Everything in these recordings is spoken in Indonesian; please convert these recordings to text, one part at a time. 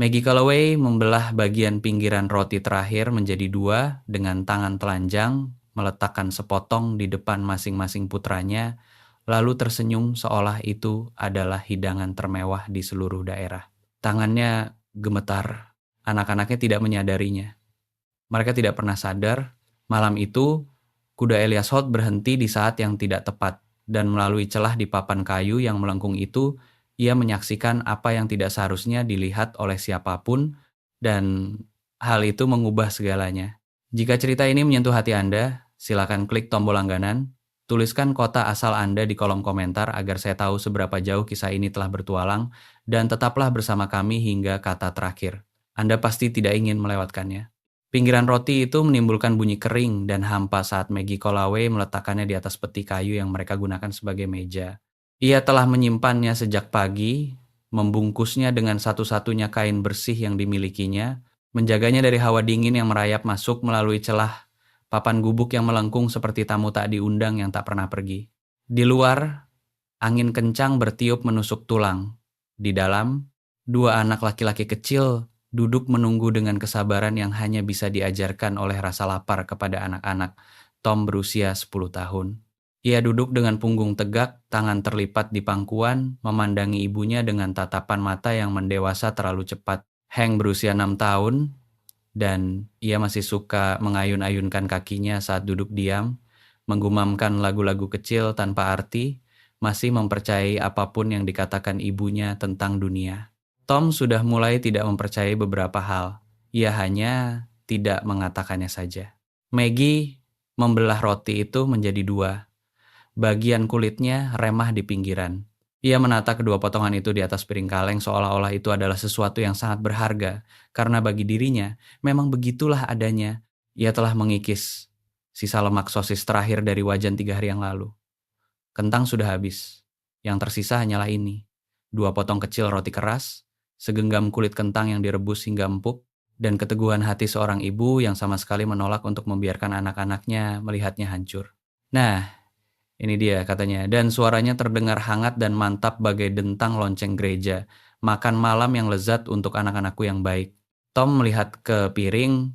Maggie Calloway membelah bagian pinggiran roti terakhir menjadi dua dengan tangan telanjang, meletakkan sepotong di depan masing-masing putranya, lalu tersenyum seolah itu adalah hidangan termewah di seluruh daerah. Tangannya gemetar. Anak-anaknya tidak menyadarinya. Mereka tidak pernah sadar, malam itu, kuda Elias Holt berhenti di saat yang tidak tepat, dan melalui celah di papan kayu yang melengkung itu, ia menyaksikan apa yang tidak seharusnya dilihat oleh siapapun, dan hal itu mengubah segalanya. Jika cerita ini menyentuh hati Anda, silakan klik tombol langganan, tuliskan kota asal Anda di kolom komentar agar saya tahu seberapa jauh kisah ini telah bertualang, dan tetaplah bersama kami hingga kata terakhir. Anda pasti tidak ingin melewatkannya. Pinggiran roti itu menimbulkan bunyi kering dan hampa saat Maggie Calloway meletakkannya di atas peti kayu yang mereka gunakan sebagai meja. Ia telah menyimpannya sejak pagi, membungkusnya dengan satu-satunya kain bersih yang dimilikinya, menjaganya dari hawa dingin yang merayap masuk melalui celah papan gubuk yang melengkung seperti tamu tak diundang yang tak pernah pergi. Di luar, angin kencang bertiup menusuk tulang. Di dalam, dua anak laki-laki kecil duduk menunggu dengan kesabaran yang hanya bisa diajarkan oleh rasa lapar kepada anak-anak. Tom berusia 10 tahun. Ia duduk dengan punggung tegak, tangan terlipat di pangkuan, memandangi ibunya dengan tatapan mata yang mendewasa terlalu cepat. Hank berusia 6 tahun, dan ia masih suka mengayun-ayunkan kakinya saat duduk diam, menggumamkan lagu-lagu kecil tanpa arti, masih mempercayai apapun yang dikatakan ibunya tentang dunia. Tom sudah mulai tidak mempercayai beberapa hal. Ia hanya tidak mengatakannya saja. Maggie membelah roti itu menjadi dua. Bagian kulitnya remah di pinggiran. Ia menata kedua potongan itu di atas piring kaleng seolah-olah itu adalah sesuatu yang sangat berharga. Karena bagi dirinya, memang begitulah adanya. Ia telah mengikis sisa lemak sosis terakhir dari wajan 3 hari yang lalu. Kentang sudah habis. Yang tersisa hanyalah ini. 2 potong kecil roti keras, segenggam kulit kentang yang direbus hingga empuk, dan keteguhan hati seorang ibu yang sama sekali menolak untuk membiarkan anak-anaknya melihatnya hancur. Nah, ini dia katanya, dan suaranya terdengar hangat dan mantap bagai dentang lonceng gereja. Makan malam yang lezat untuk anak-anakku yang baik. Tom melihat ke piring,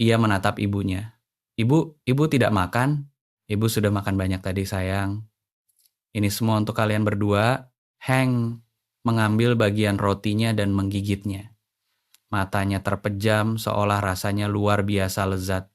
ia menatap ibunya. Ibu tidak makan? Ibu sudah makan banyak tadi sayang. Ini semua untuk kalian berdua. Hank mengambil bagian rotinya dan menggigitnya. Matanya terpejam seolah rasanya luar biasa lezat.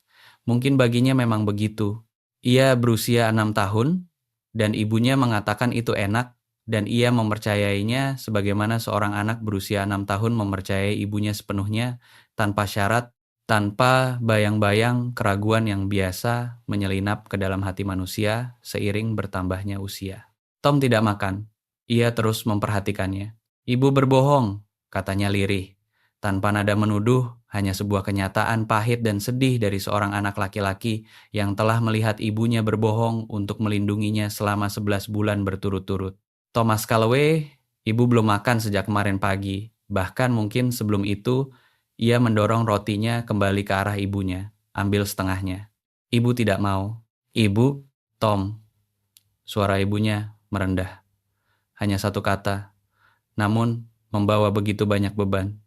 Mungkin baginya memang begitu. Ia berusia 6 tahun dan ibunya mengatakan itu enak dan ia mempercayainya sebagaimana seorang anak berusia 6 tahun mempercayai ibunya sepenuhnya tanpa syarat, tanpa bayang-bayang keraguan yang biasa menyelinap ke dalam hati manusia seiring bertambahnya usia. Tom tidak makan. Ia terus memperhatikannya. Ibu berbohong, katanya lirih. Tanpa nada menuduh, hanya sebuah kenyataan pahit dan sedih dari seorang anak laki-laki yang telah melihat ibunya berbohong untuk melindunginya selama 11 bulan berturut-turut. Thomas Calloway, ibu belum makan sejak kemarin pagi. Bahkan mungkin sebelum itu, ia mendorong rotinya kembali ke arah ibunya. Ambil setengahnya. Ibu tidak mau. Ibu, Tom. Suara ibunya merendah. Hanya satu kata, namun membawa begitu banyak beban.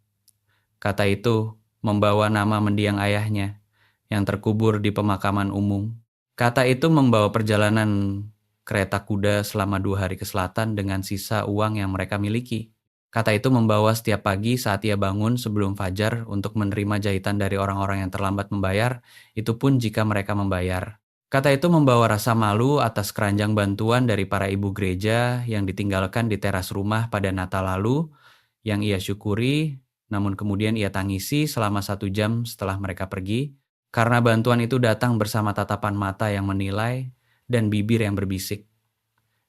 Kata itu membawa nama mendiang ayahnya yang terkubur di pemakaman umum. Kata itu membawa perjalanan kereta kuda selama 2 hari ke selatan dengan sisa uang yang mereka miliki. Kata itu membawa setiap pagi saat ia bangun sebelum fajar untuk menerima jahitan dari orang-orang yang terlambat membayar, itu pun jika mereka membayar. Kata itu membawa rasa malu atas keranjang bantuan dari para ibu gereja yang ditinggalkan di teras rumah pada Natal lalu, yang ia syukuri, namun kemudian ia tangisi selama 1 jam setelah mereka pergi, karena bantuan itu datang bersama tatapan mata yang menilai dan bibir yang berbisik.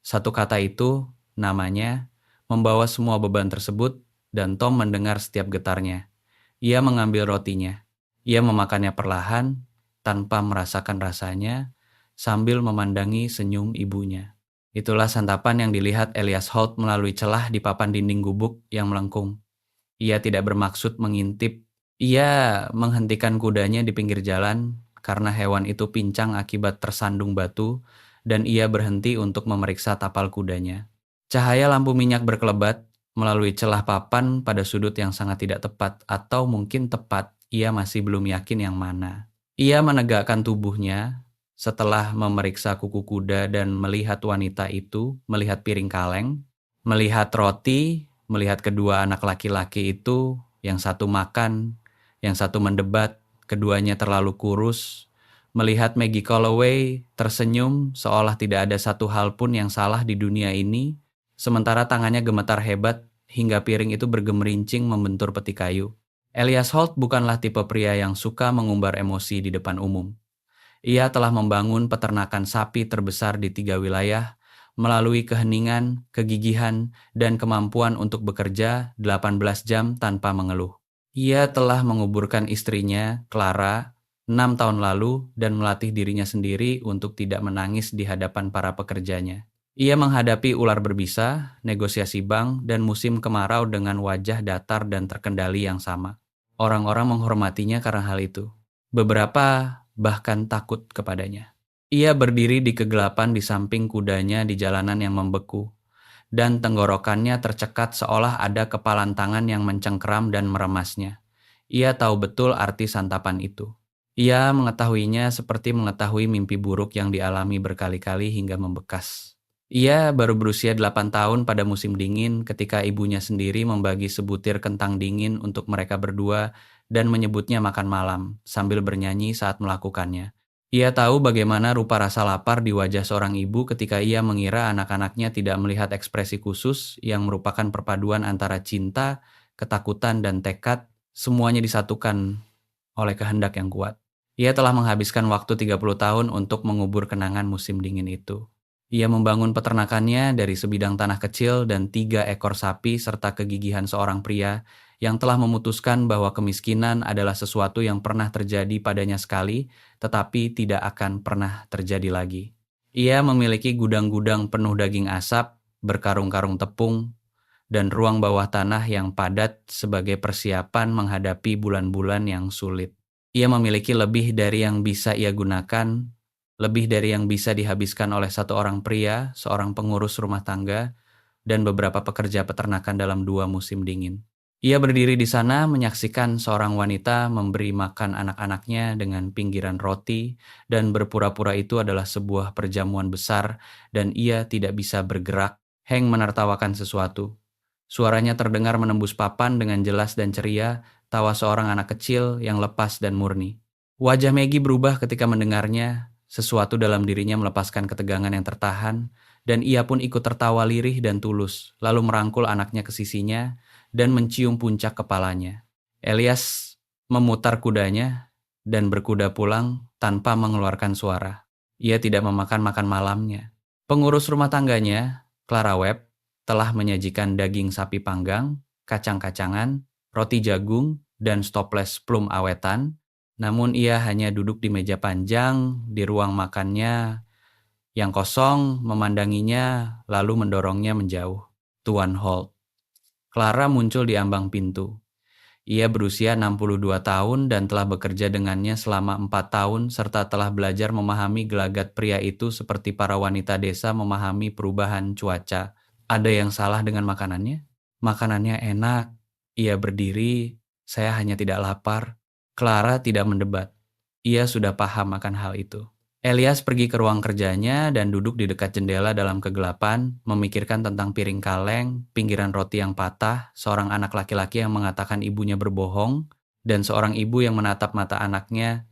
Satu kata itu, namanya, membawa semua beban tersebut, dan Tom mendengar setiap getarnya. Ia mengambil rotinya. Ia memakannya perlahan, tanpa merasakan rasanya, sambil memandangi senyum ibunya. Itulah santapan yang dilihat Elias Holt melalui celah di papan dinding gubuk yang melengkung. Ia tidak bermaksud mengintip. Ia menghentikan kudanya di pinggir jalan karena hewan itu pincang akibat tersandung batu dan ia berhenti untuk memeriksa tapal kudanya. Cahaya lampu minyak berkelebat, melalui celah papan pada sudut yang sangat tidak tepat, atau mungkin tepat, ia masih belum yakin yang mana. Ia menegakkan tubuhnya setelah memeriksa kuku kuda dan melihat wanita itu, melihat piring kaleng, melihat roti, melihat kedua anak laki-laki itu, yang satu makan, yang satu mendebat, keduanya terlalu kurus, melihat Maggie Calloway tersenyum seolah tidak ada satu hal pun yang salah di dunia ini, sementara tangannya gemetar hebat hingga piring itu bergemerincing membentur peti kayu. Elias Holt bukanlah tipe pria yang suka mengumbar emosi di depan umum. Ia telah membangun peternakan sapi terbesar di 3 wilayah melalui keheningan, kegigihan, dan kemampuan untuk bekerja 18 jam tanpa mengeluh. Ia telah menguburkan istrinya, Clara, 6 tahun lalu dan melatih dirinya sendiri untuk tidak menangis di hadapan para pekerjanya. Ia menghadapi ular berbisa, negosiasi bank, dan musim kemarau dengan wajah datar dan terkendali yang sama. Orang-orang menghormatinya karena hal itu. Beberapa bahkan takut kepadanya. Ia berdiri di kegelapan di samping kudanya di jalanan yang membeku, dan tenggorokannya tercekat seolah ada kepalan tangan yang mencengkeram dan meremasnya. Ia tahu betul arti santapan itu. Ia mengetahuinya seperti mengetahui mimpi buruk yang dialami berkali-kali hingga membekas. Ia baru berusia 8 tahun pada musim dingin ketika ibunya sendiri membagi sebutir kentang dingin untuk mereka berdua dan menyebutnya makan malam sambil bernyanyi saat melakukannya. Ia tahu bagaimana rupa rasa lapar di wajah seorang ibu ketika ia mengira anak-anaknya tidak melihat ekspresi khusus yang merupakan perpaduan antara cinta, ketakutan, dan tekad, semuanya disatukan oleh kehendak yang kuat. Ia telah menghabiskan waktu 30 tahun untuk mengubur kenangan musim dingin itu. Ia membangun peternakannya dari sebidang tanah kecil dan 3 ekor sapi serta kegigihan seorang pria yang telah memutuskan bahwa kemiskinan adalah sesuatu yang pernah terjadi padanya sekali, tetapi tidak akan pernah terjadi lagi. Ia memiliki gudang-gudang penuh daging asap, berkarung-karung tepung, dan ruang bawah tanah yang padat sebagai persiapan menghadapi bulan-bulan yang sulit. Ia memiliki lebih dari yang bisa ia gunakan, lebih dari yang bisa dihabiskan oleh satu orang pria, seorang pengurus rumah tangga, dan beberapa pekerja peternakan dalam 2 musim dingin. Ia berdiri di sana menyaksikan seorang wanita memberi makan anak-anaknya dengan pinggiran roti, dan berpura-pura itu adalah sebuah perjamuan besar dan ia tidak bisa bergerak. Hank menertawakan sesuatu. Suaranya terdengar menembus papan dengan jelas dan ceria, tawa seorang anak kecil yang lepas dan murni. Wajah Maggie berubah ketika mendengarnya, sesuatu dalam dirinya melepaskan ketegangan yang tertahan, dan ia pun ikut tertawa lirih dan tulus, lalu merangkul anaknya ke sisinya dan mencium puncak kepalanya. Elias memutar kudanya dan berkuda pulang tanpa mengeluarkan suara. Ia tidak memakan makan malamnya. Pengurus rumah tangganya, Clara Webb, telah menyajikan daging sapi panggang, kacang-kacangan, roti jagung, dan stoples plum awetan. Namun ia hanya duduk di meja panjang di ruang makannya yang kosong, memandanginya lalu mendorongnya menjauh. Tuan Holt. Clara muncul di ambang pintu. Ia berusia 62 tahun dan telah bekerja dengannya selama 4 tahun serta telah belajar memahami gelagat pria itu seperti para wanita desa memahami perubahan cuaca. Ada yang salah dengan makanannya? Makanannya enak. Ia berdiri, saya hanya tidak lapar. Clara tidak mendebat. Ia sudah paham akan hal itu. Elias pergi ke ruang kerjanya dan duduk di dekat jendela dalam kegelapan, memikirkan tentang piring kaleng, pinggiran roti yang patah, seorang anak laki-laki yang mengatakan ibunya berbohong, dan seorang ibu yang menatap mata anaknya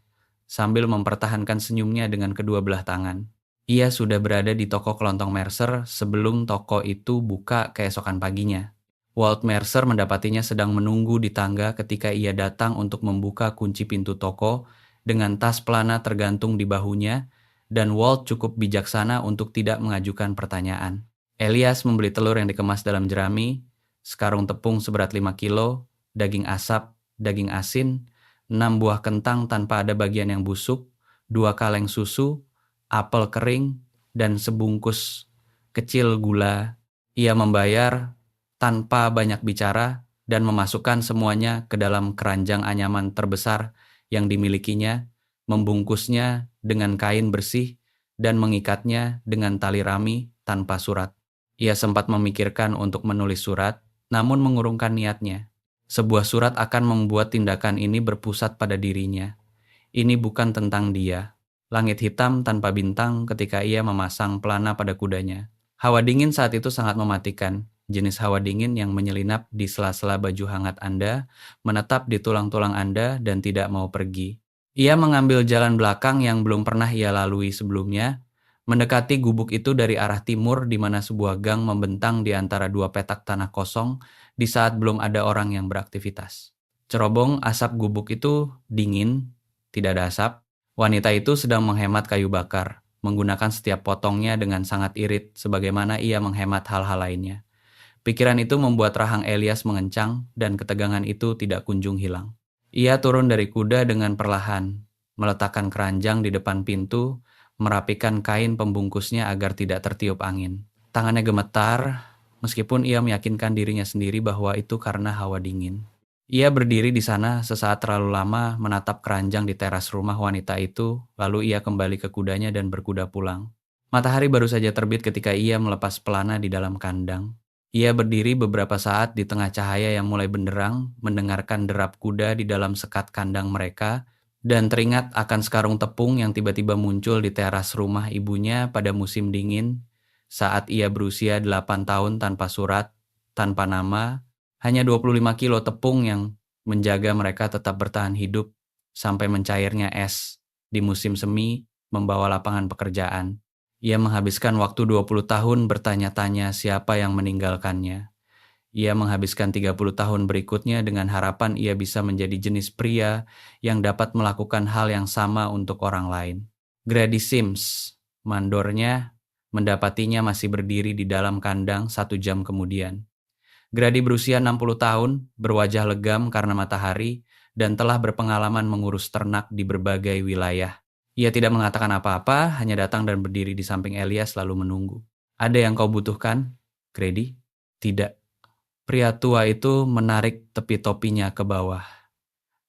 sambil mempertahankan senyumnya dengan kedua belah tangan. Ia sudah berada di toko kelontong Mercer sebelum toko itu buka keesokan paginya. Walt Mercer mendapatinya sedang menunggu di tangga ketika ia datang untuk membuka kunci pintu toko dengan tas pelana tergantung di bahunya, dan Walt cukup bijaksana untuk tidak mengajukan pertanyaan. Elias membeli telur yang dikemas dalam jerami, sekarung tepung seberat 5 kilo, daging asap, daging asin, 6 buah kentang tanpa ada bagian yang busuk, 2 kaleng susu, apel kering, dan sebungkus kecil gula. Ia membayar tanpa banyak bicara dan memasukkan semuanya ke dalam keranjang anyaman terbesar yang dimilikinya, membungkusnya dengan kain bersih dan mengikatnya dengan tali rami tanpa surat. Ia sempat memikirkan untuk menulis surat, namun mengurungkan niatnya. Sebuah surat akan membuat tindakan ini berpusat pada dirinya. Ini bukan tentang dia. Langit hitam tanpa bintang ketika ia memasang pelana pada kudanya. Hawa dingin saat itu sangat mematikan. Jenis hawa dingin yang menyelinap di sela-sela baju hangat Anda, menetap di tulang-tulang Anda dan tidak mau pergi. Ia mengambil jalan belakang yang belum pernah ia lalui sebelumnya, mendekati gubuk itu dari arah timur di mana sebuah gang membentang di antara dua petak tanah kosong di saat belum ada orang yang beraktivitas. Cerobong asap gubuk itu dingin, tidak ada asap. Wanita itu sedang menghemat kayu bakar, menggunakan setiap potongnya dengan sangat irit sebagaimana ia menghemat hal-hal lainnya. Pikiran itu membuat rahang Elias mengencang dan ketegangan itu tidak kunjung hilang. Ia turun dari kuda dengan perlahan, meletakkan keranjang di depan pintu, merapikan kain pembungkusnya agar tidak tertiup angin. Tangannya gemetar, meskipun ia meyakinkan dirinya sendiri bahwa itu karena hawa dingin. Ia berdiri di sana sesaat terlalu lama menatap keranjang di teras rumah wanita itu, lalu ia kembali ke kudanya dan berkuda pulang. Matahari baru saja terbit ketika ia melepas pelana di dalam kandang. Ia berdiri beberapa saat di tengah cahaya yang mulai benderang, mendengarkan derap kuda di dalam sekat kandang mereka, dan teringat akan sekarung tepung yang tiba-tiba muncul di teras rumah ibunya pada musim dingin, saat ia berusia 8 tahun tanpa surat, tanpa nama, hanya 25 kilo tepung yang menjaga mereka tetap bertahan hidup sampai mencairnya es di musim semi membawa lapangan pekerjaan. Ia menghabiskan waktu 20 tahun bertanya-tanya siapa yang meninggalkannya. Ia menghabiskan 30 tahun berikutnya dengan harapan ia bisa menjadi jenis pria yang dapat melakukan hal yang sama untuk orang lain. Grady Sims, mandornya, mendapatinya masih berdiri di dalam kandang 1 jam kemudian. Grady berusia 60 tahun, berwajah legam karena matahari, dan telah berpengalaman mengurus ternak di berbagai wilayah. Ia tidak mengatakan apa-apa, hanya datang dan berdiri di samping Elias lalu menunggu. Ada yang kau butuhkan, Grady? Tidak. Pria tua itu menarik tepi topinya ke bawah.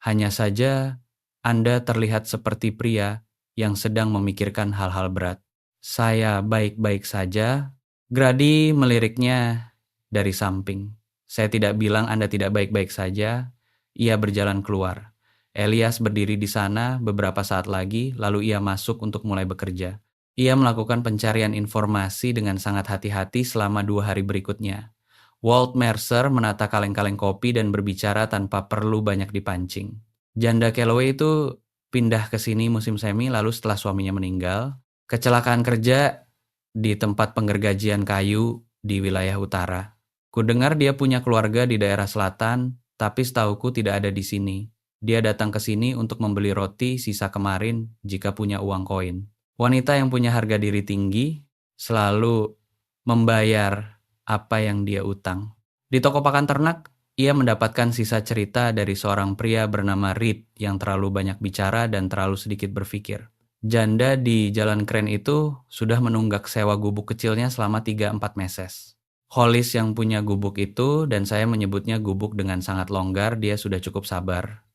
Hanya saja, Anda terlihat seperti pria yang sedang memikirkan hal-hal berat. Saya baik-baik saja. Grady meliriknya dari samping. Saya tidak bilang Anda tidak baik-baik saja. Ia berjalan keluar. Elias berdiri di sana beberapa saat lagi, lalu ia masuk untuk mulai bekerja. Ia melakukan pencarian informasi dengan sangat hati-hati selama 2 hari berikutnya. Walt Mercer menata kaleng-kaleng kopi dan berbicara tanpa perlu banyak dipancing. Janda Calloway itu pindah ke sini musim semi lalu setelah suaminya meninggal. Kecelakaan kerja di tempat penggergajian kayu di wilayah utara. Kudengar dia punya keluarga di daerah selatan, tapi setauku tidak ada di sini. Dia datang ke sini untuk membeli roti sisa kemarin jika punya uang koin. Wanita yang punya harga diri tinggi selalu membayar apa yang dia utang. Di toko pakan ternak, ia mendapatkan sisa cerita dari seorang pria bernama Reed yang terlalu banyak bicara dan terlalu sedikit berpikir. Janda di Jalan Kren itu sudah menunggak sewa gubuk kecilnya selama 3-4 meses. Hollis yang punya gubuk itu, dan saya menyebutnya gubuk dengan sangat longgar, dia sudah cukup sabar.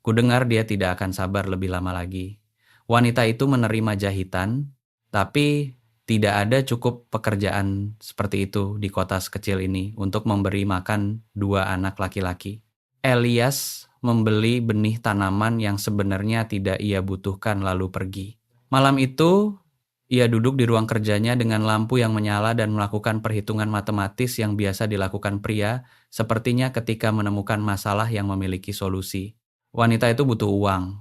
Kudengar dia tidak akan sabar lebih lama lagi. Wanita itu menerima jahitan, tapi tidak ada cukup pekerjaan seperti itu di kota sekecil ini untuk memberi makan 2 anak laki-laki. Elias membeli benih tanaman yang sebenarnya tidak ia butuhkan lalu pergi. Malam itu, ia duduk di ruang kerjanya dengan lampu yang menyala dan melakukan perhitungan matematis yang biasa dilakukan pria, sepertinya ketika menemukan masalah yang memiliki solusi. Wanita itu butuh uang.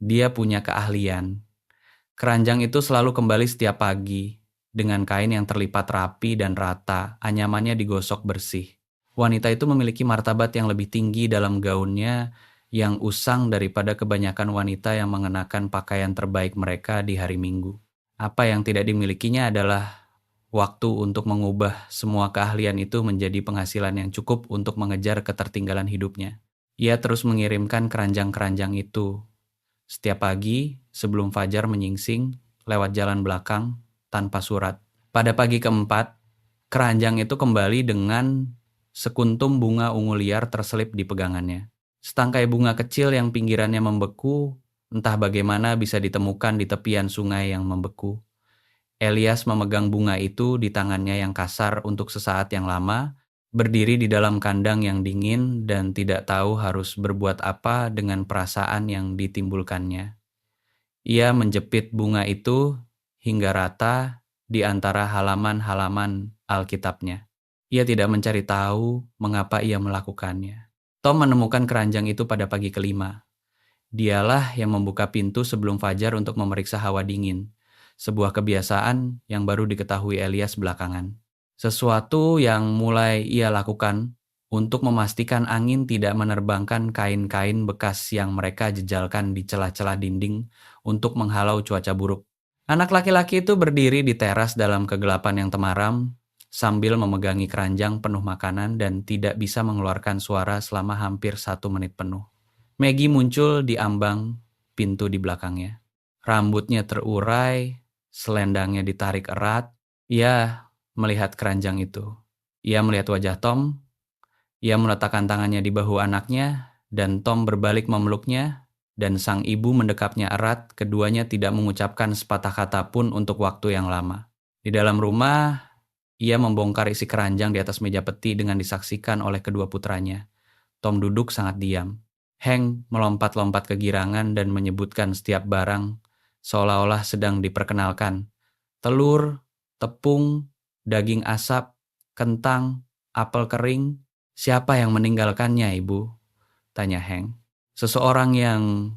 Dia punya keahlian. Keranjang itu selalu kembali setiap pagi, dengan kain yang terlipat rapi dan rata, anyamannya digosok bersih. Wanita itu memiliki martabat yang lebih tinggi dalam gaunnya yang usang daripada kebanyakan wanita yang mengenakan pakaian terbaik mereka di hari Minggu. Apa yang tidak dimilikinya adalah waktu untuk mengubah semua keahlian itu menjadi penghasilan yang cukup untuk mengejar ketertinggalan hidupnya. Ia terus mengirimkan keranjang-keranjang itu. Setiap pagi, sebelum fajar menyingsing, lewat jalan belakang, tanpa surat. Pada pagi keempat, keranjang itu kembali dengan sekuntum bunga ungu liar terselip di pegangannya. Setangkai bunga kecil yang pinggirannya membeku, entah bagaimana bisa ditemukan di tepian sungai yang membeku. Elias memegang bunga itu di tangannya yang kasar untuk sesaat yang lama, berdiri di dalam kandang yang dingin dan tidak tahu harus berbuat apa dengan perasaan yang ditimbulkannya. Ia menjepit bunga itu hingga rata di antara halaman-halaman Alkitabnya. Ia tidak mencari tahu mengapa ia melakukannya. Tom menemukan keranjang itu pada pagi kelima. Dialah yang membuka pintu sebelum fajar untuk memeriksa hawa dingin, sebuah kebiasaan yang baru diketahui Elias belakangan. Sesuatu yang mulai ia lakukan untuk memastikan angin tidak menerbangkan kain-kain bekas yang mereka jejalkan di celah-celah dinding untuk menghalau cuaca buruk. Anak laki-laki itu berdiri di teras dalam kegelapan yang temaram sambil memegangi keranjang penuh makanan dan tidak bisa mengeluarkan suara selama hampir 1 menit penuh. Maggie muncul di ambang pintu di belakangnya. Rambutnya terurai, selendangnya ditarik erat. Ia melihat keranjang itu. Ia melihat wajah Tom. Ia meletakkan tangannya di bahu anaknya, dan Tom berbalik memeluknya, dan sang ibu mendekapnya erat. Keduanya tidak mengucapkan sepatah kata pun untuk waktu yang lama. Di dalam rumah, ia membongkar isi keranjang di atas meja peti dengan disaksikan oleh kedua putranya. Tom duduk sangat diam. Hank melompat-lompat kegirangan dan menyebutkan setiap barang seolah-olah sedang diperkenalkan. Telur, tepung, daging asap, kentang, apel kering. Siapa yang meninggalkannya, Ibu? Tanya Hank. Seseorang yang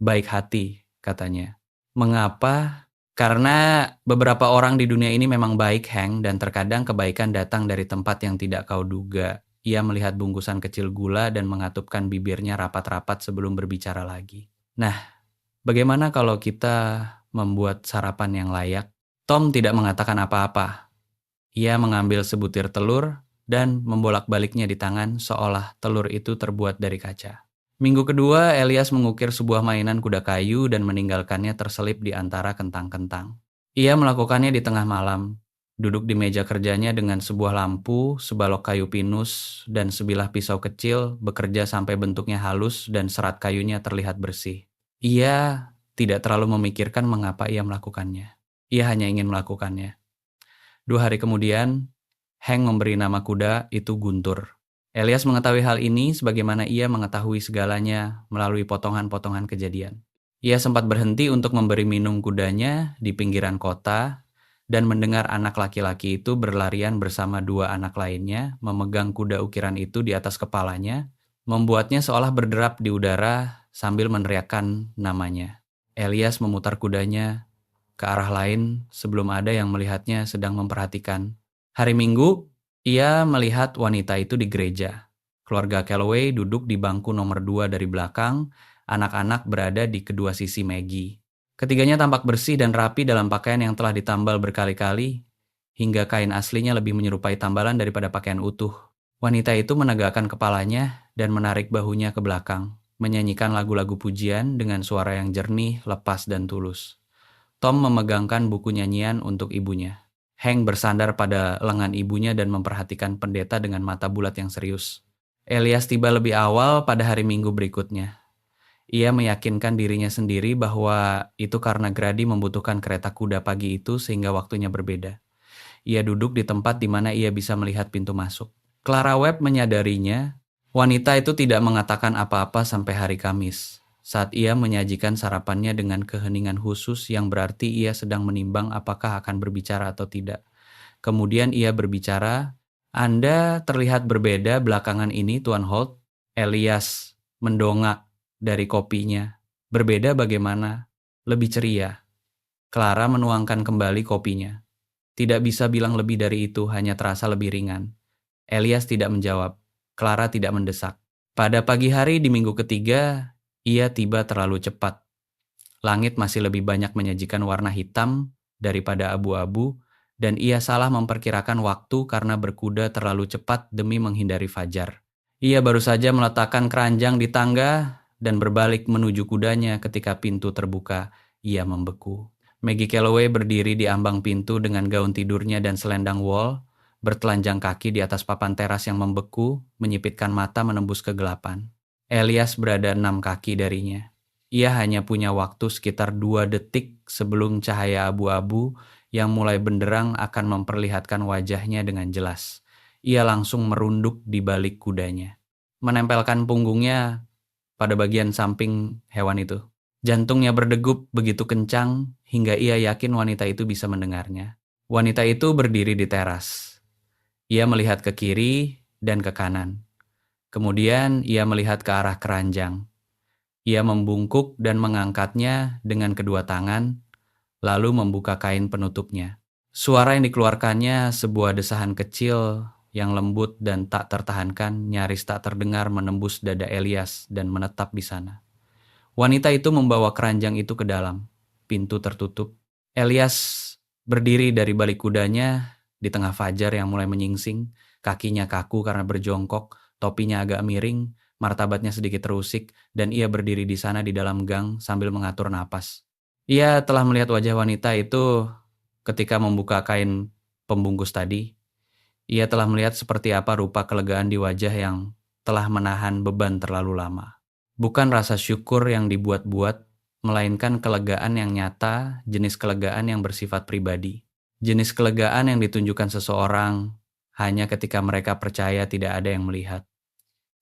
baik hati, katanya. Mengapa? Karena beberapa orang di dunia ini memang baik, Hank, dan terkadang kebaikan datang dari tempat yang tidak kau duga. Ia melihat bungkusan kecil gula dan mengatupkan bibirnya rapat-rapat sebelum berbicara lagi. Nah, bagaimana kalau kita membuat sarapan yang layak? Tom tidak mengatakan apa-apa. Ia mengambil sebutir telur dan membolak-baliknya di tangan seolah telur itu terbuat dari kaca. Minggu kedua, Elias mengukir sebuah mainan kuda kayu dan meninggalkannya terselip di antara kentang-kentang. Ia melakukannya di tengah malam, duduk di meja kerjanya dengan sebuah lampu, sebalok kayu pinus, dan sebilah pisau kecil, bekerja sampai bentuknya halus dan serat kayunya terlihat bersih. Ia tidak terlalu memikirkan mengapa ia melakukannya. Ia hanya ingin melakukannya. 2 hari kemudian, Hank memberi nama kuda itu Guntur. Elias mengetahui hal ini sebagaimana ia mengetahui segalanya melalui potongan-potongan kejadian. Ia sempat berhenti untuk memberi minum kudanya di pinggiran kota dan mendengar anak laki-laki itu berlarian bersama 2 anak lainnya memegang kuda ukiran itu di atas kepalanya, membuatnya seolah berderap di udara sambil meneriakkan namanya. Elias memutar kudanya ke arah lain sebelum ada yang melihatnya sedang memperhatikan. Hari Minggu, ia melihat wanita itu di gereja. Keluarga Calloway duduk di bangku nomor 2 dari belakang, anak-anak berada di kedua sisi Maggie. Ketiganya tampak bersih dan rapi dalam pakaian yang telah ditambal berkali-kali, hingga kain aslinya lebih menyerupai tambalan daripada pakaian utuh. Wanita itu menegakkan kepalanya dan menarik bahunya ke belakang, menyanyikan lagu-lagu pujian dengan suara yang jernih, lepas, dan tulus. Tom memegangkan buku nyanyian untuk ibunya. Hank bersandar pada lengan ibunya dan memperhatikan pendeta dengan mata bulat yang serius. Elias tiba lebih awal pada hari Minggu berikutnya. Ia meyakinkan dirinya sendiri bahwa itu karena Grady membutuhkan kereta kuda pagi itu sehingga waktunya berbeda. Ia duduk di tempat di mana ia bisa melihat pintu masuk. Clara Webb menyadarinya, wanita itu tidak mengatakan apa-apa sampai hari Kamis, saat ia menyajikan sarapannya dengan keheningan khusus yang berarti ia sedang menimbang apakah akan berbicara atau tidak. Kemudian ia berbicara, "Anda terlihat berbeda belakangan ini, Tuan Holt." Elias mendongak dari kopinya. "Berbeda bagaimana?" "Lebih ceria." Clara menuangkan kembali kopinya. "Tidak bisa bilang lebih dari itu, hanya terasa lebih ringan." Elias tidak menjawab. Clara tidak mendesak. Pada pagi hari di minggu ketiga, ia tiba terlalu cepat. Langit masih lebih banyak menyajikan warna hitam daripada abu-abu, dan ia salah memperkirakan waktu karena berkuda terlalu cepat demi menghindari fajar. Ia baru saja meletakkan keranjang di tangga dan berbalik menuju kudanya ketika pintu terbuka. Ia membeku. Maggie Calloway berdiri di ambang pintu dengan gaun tidurnya dan selendang wol, bertelanjang kaki di atas papan teras yang membeku, menyipitkan mata menembus kegelapan. Elias berada 6 kaki darinya. Ia hanya punya waktu sekitar 2 detik sebelum cahaya abu-abu yang mulai benderang akan memperlihatkan wajahnya dengan jelas. ia langsung merunduk di balik kudanya, menempelkan punggungnya pada bagian samping hewan itu. Jantungnya berdegup begitu kencang hingga ia yakin wanita itu bisa mendengarnya. Wanita itu berdiri di teras. Ia melihat ke kiri dan ke kanan. Kemudian ia melihat ke arah keranjang. Ia membungkuk dan mengangkatnya dengan kedua tangan, lalu membuka kain penutupnya. Suara yang dikeluarkannya sebuah desahan kecil yang lembut dan tak tertahankan, nyaris tak terdengar menembus dada Elias dan menetap di sana. Wanita itu membawa keranjang itu ke dalam. Pintu tertutup. Elias berdiri dari balik kudanya di tengah fajar yang mulai menyingsing. Kakinya kaku karena berjongkok, topinya agak miring, martabatnya sedikit terusik, dan ia berdiri di sana di dalam gang sambil mengatur napas. Ia telah melihat wajah wanita itu ketika membuka kain pembungkus tadi. Ia telah melihat seperti apa rupa kelegaan di wajah yang telah menahan beban terlalu lama. Bukan rasa syukur yang dibuat-buat, melainkan kelegaan yang nyata, jenis kelegaan yang bersifat pribadi. Jenis kelegaan yang ditunjukkan seseorang hanya ketika mereka percaya tidak ada yang melihat.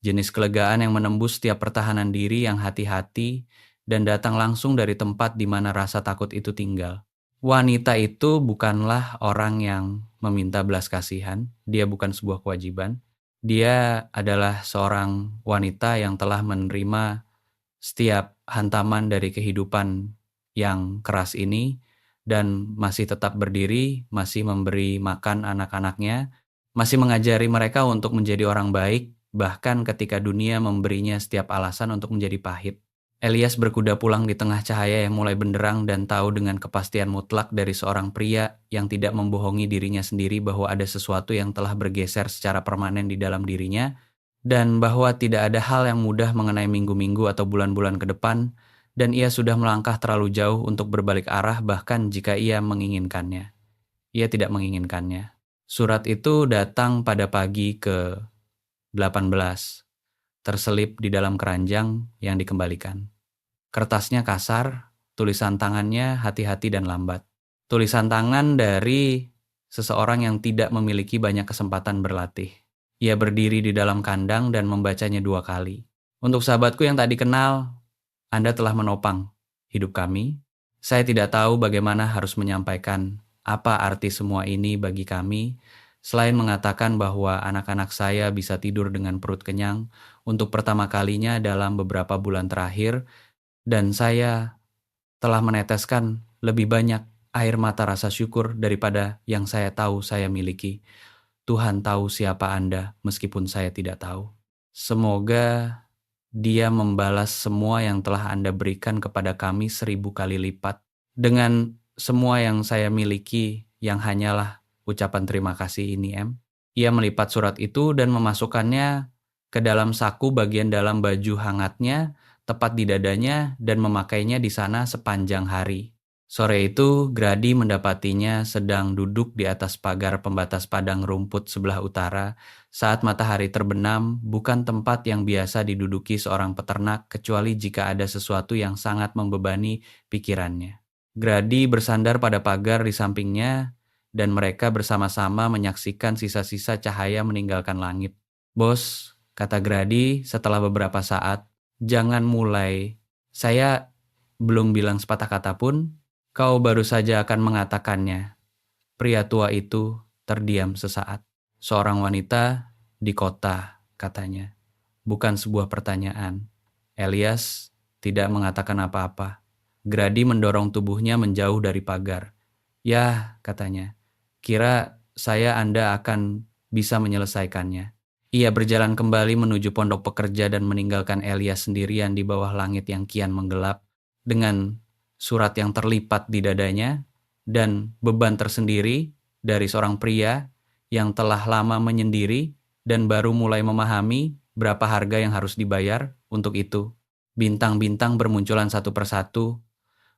Jenis kelegaan yang menembus setiap pertahanan diri yang hati-hati dan datang langsung dari tempat di mana rasa takut itu tinggal. Wanita itu bukanlah orang yang meminta belas kasihan, dia bukan sebuah kewajiban. Dia adalah seorang wanita yang telah menerima setiap hantaman dari kehidupan yang keras ini dan masih tetap berdiri, masih memberi makan anak-anaknya, masih mengajari mereka untuk menjadi orang baik, bahkan ketika dunia memberinya setiap alasan untuk menjadi pahit. Elias berkuda pulang di tengah cahaya yang mulai benderang dan tahu dengan kepastian mutlak dari seorang pria yang tidak membohongi dirinya sendiri bahwa ada sesuatu yang telah bergeser secara permanen di dalam dirinya dan bahwa tidak ada hal yang mudah mengenai minggu-minggu atau bulan-bulan ke depan dan ia sudah melangkah terlalu jauh untuk berbalik arah bahkan jika ia menginginkannya. Ia tidak menginginkannya. Surat itu datang pada pagi ke-18. Terselip di dalam keranjang yang dikembalikan. Kertasnya kasar, tulisan tangannya hati-hati dan lambat. Tulisan tangan dari seseorang yang tidak memiliki banyak kesempatan berlatih. Ia berdiri di dalam kandang dan membacanya 2 kali. Untuk sahabatku yang tak dikenal, Anda telah menopang hidup kami. Saya tidak tahu bagaimana harus menyampaikan apa arti semua ini bagi kami, selain mengatakan bahwa anak-anak saya bisa tidur dengan perut kenyang untuk pertama kalinya dalam beberapa bulan terakhir, dan saya telah meneteskan lebih banyak air mata rasa syukur daripada yang saya tahu saya miliki. Tuhan tahu siapa Anda meskipun saya tidak tahu. Semoga Dia membalas semua yang telah Anda berikan kepada kami 1000 kali lipat. Dengan semua yang saya miliki yang hanyalah ucapan terima kasih ini, M. Ia melipat surat itu dan memasukkannya ke dalam saku bagian dalam baju hangatnya, tepat di dadanya, dan memakainya di sana sepanjang hari. Sore itu, Grady mendapatinya sedang duduk di atas pagar pembatas padang rumput sebelah utara saat matahari terbenam, bukan tempat yang biasa diduduki seorang peternak kecuali jika ada sesuatu yang sangat membebani pikirannya. Grady bersandar pada pagar di sampingnya, dan mereka bersama-sama menyaksikan sisa-sisa cahaya meninggalkan langit. "Bos," kata Grady setelah beberapa saat, "jangan mulai. Saya belum bilang sepatah kata pun, kau baru saja akan mengatakannya." Pria tua itu terdiam sesaat. "Seorang wanita di kota," katanya. Bukan sebuah pertanyaan. Elias tidak mengatakan apa-apa. Grady mendorong tubuhnya menjauh dari pagar. "Ya," katanya, "kira saya Anda akan bisa menyelesaikannya." Ia berjalan kembali menuju pondok pekerja dan meninggalkan Elias sendirian di bawah langit yang kian menggelap, dengan surat yang terlipat di dadanya, dan beban tersendiri dari seorang pria yang telah lama menyendiri dan baru mulai memahami berapa harga yang harus dibayar untuk itu. Bintang-bintang bermunculan satu persatu,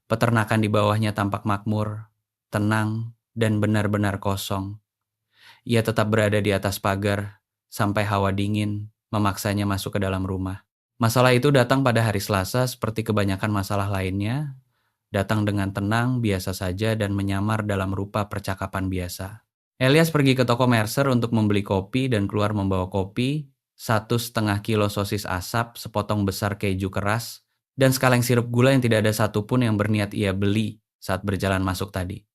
peternakan di bawahnya tampak makmur, tenang, dan benar-benar kosong. Ia tetap berada di atas pagar, sampai hawa dingin memaksanya masuk ke dalam rumah. Masalah itu datang pada hari Selasa seperti kebanyakan masalah lainnya, datang dengan tenang, biasa saja, dan menyamar dalam rupa percakapan biasa. Elias pergi ke toko Mercer untuk membeli kopi dan keluar membawa kopi, 1,5 kilo sosis asap, sepotong besar keju keras, dan sekaleng sirup gula yang tidak ada satupun yang berniat ia beli saat berjalan masuk tadi.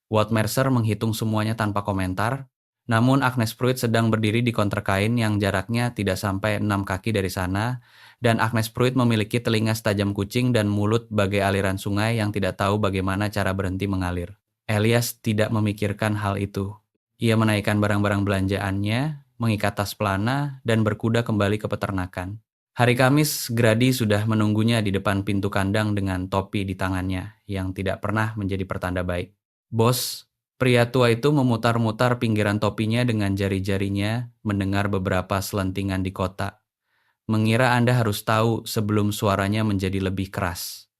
Walt Mercer menghitung semuanya tanpa komentar, namun Agnes Pruitt sedang berdiri di konter kain yang jaraknya tidak sampai 6 kaki dari sana, dan Agnes Pruitt memiliki telinga setajam kucing dan mulut bagai aliran sungai yang tidak tahu bagaimana cara berhenti mengalir. Elias tidak memikirkan hal itu. Ia menaikkan barang-barang belanjaannya, mengikat tas pelana, dan berkuda kembali ke peternakan. Hari Kamis, Grady sudah menunggunya di depan pintu kandang dengan topi di tangannya, yang tidak pernah menjadi pertanda baik. Bos, pria tua itu memutar-mutar pinggiran topinya dengan jari-jarinya, mendengar beberapa selentingan di kotak. Mengira Anda harus tahu sebelum suaranya menjadi lebih keras.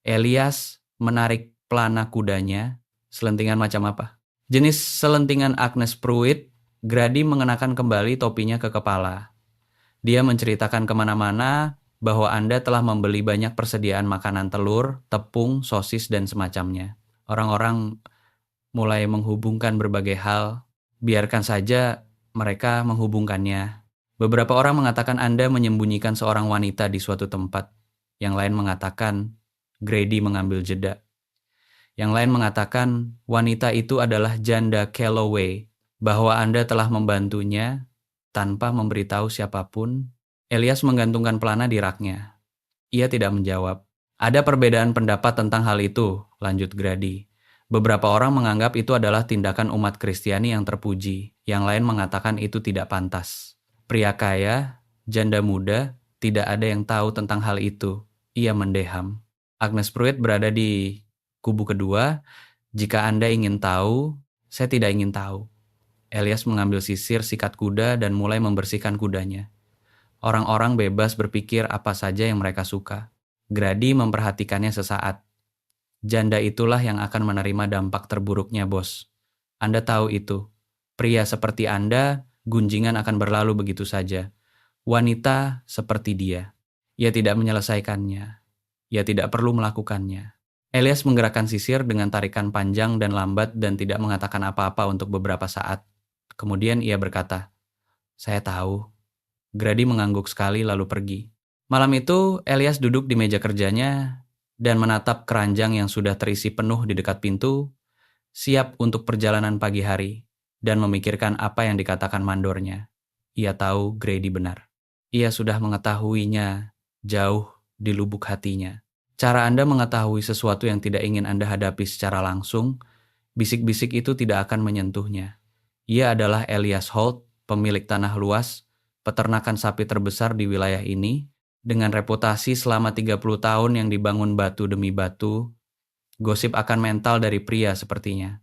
Elias menarik pelana kudanya. Selentingan macam apa? Jenis selentingan Agnes Pruitt. Grady mengenakan kembali topinya ke kepala. Dia menceritakan kemana-mana bahwa Anda telah membeli banyak persediaan makanan telur, tepung, sosis, dan semacamnya. Orang-orang mulai menghubungkan berbagai hal. Biarkan saja mereka menghubungkannya. Beberapa orang mengatakan Anda menyembunyikan seorang wanita di suatu tempat. Yang lain mengatakan Grady mengambil jeda. Yang lain mengatakan wanita itu adalah janda Calloway, bahwa Anda telah membantunya tanpa memberitahu siapapun. Elias menggantungkan pelana di raknya. Ia tidak menjawab. Ada perbedaan pendapat tentang hal itu, lanjut Grady. Beberapa orang menganggap itu adalah tindakan umat Kristiani yang terpuji. Yang lain mengatakan itu tidak pantas. Pria kaya, janda muda, tidak ada yang tahu tentang hal itu. Ia mendeham. Agnes Pruitt berada di kubu kedua. Jika Anda ingin tahu, saya tidak ingin tahu. Elias mengambil sisir sikat kuda dan mulai membersihkan kudanya. Orang-orang bebas berpikir apa saja yang mereka suka. Grady memperhatikannya sesaat. Janda itulah yang akan menerima dampak terburuknya, bos. Anda tahu itu. Pria seperti Anda, gunjingan akan berlalu begitu saja. Wanita seperti dia. Ia tidak menyelesaikannya. Ia tidak perlu melakukannya. Elias menggerakkan sisir dengan tarikan panjang dan lambat dan tidak mengatakan apa-apa untuk beberapa saat. Kemudian ia berkata, "Saya tahu." Grady mengangguk sekali lalu pergi. Malam itu, Elias duduk di meja kerjanya dan menatap keranjang yang sudah terisi penuh di dekat pintu, siap untuk perjalanan pagi hari, dan memikirkan apa yang dikatakan mandornya. Ia tahu Grady benar. Ia sudah mengetahuinya jauh di lubuk hatinya. Cara Anda mengetahui sesuatu yang tidak ingin Anda hadapi secara langsung, bisik-bisik itu tidak akan menyentuhnya. Ia adalah Elias Holt, pemilik tanah luas, peternakan sapi terbesar di wilayah ini, dengan reputasi selama 30 tahun yang dibangun batu demi batu. Gosip akan mental dari pria sepertinya.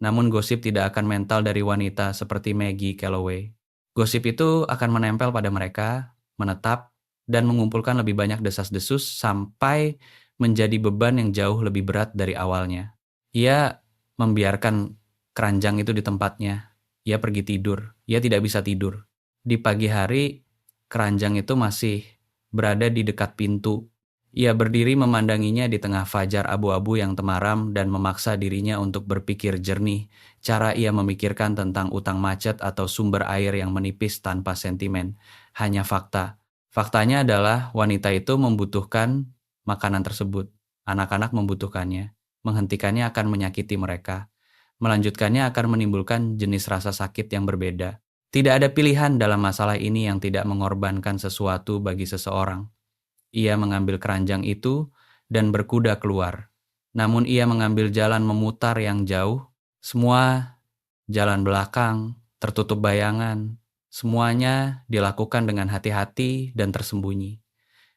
Namun gosip tidak akan mental dari wanita seperti Maggie Calloway. Gosip itu akan menempel pada mereka, menetap, dan mengumpulkan lebih banyak desas-desus sampai menjadi beban yang jauh lebih berat dari awalnya. Ia membiarkan keranjang itu di tempatnya. Ia pergi tidur. Ia tidak bisa tidur. Di pagi hari, keranjang itu masih berada di dekat pintu. Ia berdiri memandanginya di tengah fajar abu-abu yang temaram dan memaksa dirinya untuk berpikir jernih. Cara ia memikirkan tentang utang macet atau sumber air yang menipis tanpa sentimen. Hanya fakta. Faktanya adalah wanita itu membutuhkan makanan tersebut. Anak-anak membutuhkannya. Menghentikannya akan menyakiti mereka. Melanjutkannya akan menimbulkan jenis rasa sakit yang berbeda. Tidak ada pilihan dalam masalah ini yang tidak mengorbankan sesuatu bagi seseorang. Ia mengambil keranjang itu dan berkuda keluar. Namun ia mengambil jalan memutar yang jauh. Semua jalan belakang, tertutup bayangan. Semuanya dilakukan dengan hati-hati dan tersembunyi.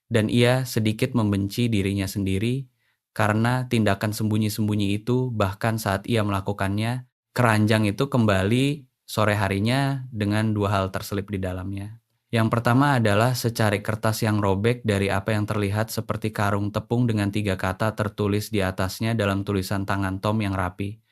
Dan ia sedikit membenci dirinya sendiri karena tindakan sembunyi-sembunyi itu bahkan saat ia melakukannya, keranjang itu kembali sore harinya dengan dua hal terselip di dalamnya. Yang pertama adalah secarik kertas yang robek dari apa yang terlihat seperti karung tepung dengan 3 kata tertulis di atasnya dalam tulisan tangan Tom yang rapi.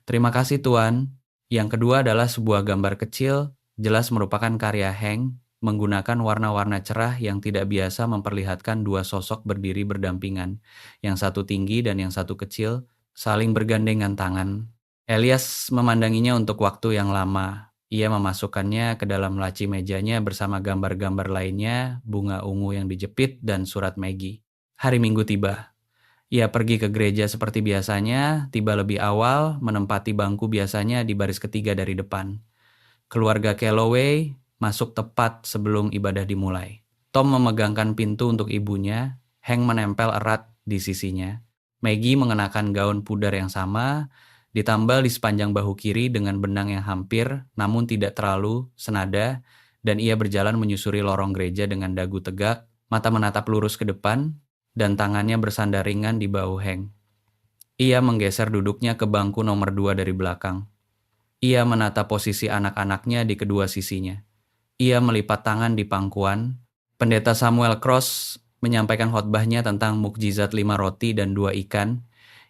"Terima kasih Tuan." Yang kedua adalah sebuah gambar kecil, jelas merupakan karya Hank, menggunakan warna-warna cerah yang tidak biasa memperlihatkan dua sosok berdiri berdampingan, yang satu tinggi dan yang satu kecil, saling bergandengan tangan. Elias memandanginya untuk waktu yang lama. Ia memasukkannya ke dalam laci mejanya bersama gambar-gambar lainnya, bunga ungu yang dijepit, dan surat Maggie. Hari Minggu tiba. Ia pergi ke gereja seperti biasanya, tiba lebih awal, menempati bangku biasanya di baris ketiga dari depan. Keluarga Calloway masuk tepat sebelum ibadah dimulai. Tom memegangkan pintu untuk ibunya, Hank menempel erat di sisinya. Maggie mengenakan gaun pudar yang sama, ditambal di sepanjang bahu kiri dengan benang yang hampir, namun tidak terlalu senada, dan ia berjalan menyusuri lorong gereja dengan dagu tegak, mata menatap lurus ke depan, dan tangannya bersandar ringan di bahu Hank. Ia menggeser duduknya ke bangku nomor 2 dari belakang. Ia menata posisi anak-anaknya di kedua sisinya. Ia melipat tangan di pangkuan. Pendeta Samuel Cross menyampaikan khotbahnya tentang mukjizat 5 roti dan 2 ikan,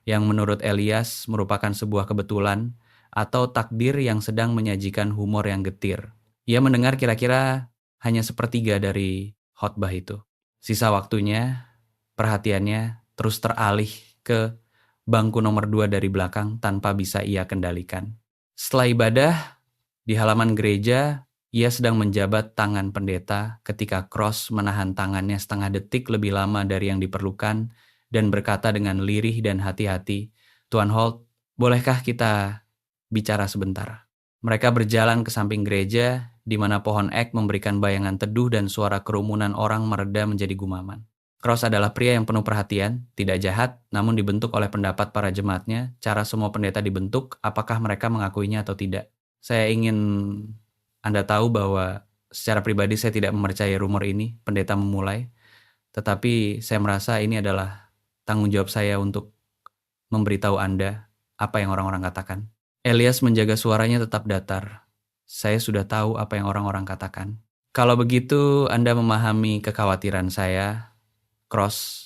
yang menurut Elias merupakan sebuah kebetulan atau takdir yang sedang menyajikan humor yang getir. Ia mendengar kira-kira hanya sepertiga dari khotbah itu. Sisa waktunya, perhatiannya terus teralih ke bangku nomor 2 dari belakang tanpa bisa ia kendalikan. Setelah ibadah, di halaman gereja, ia sedang menjabat tangan pendeta ketika Cross menahan tangannya setengah detik lebih lama dari yang diperlukan dan berkata dengan lirih dan hati-hati, "Tuan Holt, bolehkah kita bicara sebentar?" Mereka berjalan ke samping gereja, di mana pohon ek memberikan bayangan teduh dan suara kerumunan orang mereda menjadi gumaman. Cross adalah pria yang penuh perhatian, tidak jahat, namun dibentuk oleh pendapat para jemaatnya, cara semua pendeta dibentuk, apakah mereka mengakuinya atau tidak. Saya ingin Anda tahu bahwa secara pribadi saya tidak mempercayai rumor ini, pendeta memulai, tetapi saya merasa ini adalah tanggung jawab saya untuk memberitahu Anda apa yang orang-orang katakan. Elias menjaga suaranya tetap datar. Saya sudah tahu apa yang orang-orang katakan. Kalau begitu, Anda memahami kekhawatiran saya. Cross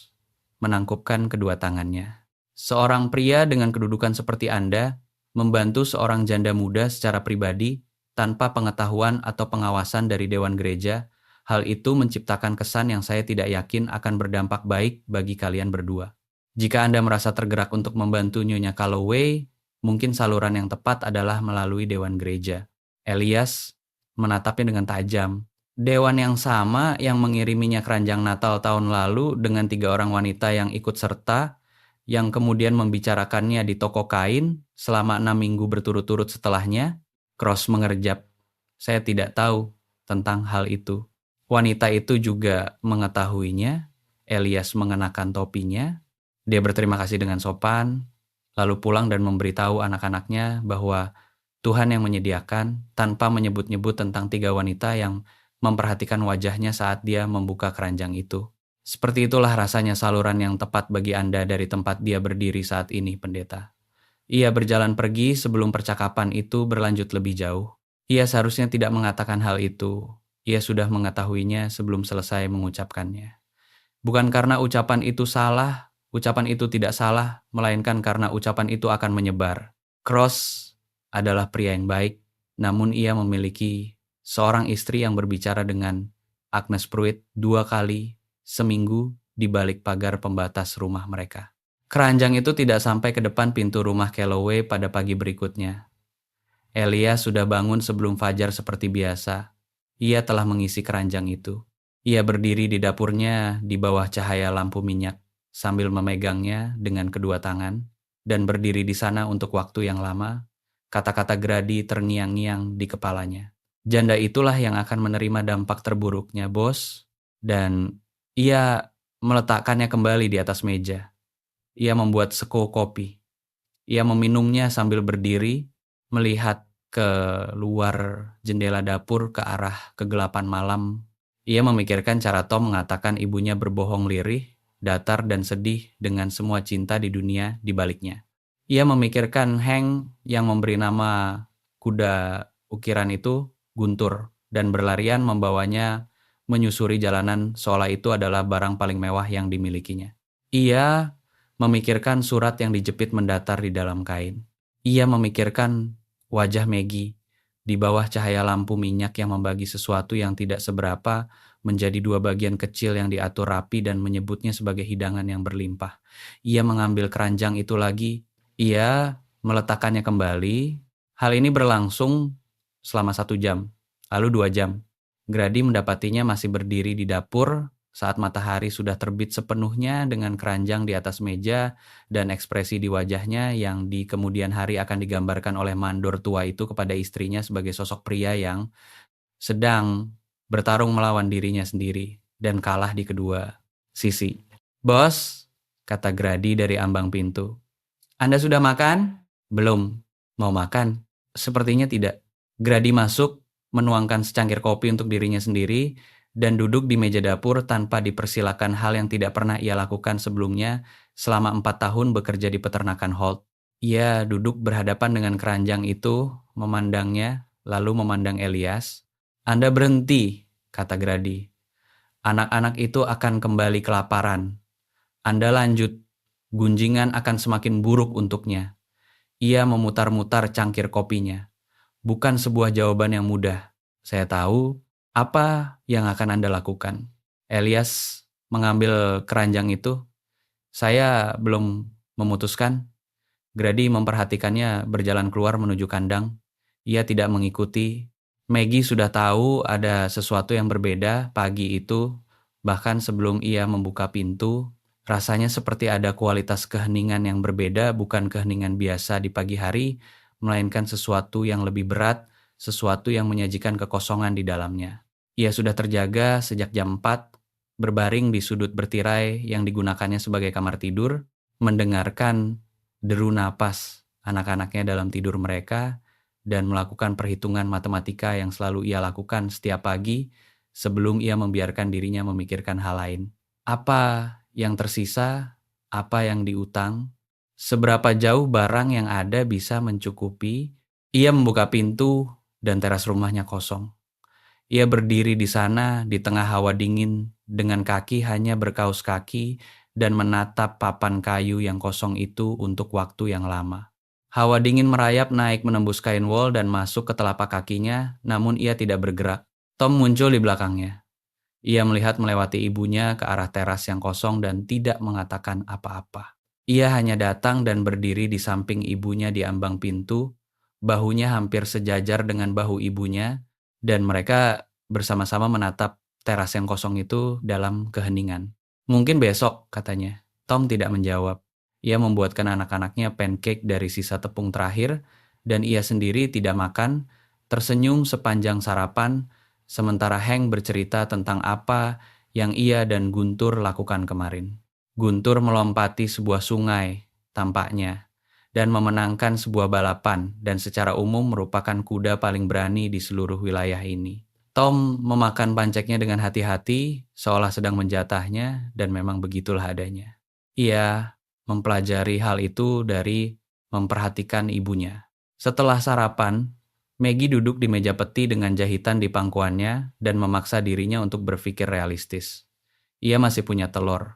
menangkupkan kedua tangannya. Seorang pria dengan kedudukan seperti Anda membantu seorang janda muda secara pribadi tanpa pengetahuan atau pengawasan dari Dewan Gereja. Hal itu menciptakan kesan yang saya tidak yakin akan berdampak baik bagi kalian berdua. Jika Anda merasa tergerak untuk membantu Nyonya Calloway, mungkin saluran yang tepat adalah melalui Dewan Gereja. Elias menatapnya dengan tajam. Dewan yang sama yang mengiriminya keranjang Natal tahun lalu dengan 3 orang wanita yang ikut serta, yang kemudian membicarakannya di toko kain selama 6 minggu berturut-turut setelahnya. Cross mengerjap. Saya tidak tahu tentang hal itu. Wanita itu juga mengetahuinya. Elias mengenakan topinya. Dia berterima kasih dengan sopan, lalu pulang dan memberitahu anak-anaknya bahwa Tuhan yang menyediakan tanpa menyebut-nyebut tentang 3 wanita yang memperhatikan wajahnya saat dia membuka keranjang itu. Seperti itulah rasanya saluran yang tepat bagi Anda dari tempat dia berdiri saat ini, pendeta. Ia berjalan pergi sebelum percakapan itu berlanjut lebih jauh. Ia seharusnya tidak mengatakan hal itu. Ia sudah mengetahuinya sebelum selesai mengucapkannya. Bukan karena ucapan itu salah, ucapan itu tidak salah, melainkan karena ucapan itu akan menyebar. Cross adalah pria yang baik, namun ia memiliki seorang istri yang berbicara dengan Agnes Pruitt 2 kali seminggu di balik pagar pembatas rumah mereka. Keranjang itu tidak sampai ke depan pintu rumah Calloway pada pagi berikutnya. Elias sudah bangun sebelum fajar seperti biasa. Ia telah mengisi keranjang itu. Ia berdiri di dapurnya di bawah cahaya lampu minyak sambil memegangnya dengan kedua tangan dan berdiri di sana untuk waktu yang lama. Kata-kata Grady terngiang-ngiang di kepalanya. Janda itulah yang akan menerima dampak terburuknya, bos. Dan ia meletakkannya kembali di atas meja. Ia membuat seko kopi. Ia meminumnya sambil berdiri, melihat ke luar jendela dapur ke arah kegelapan malam. Ia memikirkan cara Tom mengatakan ibunya berbohong lirih, datar dan sedih dengan semua cinta di dunia di baliknya. Ia memikirkan Hank yang memberi nama kuda ukiran itu Guntur dan berlarian membawanya menyusuri jalanan seolah itu adalah barang paling mewah yang dimilikinya. Ia memikirkan surat yang dijepit mendatar di dalam kain. Ia memikirkan wajah Maggie di bawah cahaya lampu minyak yang membagi sesuatu yang tidak seberapa menjadi 2 bagian kecil yang diatur rapi dan menyebutnya sebagai hidangan yang berlimpah. Ia mengambil keranjang itu lagi. Ia meletakkannya kembali. Hal ini berlangsung selama 1 jam, lalu 2 jam. Grady mendapatinya masih berdiri di dapur saat matahari sudah terbit sepenuhnya dengan keranjang di atas meja dan ekspresi di wajahnya yang di kemudian hari akan digambarkan oleh mandor tua itu kepada istrinya sebagai sosok pria yang sedang bertarung melawan dirinya sendiri dan kalah di kedua sisi. "Bos," kata Grady dari ambang pintu. "Anda sudah makan?" "Belum." "Mau makan?" "Sepertinya tidak." Grady masuk, menuangkan secangkir kopi untuk dirinya sendiri, dan duduk di meja dapur tanpa dipersilakan, hal yang tidak pernah ia lakukan sebelumnya selama 4 tahun bekerja di peternakan Holt. Ia duduk berhadapan dengan keranjang itu, memandangnya, lalu memandang Elias. "Anda berhenti," kata Grady. "Anak-anak itu akan kembali kelaparan. Anda lanjut, gunjingan akan semakin buruk untuknya." Ia memutar-mutar cangkir kopinya. "Bukan sebuah jawaban yang mudah. Saya tahu apa yang akan Anda lakukan." Elias mengambil keranjang itu. "Saya belum memutuskan." Grady memperhatikannya berjalan keluar menuju kandang. Ia tidak mengikuti. Maggie sudah tahu ada sesuatu yang berbeda pagi itu, bahkan sebelum ia membuka pintu. Rasanya seperti ada kualitas keheningan yang berbeda, bukan keheningan biasa di pagi hari, melainkan sesuatu yang lebih berat, sesuatu yang menyajikan kekosongan di dalamnya. Ia sudah terjaga sejak jam 4, berbaring di sudut bertirai yang digunakannya sebagai kamar tidur, mendengarkan deru napas anak-anaknya dalam tidur mereka, dan melakukan perhitungan matematika yang selalu ia lakukan setiap pagi sebelum ia membiarkan dirinya memikirkan hal lain. Apa yang tersisa, apa yang diutang, seberapa jauh barang yang ada bisa mencukupi. Ia membuka pintu dan teras rumahnya kosong. Ia berdiri di sana di tengah hawa dingin dengan kaki hanya berkaus kaki dan menatap papan kayu yang kosong itu untuk waktu yang lama. Hawa dingin merayap naik menembus kain wol dan masuk ke telapak kakinya, namun ia tidak bergerak. Tom muncul di belakangnya. Ia melihat melewati ibunya ke arah teras yang kosong dan tidak mengatakan apa-apa. Ia hanya datang dan berdiri di samping ibunya di ambang pintu, bahunya hampir sejajar dengan bahu ibunya, dan mereka bersama-sama menatap teras yang kosong itu dalam keheningan. "Mungkin besok," katanya. Tom tidak menjawab. Ia membuatkan anak-anaknya pancake dari sisa tepung terakhir, dan ia sendiri tidak makan, tersenyum sepanjang sarapan, sementara Hank bercerita tentang apa yang ia dan Guntur lakukan kemarin. Guntur melompati sebuah sungai, tampaknya, dan memenangkan sebuah balapan, dan secara umum merupakan kuda paling berani di seluruh wilayah ini. Tom memakan pancaknya dengan hati-hati, seolah sedang menjatahnya, dan memang begitulah adanya. Ia mempelajari hal itu dari memperhatikan ibunya. Setelah sarapan, Maggie duduk di meja peti dengan jahitan di pangkuannya dan memaksa dirinya untuk berpikir realistis. Ia masih punya telur.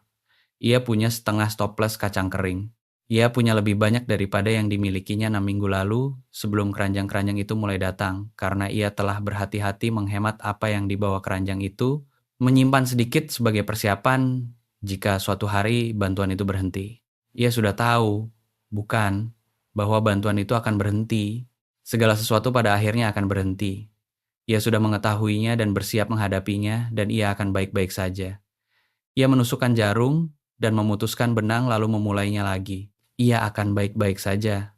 Ia punya setengah toples kacang kering. Ia punya lebih banyak daripada yang dimilikinya 6 minggu lalu sebelum keranjang-keranjang itu mulai datang, karena ia telah berhati-hati menghemat apa yang dibawa keranjang itu, menyimpan sedikit sebagai persiapan jika suatu hari bantuan itu berhenti. Ia sudah tahu, bukan, bahwa bantuan itu akan berhenti. Segala sesuatu pada akhirnya akan berhenti. Ia sudah mengetahuinya dan bersiap menghadapinya, dan ia akan baik-baik saja. Ia menusukkan jarum dan memutuskan benang lalu memulainya lagi. Ia akan baik-baik saja.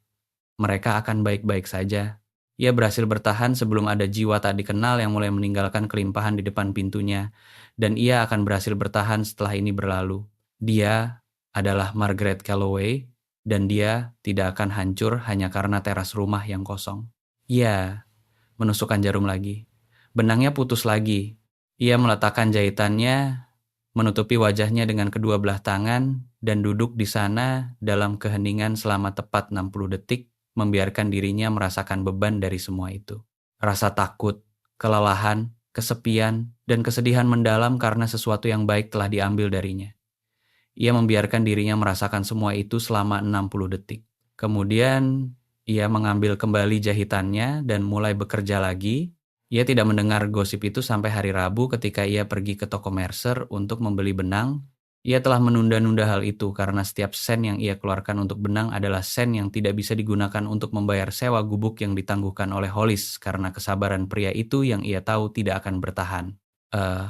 Mereka akan baik-baik saja. Ia berhasil bertahan sebelum ada jiwa tak dikenal yang mulai meninggalkan kelimpahan di depan pintunya, dan ia akan berhasil bertahan setelah ini berlalu. Dia adalah Margaret Calloway, dan dia tidak akan hancur hanya karena teras rumah yang kosong. Ia menusukkan jarum lagi. Benangnya putus lagi. Ia meletakkan jahitannya, menutupi wajahnya dengan kedua belah tangan, dan duduk di sana dalam keheningan selama tepat 60 detik, membiarkan dirinya merasakan beban dari semua itu. Rasa takut, kelelahan, kesepian, dan kesedihan mendalam karena sesuatu yang baik telah diambil darinya. Ia membiarkan dirinya merasakan semua itu selama 60 detik. Kemudian, ia mengambil kembali jahitannya dan mulai bekerja lagi. Ia tidak mendengar gosip itu sampai hari Rabu ketika ia pergi ke toko Mercer untuk membeli benang Ia telah menunda-nunda hal itu karena setiap sen yang ia keluarkan untuk benang adalah sen yang tidak bisa digunakan untuk membayar sewa gubuk yang ditangguhkan oleh Hollis karena kesabaran pria itu yang ia tahu tidak akan bertahan. Eh,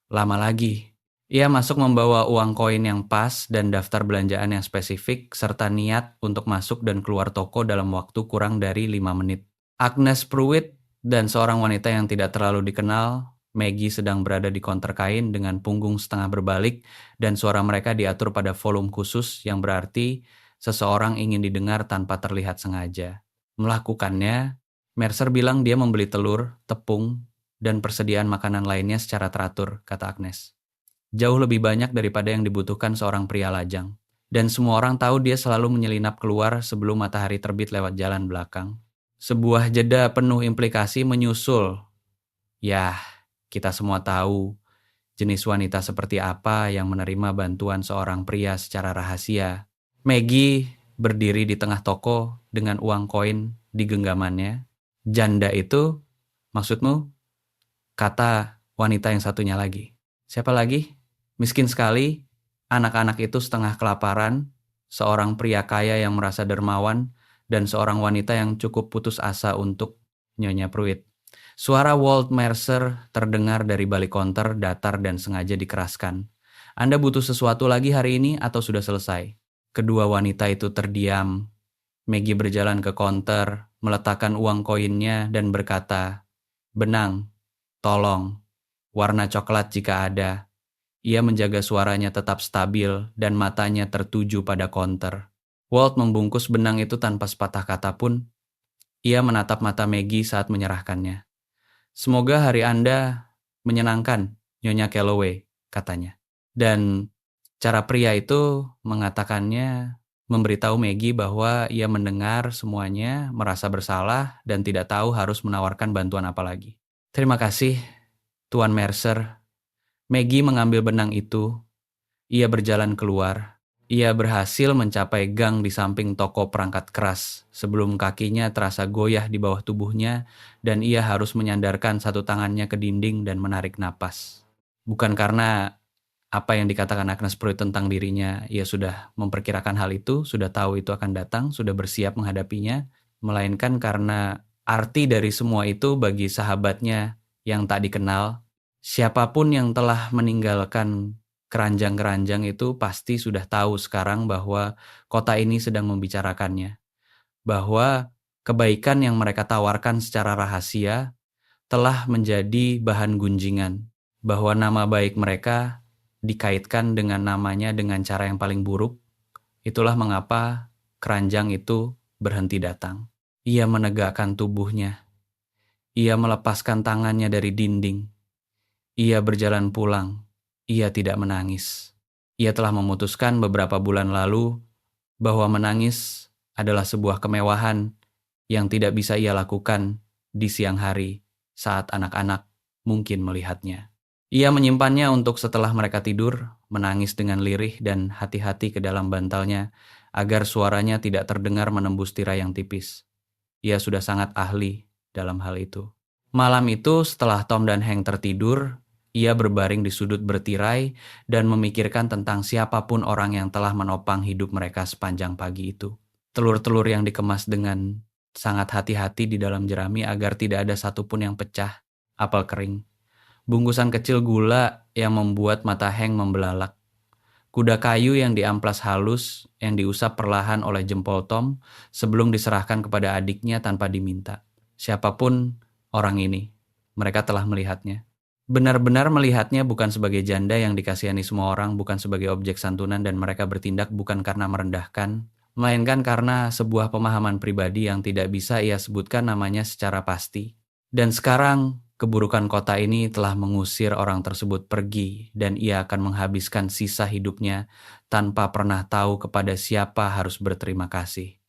lama lagi. Ia masuk membawa uang koin yang pas dan daftar belanjaan yang spesifik serta niat untuk masuk dan keluar toko dalam waktu kurang dari 5 menit. Agnes Pruitt dan seorang wanita yang tidak terlalu dikenal, Maggie, sedang berada di konter kain dengan punggung setengah berbalik dan suara mereka diatur pada volume khusus yang berarti seseorang ingin didengar tanpa terlihat sengaja. Melakukannya, Mercer bilang dia membeli telur, tepung, dan persediaan makanan lainnya secara teratur, kata Agnes. Jauh lebih banyak daripada yang dibutuhkan seorang pria lajang. Dan semua orang tahu dia selalu menyelinap keluar sebelum matahari terbit lewat jalan belakang. Sebuah jeda penuh implikasi menyusul. Yah, kita semua tahu jenis wanita seperti apa yang menerima bantuan seorang pria secara rahasia. Maggie berdiri di tengah toko dengan uang koin di genggamannya. Janda itu, maksudmu? Kata wanita yang satunya lagi. Siapa lagi? Miskin sekali, anak-anak itu setengah kelaparan, seorang pria kaya yang merasa dermawan, dan seorang wanita yang cukup putus asa untuk Nyonya Pruitt. Suara Walt Mercer terdengar dari balik konter datar dan sengaja dikeraskan. Anda butuh sesuatu lagi hari ini atau sudah selesai? Kedua wanita itu terdiam. Maggie berjalan ke konter, meletakkan uang koinnya dan berkata, "Benang, tolong, warna coklat jika ada." Ia menjaga suaranya tetap stabil dan matanya tertuju pada konter. Walt membungkus benang itu tanpa sepatah kata pun. Ia menatap mata Maggie saat menyerahkannya. "Semoga hari Anda menyenangkan, Nyonya Calloway," katanya. Dan cara pria itu mengatakannya memberitahu Maggie bahwa ia mendengar semuanya, merasa bersalah, dan tidak tahu harus menawarkan bantuan apa lagi. "Terima kasih, Tuan Mercer." Maggie mengambil benang itu. Ia berjalan keluar. Ia berhasil mencapai gang di samping toko perangkat keras sebelum kakinya terasa goyah di bawah tubuhnya dan ia harus menyandarkan satu tangannya ke dinding dan menarik napas. Bukan karena apa yang dikatakan Agnes Pruitt tentang dirinya, ia sudah memperkirakan hal itu, sudah tahu itu akan datang, sudah bersiap menghadapinya, melainkan karena arti dari semua itu bagi sahabatnya yang tak dikenal. Siapapun yang telah meninggalkan keranjang-keranjang itu pasti sudah tahu sekarang bahwa kota ini sedang membicarakannya. Bahwa kebaikan yang mereka tawarkan secara rahasia telah menjadi bahan gunjingan. Bahwa nama baik mereka dikaitkan dengan namanya dengan cara yang paling buruk. Itulah mengapa keranjang itu berhenti datang. Ia menegakkan tubuhnya. Ia melepaskan tangannya dari dinding. Ia berjalan pulang. Ia tidak menangis. Ia telah memutuskan beberapa bulan lalu bahwa menangis adalah sebuah kemewahan yang tidak bisa ia lakukan di siang hari saat anak-anak mungkin melihatnya. Ia menyimpannya untuk setelah mereka tidur, menangis dengan lirih dan hati-hati ke dalam bantalnya agar suaranya tidak terdengar menembus tirai yang tipis. Ia sudah sangat ahli dalam hal itu. Malam itu setelah Tom dan Hank tertidur, ia berbaring di sudut bertirai dan memikirkan tentang siapapun orang yang telah menopang hidup mereka sepanjang pagi itu. Telur-telur yang dikemas dengan sangat hati-hati di dalam jerami agar tidak ada satupun yang pecah, apel kering. Bungkusan kecil gula yang membuat mata Hank membelalak. Kuda kayu yang diamplas halus yang diusap perlahan oleh jempol Tom sebelum diserahkan kepada adiknya tanpa diminta. Siapapun orang ini, mereka telah melihatnya. Benar-benar melihatnya bukan sebagai janda yang dikasihani semua orang, bukan sebagai objek santunan dan mereka bertindak bukan karena merendahkan, melainkan karena sebuah pemahaman pribadi yang tidak bisa ia sebutkan namanya secara pasti. Dan sekarang, keburukan kota ini telah mengusir orang tersebut pergi dan ia akan menghabiskan sisa hidupnya tanpa pernah tahu kepada siapa harus berterima kasih.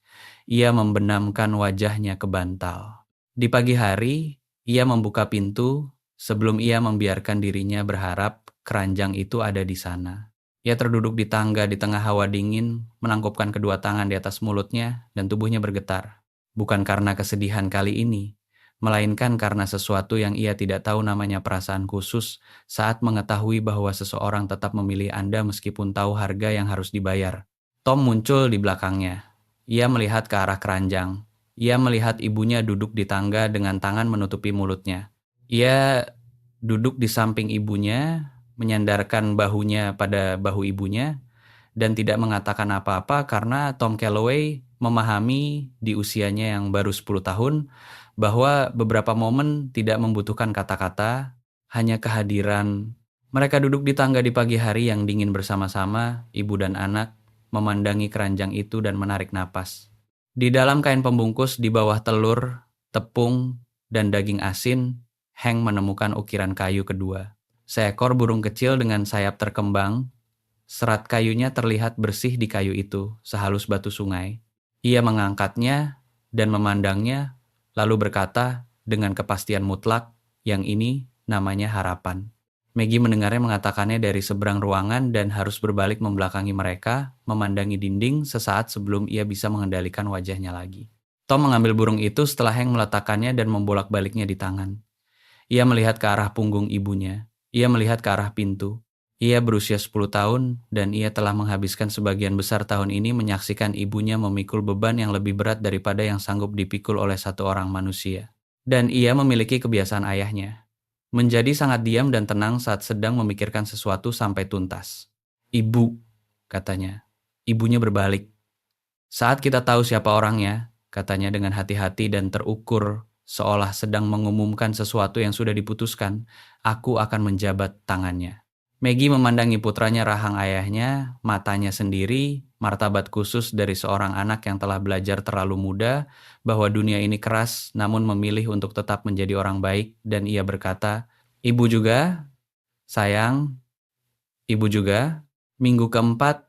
Ia membenamkan wajahnya ke bantal. Di pagi hari, ia membuka pintu sebelum ia membiarkan dirinya berharap keranjang itu ada di sana. Ia terduduk di tangga di tengah hawa dingin, menangkupkan kedua tangan di atas mulutnya dan tubuhnya bergetar. Bukan karena kesedihan kali ini, melainkan karena sesuatu yang ia tidak tahu namanya perasaan khusus saat mengetahui bahwa seseorang tetap memilih Anda meskipun tahu harga yang harus dibayar. Tom muncul di belakangnya. Ia melihat ke arah keranjang. Ia melihat ibunya duduk di tangga dengan tangan menutupi mulutnya. Ia duduk di samping ibunya, menyandarkan bahunya pada bahu ibunya, dan tidak mengatakan apa-apa karena Tom Calloway memahami di usianya yang baru 10 tahun bahwa beberapa momen tidak membutuhkan kata-kata, hanya kehadiran. Mereka duduk di tangga di pagi hari yang dingin bersama-sama, ibu dan anak, memandangi keranjang itu dan menarik napas. Di dalam kain pembungkus di bawah telur, tepung, dan daging asin, Hank menemukan ukiran kayu kedua. Seekor burung kecil dengan sayap terkembang. Serat kayunya terlihat bersih di kayu itu, sehalus batu sungai. Ia mengangkatnya dan memandangnya, lalu berkata dengan kepastian mutlak, yang ini namanya harapan. Maggie mendengarnya mengatakannya dari seberang ruangan dan harus berbalik membelakangi mereka, memandangi dinding sesaat sebelum ia bisa mengendalikan wajahnya lagi. Tom mengambil burung itu setelah Hank meletakkannya dan membolak-baliknya di tangan. Ia melihat ke arah punggung ibunya. Ia melihat ke arah pintu. Ia berusia 10 tahun dan ia telah menghabiskan sebagian besar tahun ini menyaksikan ibunya memikul beban yang lebih berat daripada yang sanggup dipikul oleh satu orang manusia. Dan ia memiliki kebiasaan ayahnya. Menjadi sangat diam dan tenang saat sedang memikirkan sesuatu sampai tuntas. Ibu, katanya. Ibunya berbalik. Saat kita tahu siapa orangnya, katanya dengan hati-hati dan terukur, seolah sedang mengumumkan sesuatu yang sudah diputuskan, aku akan menjabat tangannya. Maggie memandangi putranya rahang ayahnya, matanya sendiri, martabat khusus dari seorang anak yang telah belajar terlalu muda, bahwa dunia ini keras namun memilih untuk tetap menjadi orang baik, dan ia berkata, ibu juga, sayang, ibu juga. Minggu keempat,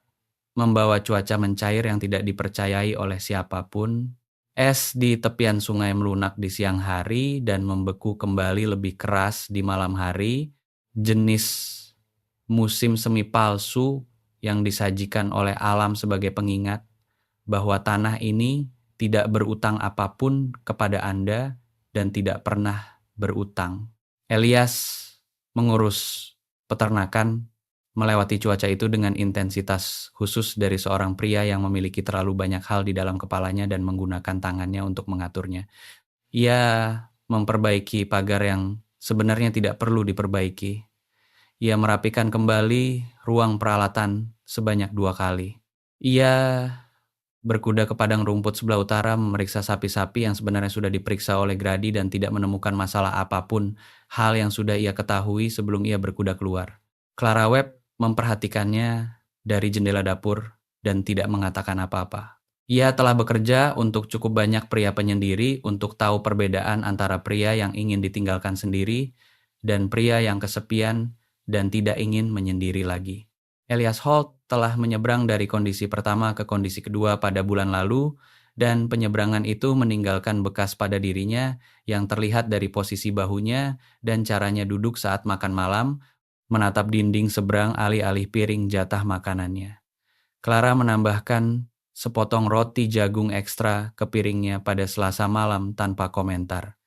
membawa cuaca mencair yang tidak dipercayai oleh siapapun. Es di tepian sungai melunak di siang hari dan membeku kembali lebih keras di malam hari. Jenis musim semi palsu yang disajikan oleh alam sebagai pengingat bahwa tanah ini tidak berutang apapun kepada Anda dan tidak pernah berutang. Elias mengurus peternakan melewati cuaca itu dengan intensitas khusus dari seorang pria yang memiliki terlalu banyak hal di dalam kepalanya dan menggunakan tangannya untuk mengaturnya. Ia memperbaiki pagar yang sebenarnya tidak perlu diperbaiki. Ia merapikan kembali ruang peralatan sebanyak 2 kali. Ia berkuda ke padang rumput sebelah utara memeriksa sapi-sapi yang sebenarnya sudah diperiksa oleh Grady dan tidak menemukan masalah apapun, hal yang sudah ia ketahui sebelum ia berkuda keluar. Clara Webb memperhatikannya dari jendela dapur dan tidak mengatakan apa-apa. Ia telah bekerja untuk cukup banyak pria penyendiri untuk tahu perbedaan antara pria yang ingin ditinggalkan sendiri dan pria yang kesepian dan tidak ingin menyendiri lagi. Elias Holt telah menyeberang dari kondisi pertama ke kondisi kedua pada bulan lalu, dan penyeberangan itu meninggalkan bekas pada dirinya yang terlihat dari posisi bahunya dan caranya duduk saat makan malam, menatap dinding seberang alih-alih piring jatah makanannya. Clara menambahkan sepotong roti jagung ekstra ke piringnya pada Selasa malam tanpa komentar.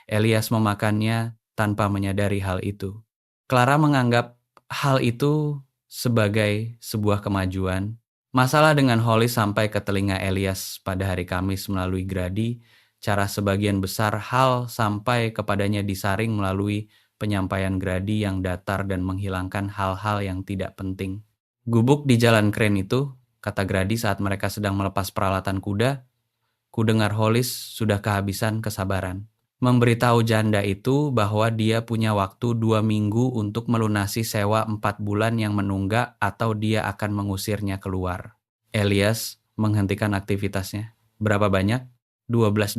Elias memakannya tanpa menyadari hal itu. Clara menganggap hal itu sebagai sebuah kemajuan. Masalah dengan Hollis sampai ke telinga Elias pada hari Kamis melalui Grady, cara sebagian besar hal sampai kepadanya disaring melalui penyampaian Grady yang datar dan menghilangkan hal-hal yang tidak penting. Gubuk di jalan kren itu, kata Grady saat mereka sedang melepas peralatan kuda, kudengar Hollis sudah kehabisan kesabaran. Memberitahu janda itu bahwa dia punya waktu 2 minggu untuk melunasi sewa 4 bulan yang menunggak atau dia akan mengusirnya keluar. Elias menghentikan aktivitasnya. Berapa banyak? $12,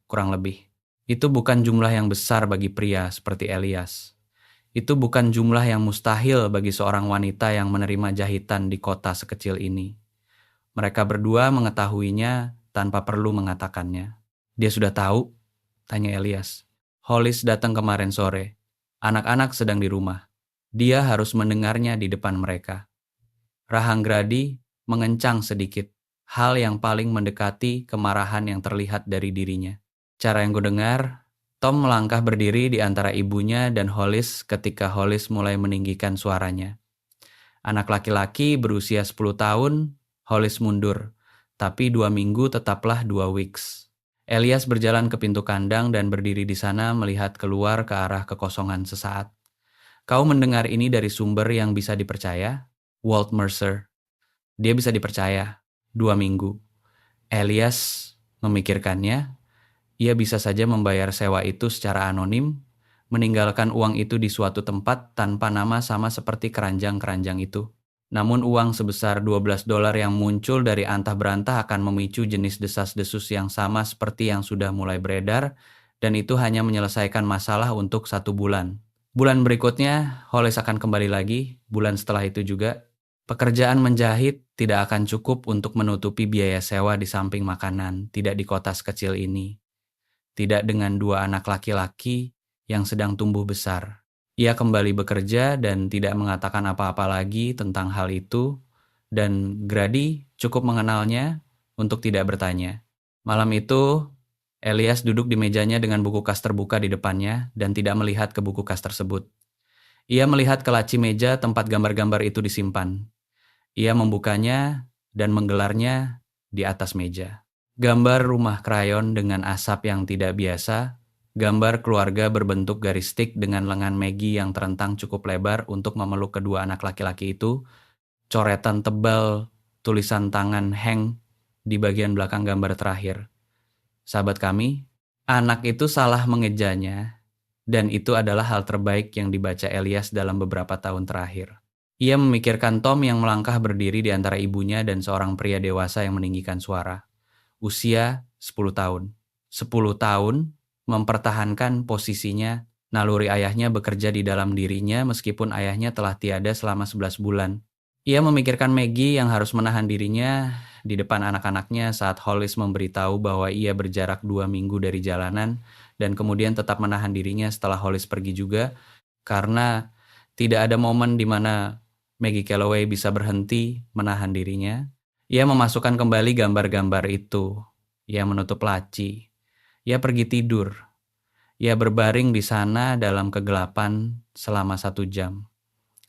kurang lebih. Itu bukan jumlah yang besar bagi pria seperti Elias. Itu bukan jumlah yang mustahil bagi seorang wanita yang menerima jahitan di kota sekecil ini. Mereka berdua mengetahuinya tanpa perlu mengatakannya. Dia sudah tahu? Tanya Elias. Hollis datang kemarin sore. Anak-anak sedang di rumah. Dia harus mendengarnya di depan mereka. Rahang Grady mengencang sedikit. Hal yang paling mendekati kemarahan yang terlihat dari dirinya. Cara yang kudengar, Tom melangkah berdiri di antara ibunya dan Hollis ketika Hollis mulai meninggikan suaranya. Anak laki-laki berusia 10 tahun, Hollis mundur, tapi 2 minggu tetaplah 2 weeks. Elias berjalan ke pintu kandang dan berdiri di sana melihat keluar ke arah kekosongan sesaat. Kau mendengar ini dari sumber yang bisa dipercaya? Walt Mercer. Dia bisa dipercaya. 2 minggu. Elias memikirkannya. Ia bisa saja membayar sewa itu secara anonim, meninggalkan uang itu di suatu tempat tanpa nama sama seperti keranjang-keranjang itu. Namun uang sebesar $12 yang muncul dari antah berantah akan memicu jenis desas-desus yang sama seperti yang sudah mulai beredar, dan itu hanya menyelesaikan masalah untuk 1 bulan. Bulan berikutnya, Hollis akan kembali lagi, bulan setelah itu juga. Pekerjaan menjahit tidak akan cukup untuk menutupi biaya sewa di samping makanan, tidak di kota sekecil ini. Tidak dengan 2 anak laki-laki yang sedang tumbuh besar. Ia kembali bekerja dan tidak mengatakan apa-apa lagi tentang hal itu, dan Grady cukup mengenalnya untuk tidak bertanya. Malam itu, Elias duduk di mejanya dengan buku kas terbuka di depannya dan tidak melihat ke buku kas tersebut. Ia melihat ke laci meja tempat gambar-gambar itu disimpan. Ia membukanya dan menggelarnya di atas meja. Gambar rumah krayon dengan asap yang tidak biasa, gambar keluarga berbentuk garis stick dengan lengan Maggie yang terentang cukup lebar untuk memeluk kedua anak laki-laki itu, coretan tebal tulisan tangan Hank di bagian belakang gambar terakhir. Sahabat kami, anak itu salah mengejanya, dan itu adalah hal terbaik yang dibaca Elias dalam beberapa tahun terakhir. Ia memikirkan Tom yang melangkah berdiri di antara ibunya dan seorang pria dewasa yang meninggikan suara. Usia 10 tahun. 10 tahun mempertahankan posisinya, naluri ayahnya bekerja di dalam dirinya meskipun ayahnya telah tiada selama 11 bulan. Ia memikirkan Maggie yang harus menahan dirinya di depan anak-anaknya saat Hollis memberitahu bahwa ia berjarak 2 minggu dari jalanan dan kemudian tetap menahan dirinya setelah Hollis pergi juga karena tidak ada momen di mana Maggie Calloway bisa berhenti menahan dirinya. Ia memasukkan kembali gambar-gambar itu. Ia menutup laci. Ia pergi tidur. Ia berbaring di sana dalam kegelapan selama 1 jam.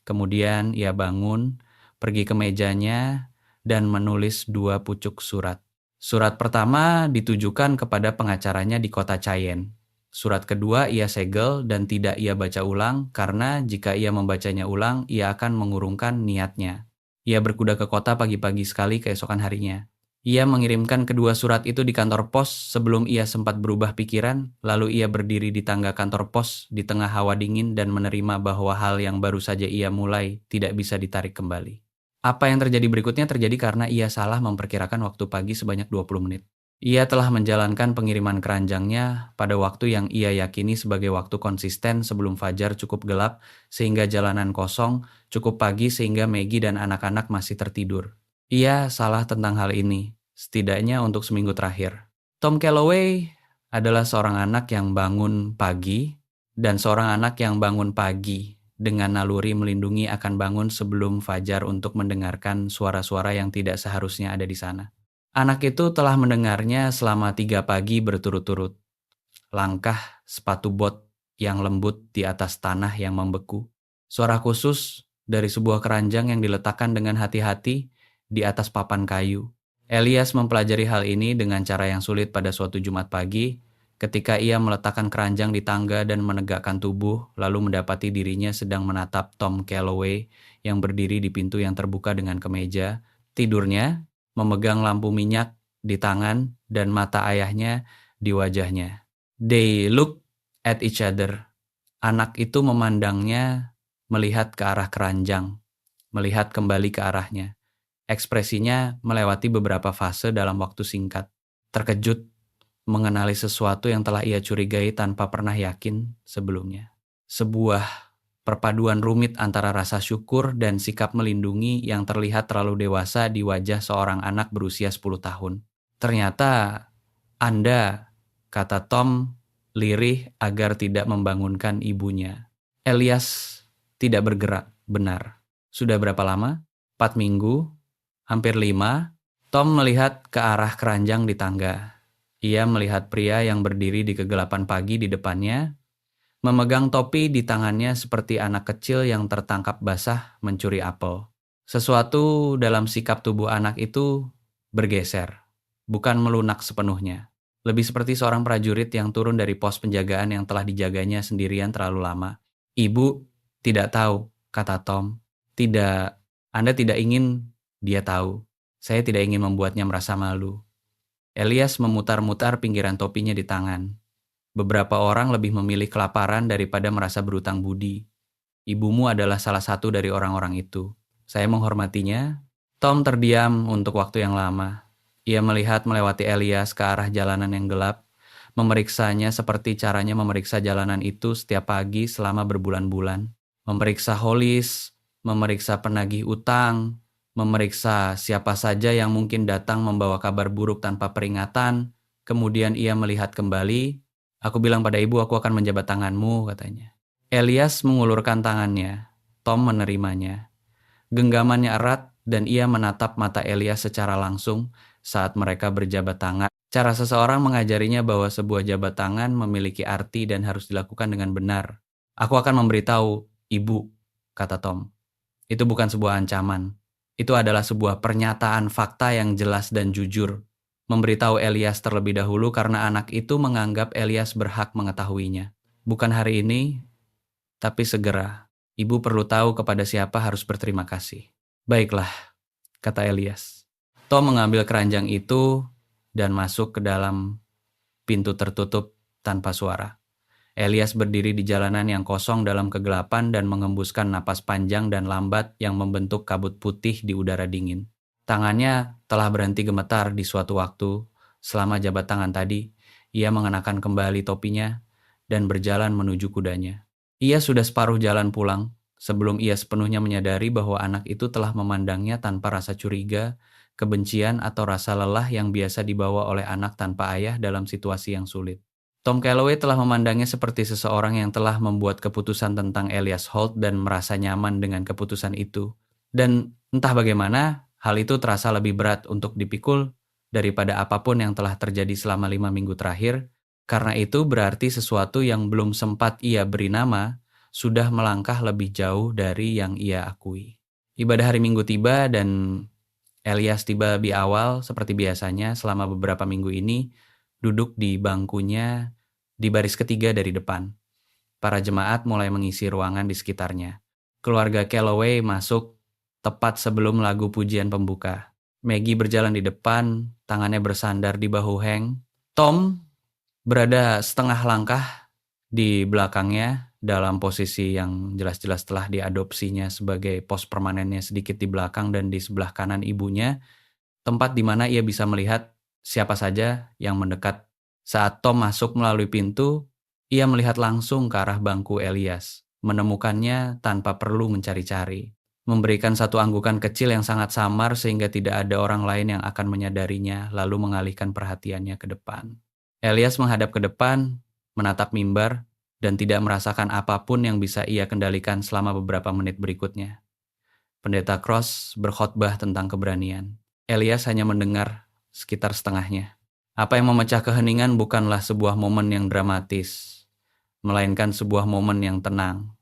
Kemudian ia bangun, pergi ke mejanya, dan menulis 2 pucuk surat. Surat pertama ditujukan kepada pengacaranya di kota Cheyenne. Surat kedua ia segel dan tidak ia baca ulang karena jika ia membacanya ulang, ia akan mengurungkan niatnya. Ia berkuda ke kota pagi-pagi sekali keesokan harinya. Ia mengirimkan kedua surat itu di kantor pos sebelum ia sempat berubah pikiran, lalu ia berdiri di tangga kantor pos di tengah hawa dingin dan menerima bahwa hal yang baru saja ia mulai tidak bisa ditarik kembali. Apa yang terjadi berikutnya terjadi karena ia salah memperkirakan waktu pagi sebanyak 20 menit. Ia telah menjalankan pengiriman keranjangnya pada waktu yang ia yakini sebagai waktu konsisten sebelum fajar cukup gelap sehingga jalanan kosong, cukup pagi sehingga Maggie dan anak-anak masih tertidur. Ia salah tentang hal ini, setidaknya untuk seminggu terakhir. Tom Calloway adalah seorang anak yang bangun pagi dan seorang anak yang bangun pagi dengan naluri melindungi akan bangun sebelum fajar untuk mendengarkan suara-suara yang tidak seharusnya ada di sana. Anak itu telah mendengarnya selama 3 pagi berturut-turut. Langkah sepatu bot yang lembut di atas tanah yang membeku. Suara khusus dari sebuah keranjang yang diletakkan dengan hati-hati di atas papan kayu. Elias mempelajari hal ini dengan cara yang sulit pada suatu Jumat pagi, ketika ia meletakkan keranjang di tangga dan menegakkan tubuh, lalu mendapati dirinya sedang menatap Tom Calloway yang berdiri di pintu yang terbuka dengan kemeja. Tidurnya memegang lampu minyak di tangan dan mata ayahnya di wajahnya. They look at each other. Anak itu memandangnya, melihat ke arah keranjang, melihat kembali ke arahnya. Ekspresinya melewati beberapa fase dalam waktu singkat. Terkejut, mengenali sesuatu yang telah ia curigai tanpa pernah yakin sebelumnya. Sebuah perpaduan rumit antara rasa syukur dan sikap melindungi yang terlihat terlalu dewasa di wajah seorang anak berusia 10 tahun. Ternyata Anda, kata Tom, lirih agar tidak membangunkan ibunya. Elias tidak bergerak, benar. Sudah berapa lama? 4 minggu? Hampir 5? Tom melihat ke arah keranjang di tangga. Ia melihat pria yang berdiri di kegelapan pagi di depannya, memegang topi di tangannya seperti anak kecil yang tertangkap basah mencuri apel. Sesuatu dalam sikap tubuh anak itu bergeser, bukan melunak sepenuhnya. Lebih seperti seorang prajurit yang turun dari pos penjagaan yang telah dijaganya sendirian terlalu lama. Ibu tidak tahu, kata Tom. Tidak, Anda tidak ingin dia tahu. Saya tidak ingin membuatnya merasa malu. Elias memutar-mutar pinggiran topinya di tangan. Beberapa orang lebih memilih kelaparan daripada merasa berutang budi. Ibumu adalah salah satu dari orang-orang itu. Saya menghormatinya. Tom terdiam untuk waktu yang lama. Ia melihat melewati Elias ke arah jalanan yang gelap, memeriksanya seperti caranya memeriksa jalanan itu setiap pagi selama berbulan-bulan. Memeriksa Hollis, memeriksa penagih utang, memeriksa siapa saja yang mungkin datang membawa kabar buruk tanpa peringatan. Kemudian ia melihat kembali. Aku bilang pada ibu aku akan menjabat tanganmu, katanya. Elias mengulurkan tangannya. Tom menerimanya. Genggamannya erat dan ia menatap mata Elias secara langsung saat mereka berjabat tangan. Cara seseorang mengajarinya bahwa sebuah jabat tangan memiliki arti dan harus dilakukan dengan benar. Aku akan memberitahu, ibu, kata Tom. Itu bukan sebuah ancaman. Itu adalah sebuah pernyataan fakta yang jelas dan jujur. Memberitahu Elias terlebih dahulu karena anak itu menganggap Elias berhak mengetahuinya. Bukan hari ini, tapi segera. Ibu perlu tahu kepada siapa harus berterima kasih. Baiklah, kata Elias. Tom mengambil keranjang itu dan masuk ke dalam pintu tertutup tanpa suara. Elias berdiri di jalanan yang kosong dalam kegelapan dan mengembuskan napas panjang dan lambat yang membentuk kabut putih di udara dingin. Tangannya telah berhenti gemetar di suatu waktu. Selama jabat tangan tadi, ia mengenakan kembali topinya dan berjalan menuju kudanya. Ia sudah separuh jalan pulang sebelum ia sepenuhnya menyadari bahwa anak itu telah memandangnya tanpa rasa curiga, kebencian atau rasa lelah yang biasa dibawa oleh anak tanpa ayah dalam situasi yang sulit. Tom Calloway telah memandangnya seperti seseorang yang telah membuat keputusan tentang Elias Holt dan merasa nyaman dengan keputusan itu. Dan entah bagaimana, hal itu terasa lebih berat untuk dipikul daripada apapun yang telah terjadi selama 5 minggu terakhir, karena itu berarti sesuatu yang belum sempat ia beri nama sudah melangkah lebih jauh dari yang ia akui. Ibadah hari Minggu tiba dan Elias tiba lebih awal seperti biasanya selama beberapa minggu ini, duduk di bangkunya di baris ketiga dari depan. Para jemaat mulai mengisi ruangan di sekitarnya. Keluarga Calloway masuk tepat sebelum lagu pujian pembuka. Maggie berjalan di depan, tangannya bersandar di bahu Hank. Tom berada setengah langkah di belakangnya dalam posisi yang jelas-jelas telah diadopsinya sebagai pos permanennya sedikit di belakang dan di sebelah kanan ibunya, tempat di mana ia bisa melihat siapa saja yang mendekat. Saat Tom masuk melalui pintu, ia melihat langsung ke arah bangku Elias, menemukannya tanpa perlu mencari-cari. Memberikan satu anggukan kecil yang sangat samar sehingga tidak ada orang lain yang akan menyadarinya lalu mengalihkan perhatiannya ke depan. Elias menghadap ke depan, menatap mimbar, dan tidak merasakan apapun yang bisa ia kendalikan selama beberapa menit berikutnya. Pendeta Cross berkhotbah tentang keberanian. Elias hanya mendengar sekitar setengahnya. Apa yang memecah keheningan bukanlah sebuah momen yang dramatis, melainkan sebuah momen yang tenang.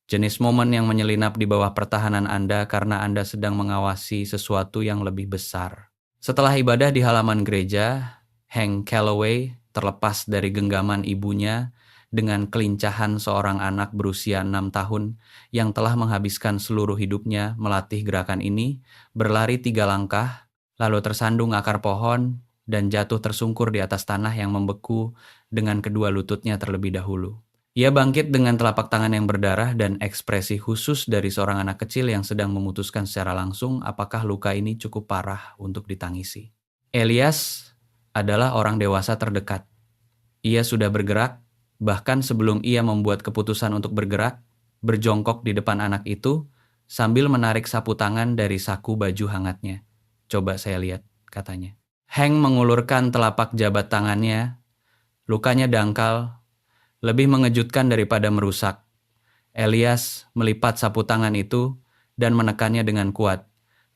Jenis momen yang menyelinap di bawah pertahanan Anda karena Anda sedang mengawasi sesuatu yang lebih besar. Setelah ibadah di halaman gereja, Hank Calloway terlepas dari genggaman ibunya dengan kelincahan seorang anak berusia 6 tahun yang telah menghabiskan seluruh hidupnya melatih gerakan ini, berlari 3 langkah, lalu tersandung akar pohon dan jatuh tersungkur di atas tanah yang membeku dengan kedua lututnya terlebih dahulu. Ia bangkit dengan telapak tangan yang berdarah dan ekspresi khusus dari seorang anak kecil yang sedang memutuskan secara langsung apakah luka ini cukup parah untuk ditangisi. Elias adalah orang dewasa terdekat. Ia sudah bergerak, bahkan sebelum ia membuat keputusan untuk bergerak, berjongkok di depan anak itu sambil menarik sapu tangan dari saku baju hangatnya. Coba saya lihat, katanya. Hank mengulurkan telapak jabat tangannya. Lukanya dangkal, lebih mengejutkan daripada merusak. Elias melipat sapu tangan itu dan menekannya dengan kuat.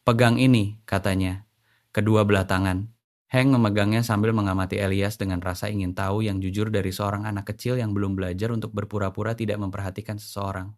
Pegang ini, katanya, kedua belah tangan. Hank memegangnya sambil mengamati Elias dengan rasa ingin tahu yang jujur dari seorang anak kecil yang belum belajar untuk berpura-pura tidak memperhatikan seseorang.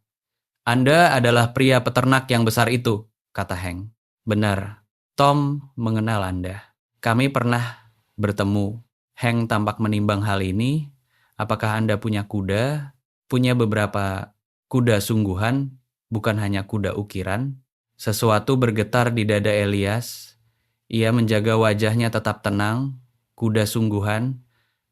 Anda adalah pria peternak yang besar itu, kata Hank. Benar, Tom mengenal Anda. Kami pernah bertemu. Hank tampak menimbang hal ini. Apakah Anda punya kuda? Punya beberapa kuda sungguhan, bukan hanya kuda ukiran? Sesuatu bergetar di dada Elias. Ia menjaga wajahnya tetap tenang. Kuda sungguhan.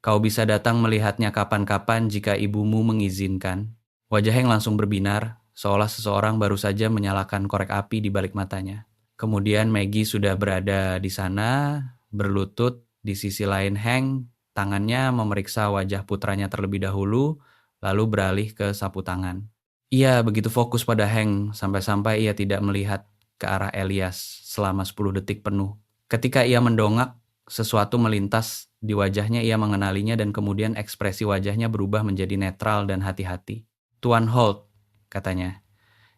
Kau bisa datang melihatnya kapan-kapan jika ibumu mengizinkan. Wajah Hank langsung berbinar, seolah seseorang baru saja menyalakan korek api di balik matanya. Kemudian Maggie sudah berada di sana, berlutut di sisi lain Hank, tangannya memeriksa wajah putranya terlebih dahulu, lalu beralih ke sapu tangan. Ia begitu fokus pada Hank sampai-sampai ia tidak melihat ke arah Elias selama 10 detik penuh. Ketika ia mendongak, sesuatu melintas di wajahnya, ia mengenalinya dan kemudian ekspresi wajahnya berubah menjadi netral dan hati-hati. Tuan Holt, katanya.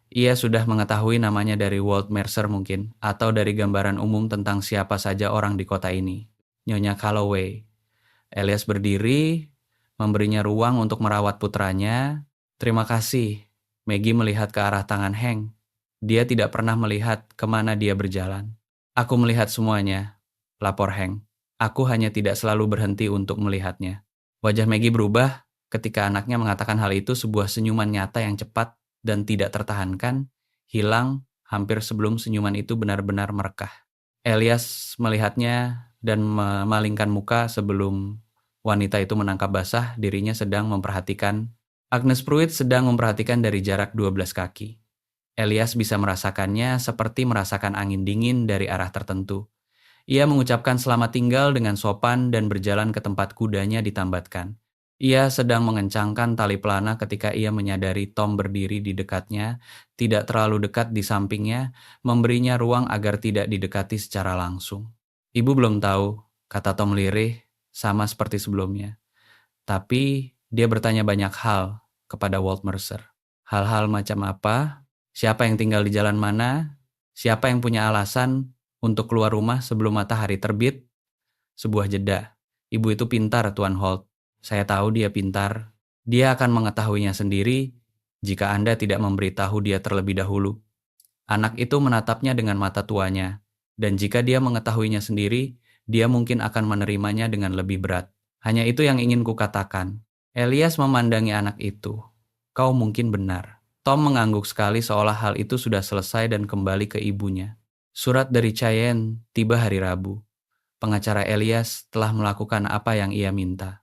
Ia sudah mengetahui namanya dari Walt Mercer mungkin, atau dari gambaran umum tentang siapa saja orang di kota ini. Nyonya Calloway. Elias berdiri, memberinya ruang untuk merawat putranya. Terima kasih. Maggie melihat ke arah tangan Hank. Dia tidak pernah melihat kemana dia berjalan. Aku melihat semuanya, lapor Hank. Aku hanya tidak selalu berhenti untuk melihatnya. Wajah Maggie berubah ketika anaknya mengatakan hal itu, sebuah senyuman nyata yang cepat dan tidak tertahankan, hilang hampir sebelum senyuman itu benar-benar merekah. Elias melihatnya dan memalingkan muka sebelum wanita itu menangkap basah dirinya sedang memperhatikan. Agnes Pruitt sedang memperhatikan dari jarak 12 kaki. Elias bisa merasakannya seperti merasakan angin dingin dari arah tertentu. Ia mengucapkan selamat tinggal dengan sopan dan berjalan ke tempat kudanya ditambatkan. Ia sedang mengencangkan tali pelana ketika ia menyadari Tom berdiri di dekatnya, tidak terlalu dekat di sampingnya, memberinya ruang agar tidak didekati secara langsung. Ibu belum tahu, kata Tom lirih, sama seperti sebelumnya. Tapi dia bertanya banyak hal kepada Walt Mercer. Hal-hal macam apa? Siapa yang tinggal di jalan mana? Siapa yang punya alasan untuk keluar rumah sebelum matahari terbit? Sebuah jeda. Ibu itu pintar, Tuan Holt. Saya tahu dia pintar. Dia akan mengetahuinya sendiri jika Anda tidak memberitahu dia terlebih dahulu. Anak itu menatapnya dengan mata tuanya, dan jika dia mengetahuinya sendiri, dia mungkin akan menerimanya dengan lebih berat. Hanya itu yang ingin kukatakan. Elias memandangi anak itu. Kau mungkin benar. Tom mengangguk sekali seolah hal itu sudah selesai dan kembali ke ibunya. Surat dari Cheyenne tiba hari Rabu. Pengacara Elias telah melakukan apa yang ia minta.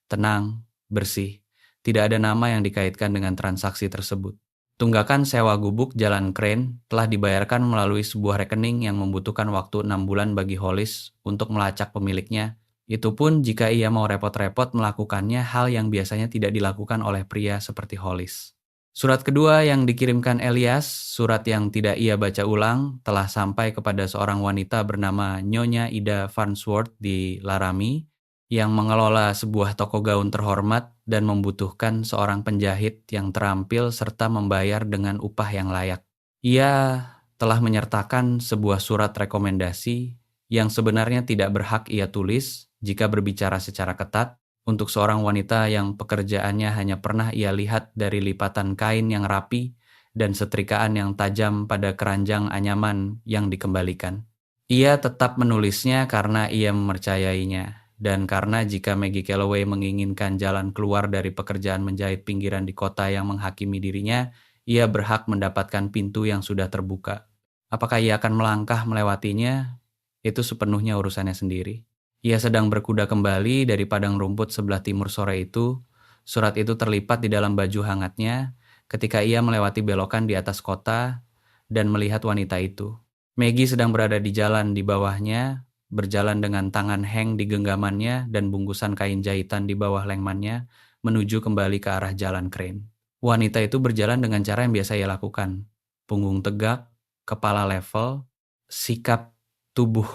Tenang, bersih, tidak ada nama yang dikaitkan dengan transaksi tersebut. Tunggakan sewa gubuk Jalan Crane telah dibayarkan melalui sebuah rekening yang membutuhkan waktu 6 bulan bagi Hollis untuk melacak pemiliknya. Itu pun jika ia mau repot-repot melakukannya, hal yang biasanya tidak dilakukan oleh pria seperti Hollis. Surat kedua yang dikirimkan Elias, surat yang tidak ia baca ulang, telah sampai kepada seorang wanita bernama Nyonya Ida Farnsworth di Laramie, yang mengelola sebuah toko gaun terhormat dan membutuhkan seorang penjahit yang terampil serta membayar dengan upah yang layak. Ia telah menyertakan sebuah surat rekomendasi yang sebenarnya tidak berhak ia tulis jika berbicara secara ketat untuk seorang wanita yang pekerjaannya hanya pernah ia lihat dari lipatan kain yang rapi dan setrikaan yang tajam pada keranjang anyaman yang dikembalikan. Ia tetap menulisnya karena ia mempercayainya. Dan karena jika Maggie Calloway menginginkan jalan keluar dari pekerjaan menjahit pinggiran di kota yang menghakimi dirinya, ia berhak mendapatkan pintu yang sudah terbuka. Apakah ia akan melangkah melewatinya? Itu sepenuhnya urusannya sendiri. Ia sedang berkuda kembali dari padang rumput sebelah timur sore itu. Surat itu terlipat di dalam baju hangatnya ketika ia melewati belokan di atas kota dan melihat wanita itu. Maggie sedang berada di jalan di bawahnya, berjalan dengan tangan Hank di genggamannya dan bungkusan kain jahitan di bawah lengmannya menuju kembali ke arah Jalan Crane. Wanita itu berjalan dengan cara yang biasa ia lakukan. Punggung tegak, kepala level, sikap tubuh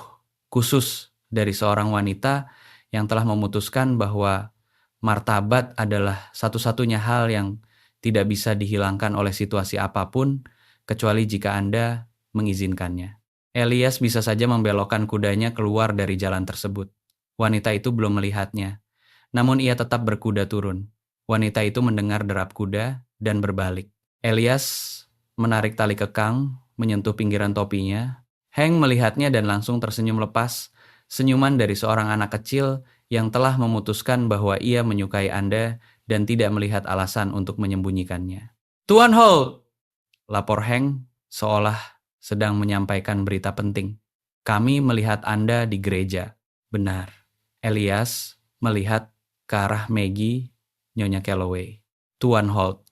khusus dari seorang wanita yang telah memutuskan bahwa martabat adalah satu-satunya hal yang tidak bisa dihilangkan oleh situasi apapun kecuali jika Anda mengizinkannya. Elias bisa saja membelokkan kudanya keluar dari jalan tersebut. Wanita itu belum melihatnya, namun ia tetap berkuda turun. Wanita itu mendengar derap kuda dan berbalik. Elias menarik tali kekang, menyentuh pinggiran topinya. Hank melihatnya dan langsung tersenyum lepas, senyuman dari seorang anak kecil yang telah memutuskan bahwa ia menyukai Anda dan tidak melihat alasan untuk menyembunyikannya. "Tuan Holt!" lapor Hank seolah sedang menyampaikan berita penting. "Kami melihat Anda di gereja." "Benar." Elias melihat ke arah Maggie, Nyonya Calloway. Tuan Holt,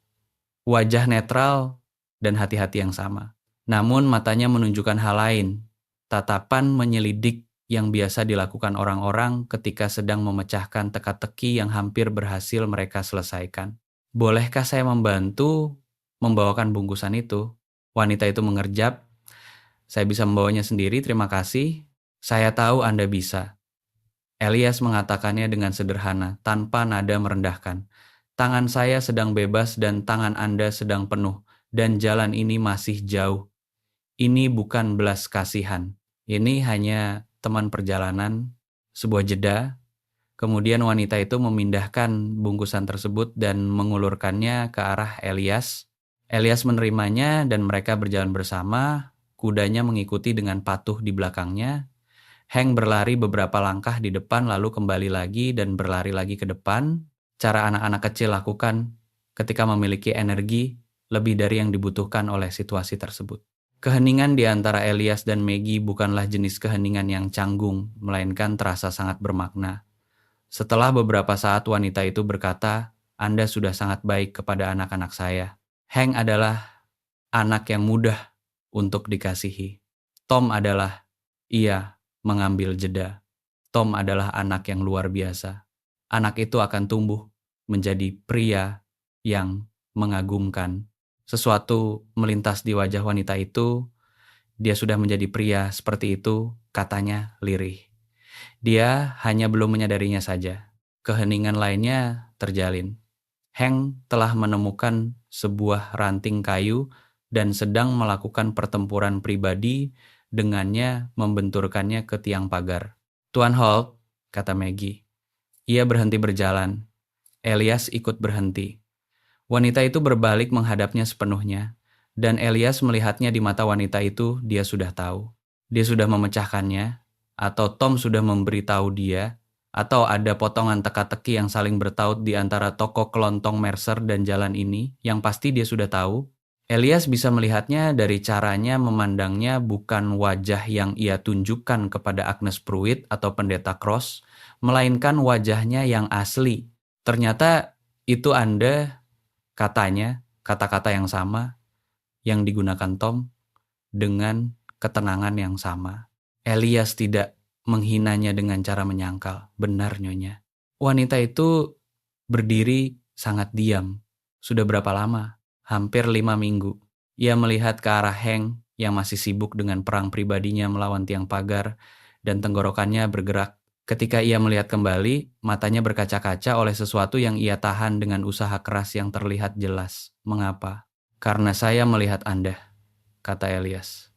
wajah netral dan hati-hati yang sama. Namun matanya menunjukkan hal lain, tatapan menyelidik yang biasa dilakukan orang-orang ketika sedang memecahkan teka-teki yang hampir berhasil mereka selesaikan. "Bolehkah saya membantu membawakan bungkusan itu?" Wanita itu mengerjap. "Saya bisa membawanya sendiri, terima kasih." "Saya tahu Anda bisa." Elias mengatakannya dengan sederhana, tanpa nada merendahkan. "Tangan saya sedang bebas dan tangan Anda sedang penuh, dan jalan ini masih jauh. Ini bukan belas kasihan. Ini hanya teman perjalanan." Sebuah jeda. Kemudian wanita itu memindahkan bungkusan tersebut dan mengulurkannya ke arah Elias. Elias menerimanya dan mereka berjalan bersama, kudanya mengikuti dengan patuh di belakangnya. Hank berlari beberapa langkah di depan lalu kembali lagi dan berlari lagi ke depan. Cara anak-anak kecil lakukan ketika memiliki energi lebih dari yang dibutuhkan oleh situasi tersebut. Keheningan di antara Elias dan Maggie bukanlah jenis keheningan yang canggung, melainkan terasa sangat bermakna. Setelah beberapa saat wanita itu berkata, "Anda sudah sangat baik kepada anak-anak saya." Hank adalah anak yang mudah untuk dikasihi. Tom adalah, ia mengambil jeda. Tom adalah anak yang luar biasa. Anak itu akan tumbuh menjadi pria yang mengagumkan. Sesuatu melintas di wajah wanita itu. Dia sudah menjadi pria seperti itu, katanya lirih. Dia hanya belum menyadarinya saja. Keheningan lainnya terjalin. Hank telah menemukan sebuah ranting kayu dan sedang melakukan pertempuran pribadi dengannya membenturkannya ke tiang pagar. "Tuan Holt," kata Maggie. Ia berhenti berjalan. Elias ikut berhenti. Wanita itu berbalik menghadapnya sepenuhnya, dan Elias melihatnya di mata wanita itu. Dia sudah tahu. Dia sudah memecahkannya, atau Tom sudah memberitahu dia, atau ada potongan teka-teki yang saling bertaut di antara toko kelontong Mercer dan jalan ini, yang pasti dia sudah tahu. Elias bisa melihatnya dari caranya memandangnya, bukan wajah yang ia tunjukkan kepada Agnes Pruitt atau Pendeta Cross, melainkan wajahnya yang asli. Ternyata itu Anda, katanya, kata-kata yang sama yang digunakan Tom dengan ketenangan yang sama. Elias tidak menghinanya dengan cara menyangkal. "Benar, Nyonya." Wanita itu berdiri sangat diam. Sudah berapa lama? Hampir 5 minggu. Ia melihat ke arah Hank yang masih sibuk dengan perang pribadinya melawan tiang pagar, dan tenggorokannya bergerak. Ketika ia melihat kembali, matanya berkaca-kaca oleh sesuatu yang ia tahan dengan usaha keras yang terlihat jelas. "Mengapa?" "Karena saya melihat Anda," kata Elias.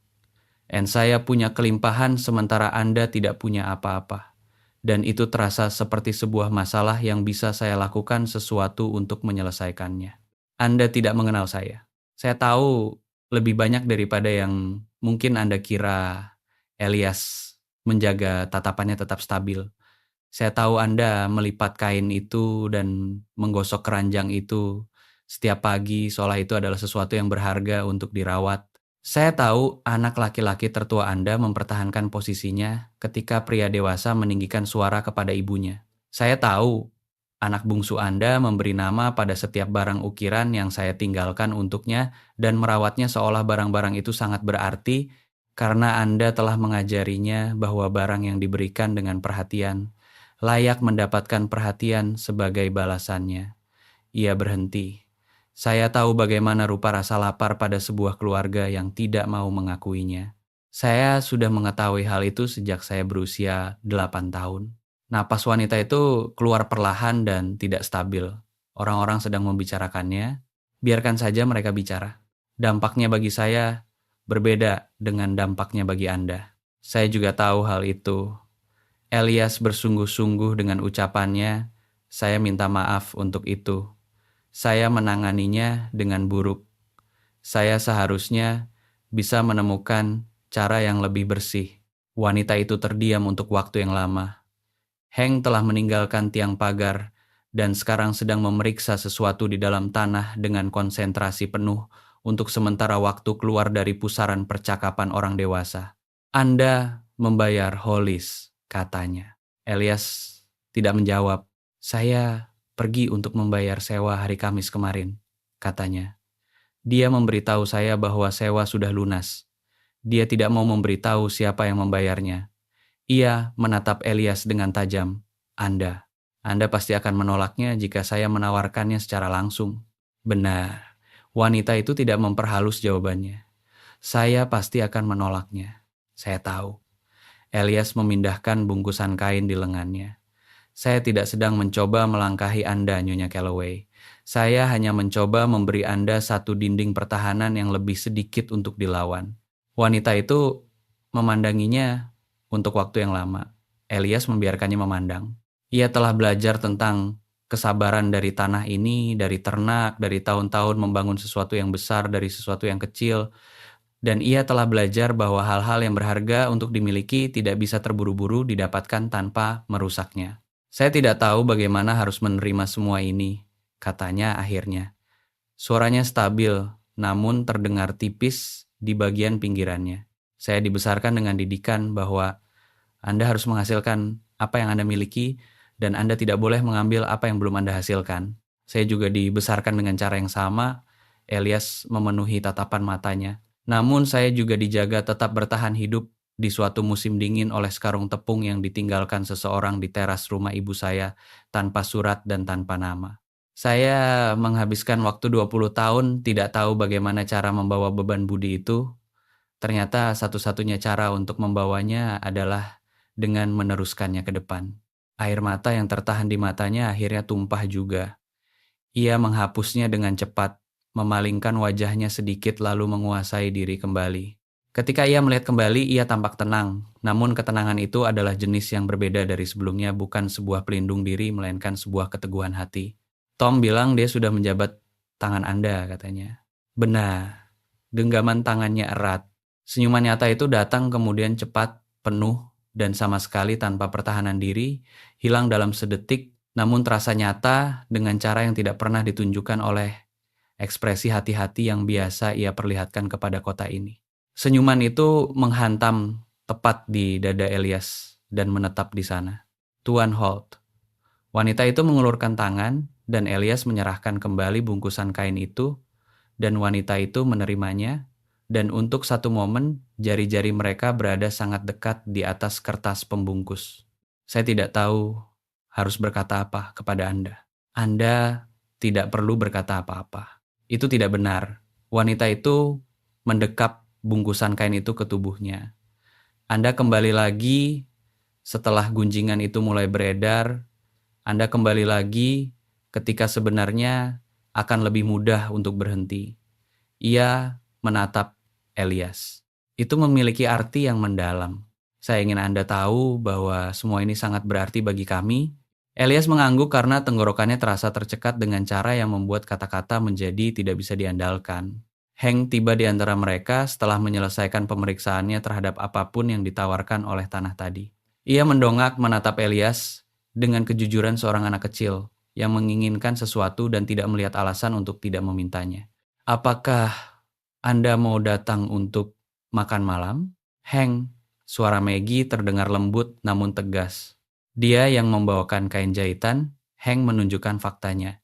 "Dan saya punya kelimpahan sementara Anda tidak punya apa-apa. Dan itu terasa seperti sebuah masalah yang bisa saya lakukan sesuatu untuk menyelesaikannya. Anda tidak mengenal saya. Saya tahu lebih banyak daripada yang mungkin Anda kira." Elias menjaga tatapannya tetap stabil. "Saya tahu Anda melipat kain itu dan menggosok keranjang itu setiap pagi, seolah itu adalah sesuatu yang berharga untuk dirawat. Saya tahu anak laki-laki tertua Anda mempertahankan posisinya ketika pria dewasa meninggikan suara kepada ibunya. Saya tahu anak bungsu Anda memberi nama pada setiap barang ukiran yang saya tinggalkan untuknya dan merawatnya seolah barang-barang itu sangat berarti karena Anda telah mengajarinya bahwa barang yang diberikan dengan perhatian layak mendapatkan perhatian sebagai balasannya." Ia berhenti. "Saya tahu bagaimana rupa rasa lapar pada sebuah keluarga yang tidak mau mengakuinya. Saya sudah mengetahui hal itu sejak saya berusia 8 tahun. Napas wanita itu keluar perlahan dan tidak stabil. Orang-orang sedang membicarakannya. Biarkan saja mereka bicara. Dampaknya bagi saya berbeda dengan dampaknya bagi Anda. Saya juga tahu hal itu. Elias bersungguh-sungguh dengan ucapannya, saya minta maaf untuk itu. Saya menanganinya dengan buruk. Saya seharusnya bisa menemukan cara yang lebih bersih. Wanita itu terdiam untuk waktu yang lama. Hank telah meninggalkan tiang pagar dan sekarang sedang memeriksa sesuatu di dalam tanah dengan konsentrasi penuh untuk sementara waktu keluar dari pusaran percakapan orang dewasa. Anda membayar Hollis, katanya. Elias tidak menjawab. Saya pergi untuk membayar sewa hari Kamis kemarin, katanya. Dia memberitahu saya bahwa sewa sudah lunas. Dia tidak mau memberitahu siapa yang membayarnya. Ia menatap Elias dengan tajam. Anda pasti akan menolaknya jika saya menawarkannya secara langsung. Benar, wanita itu tidak memperhalus jawabannya. Saya pasti akan menolaknya. Saya tahu. Elias memindahkan bungkusan kain di lengannya. Saya tidak sedang mencoba melangkahi Anda, Nyonya Calloway. Saya hanya mencoba memberi Anda satu dinding pertahanan yang lebih sedikit untuk dilawan. Wanita itu memandanginya untuk waktu yang lama. Elias membiarkannya memandang. Ia telah belajar tentang kesabaran dari tanah ini, dari ternak, dari tahun-tahun membangun sesuatu yang besar dari sesuatu yang kecil. Dan ia telah belajar bahwa hal-hal yang berharga untuk dimiliki tidak bisa terburu-buru didapatkan tanpa merusaknya. Saya tidak tahu bagaimana harus menerima semua ini, katanya akhirnya. Suaranya stabil, namun terdengar tipis di bagian pinggirannya. Saya dibesarkan dengan didikan bahwa Anda harus menghasilkan apa yang Anda miliki dan Anda tidak boleh mengambil apa yang belum Anda hasilkan. Saya juga dibesarkan dengan cara yang sama. Elias memenuhi tatapan matanya. Namun saya juga dijaga tetap bertahan hidup di suatu musim dingin oleh sekarung tepung yang ditinggalkan seseorang di teras rumah ibu saya tanpa surat dan tanpa nama. Saya menghabiskan waktu 20 tahun tidak tahu bagaimana cara membawa beban budi itu. Ternyata satu-satunya cara untuk membawanya adalah dengan meneruskannya ke depan. Air mata yang tertahan di matanya akhirnya tumpah juga. Ia menghapusnya dengan cepat, memalingkan wajahnya sedikit lalu menguasai diri kembali. Ketika ia melihat kembali, ia tampak tenang. Namun ketenangan itu adalah jenis yang berbeda dari sebelumnya, bukan sebuah pelindung diri, melainkan sebuah keteguhan hati. Tom bilang dia sudah menjabat tangan Anda, katanya. Benar. Genggaman tangannya erat. Senyuman nyata itu datang kemudian cepat, penuh, dan sama sekali tanpa pertahanan diri, hilang dalam sedetik, namun terasa nyata dengan cara yang tidak pernah ditunjukkan oleh ekspresi hati-hati yang biasa ia perlihatkan kepada kota ini. Senyuman itu menghantam tepat di dada Elias dan menetap di sana. Tuan Holt. Wanita itu mengulurkan tangan dan Elias menyerahkan kembali bungkusan kain itu dan wanita itu menerimanya dan untuk satu momen jari-jari mereka berada sangat dekat di atas kertas pembungkus. Saya tidak tahu harus berkata apa kepada Anda. Anda tidak perlu berkata apa-apa. Itu tidak benar. Wanita itu mendekap bungkusan kain itu ke tubuhnya. Anda kembali lagi setelah gunjingan itu mulai beredar. Anda kembali lagi ketika sebenarnya akan lebih mudah untuk berhenti. Ia menatap Elias. Itu memiliki arti yang mendalam. Saya ingin Anda tahu bahwa semua ini sangat berarti bagi kami. Elias mengangguk karena tenggorokannya terasa tercekat dengan cara yang membuat kata-kata menjadi tidak bisa diandalkan. Hank tiba di antara mereka setelah menyelesaikan pemeriksaannya terhadap apapun yang ditawarkan oleh tanah tadi. Ia mendongak menatap Elias dengan kejujuran seorang anak kecil yang menginginkan sesuatu dan tidak melihat alasan untuk tidak memintanya. Apakah Anda mau datang untuk makan malam? Hank, suara Maggie terdengar lembut namun tegas. Dia yang membawakan kain jahitan, Hank menunjukkan faktanya.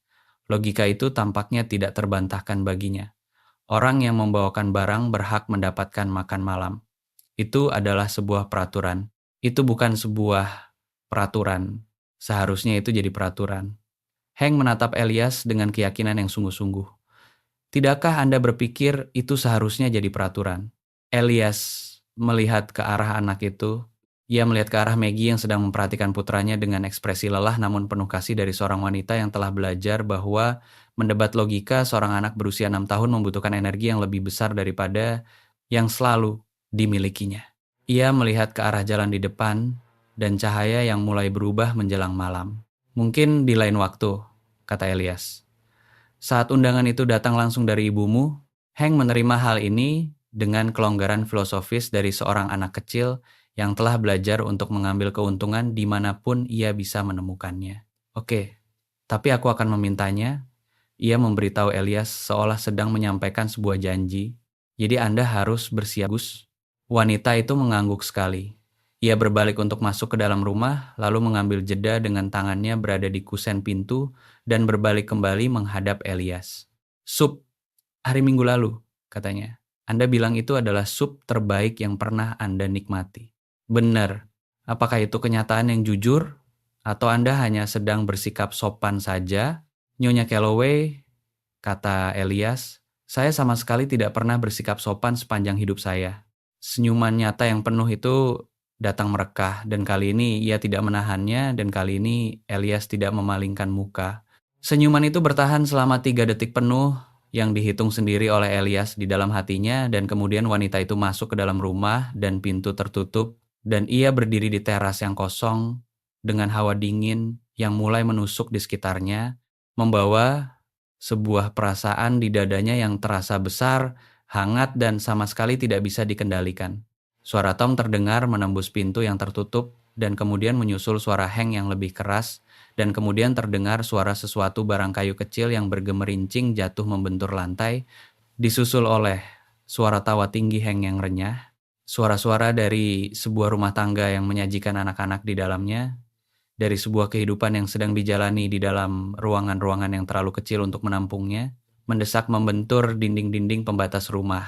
Logika itu tampaknya tidak terbantahkan baginya. Orang yang membawakan barang berhak mendapatkan makan malam. Itu adalah sebuah peraturan. Itu bukan sebuah peraturan. Seharusnya itu jadi peraturan. Hank menatap Elias dengan keyakinan yang sungguh-sungguh. Tidakkah Anda berpikir itu seharusnya jadi peraturan? Elias melihat ke arah anak itu. Ia melihat ke arah Maggie yang sedang memperhatikan putranya dengan ekspresi lelah namun penuh kasih dari seorang wanita yang telah belajar bahwa mendebat logika seorang anak berusia 6 tahun membutuhkan energi yang lebih besar daripada yang selalu dimilikinya. Ia melihat ke arah jalan di depan dan cahaya yang mulai berubah menjelang malam. Mungkin di lain waktu, kata Elias. Saat undangan itu datang langsung dari ibumu, Hank menerima hal ini dengan kelonggaran filosofis dari seorang anak kecil yang telah belajar untuk mengambil keuntungan dimanapun ia bisa menemukannya. Oke, tapi aku akan memintanya. Ia memberitahu Elias seolah sedang menyampaikan sebuah janji. Jadi Anda harus bersiap, Gus. Wanita itu mengangguk sekali. Ia berbalik untuk masuk ke dalam rumah, lalu mengambil jeda dengan tangannya berada di kusen pintu dan berbalik kembali menghadap Elias. Sup, hari Minggu lalu, katanya. Anda bilang itu adalah sup terbaik yang pernah Anda nikmati. Benar. Apakah itu kenyataan yang jujur? Atau Anda hanya sedang bersikap sopan saja? Nyonya Calloway, kata Elias, saya sama sekali tidak pernah bersikap sopan sepanjang hidup saya. Senyuman nyata yang penuh itu datang merekah, dan kali ini ia tidak menahannya, dan kali ini Elias tidak memalingkan muka. Senyuman itu bertahan selama 3 detik penuh, yang dihitung sendiri oleh Elias di dalam hatinya, dan kemudian wanita itu masuk ke dalam rumah, dan pintu tertutup, dan ia berdiri di teras yang kosong, dengan hawa dingin yang mulai menusuk di sekitarnya, membawa sebuah perasaan di dadanya yang terasa besar, hangat, dan sama sekali tidak bisa dikendalikan. Suara Tom terdengar menembus pintu yang tertutup, dan kemudian menyusul suara Hank yang lebih keras, dan kemudian terdengar suara sesuatu barang kayu kecil yang bergemerincing jatuh membentur lantai, disusul oleh suara tawa tinggi Hank yang renyah, suara-suara dari sebuah rumah tangga yang menyajikan anak-anak di dalamnya, dari sebuah kehidupan yang sedang dijalani di dalam ruangan-ruangan yang terlalu kecil untuk menampungnya, mendesak membentur dinding-dinding pembatas rumah.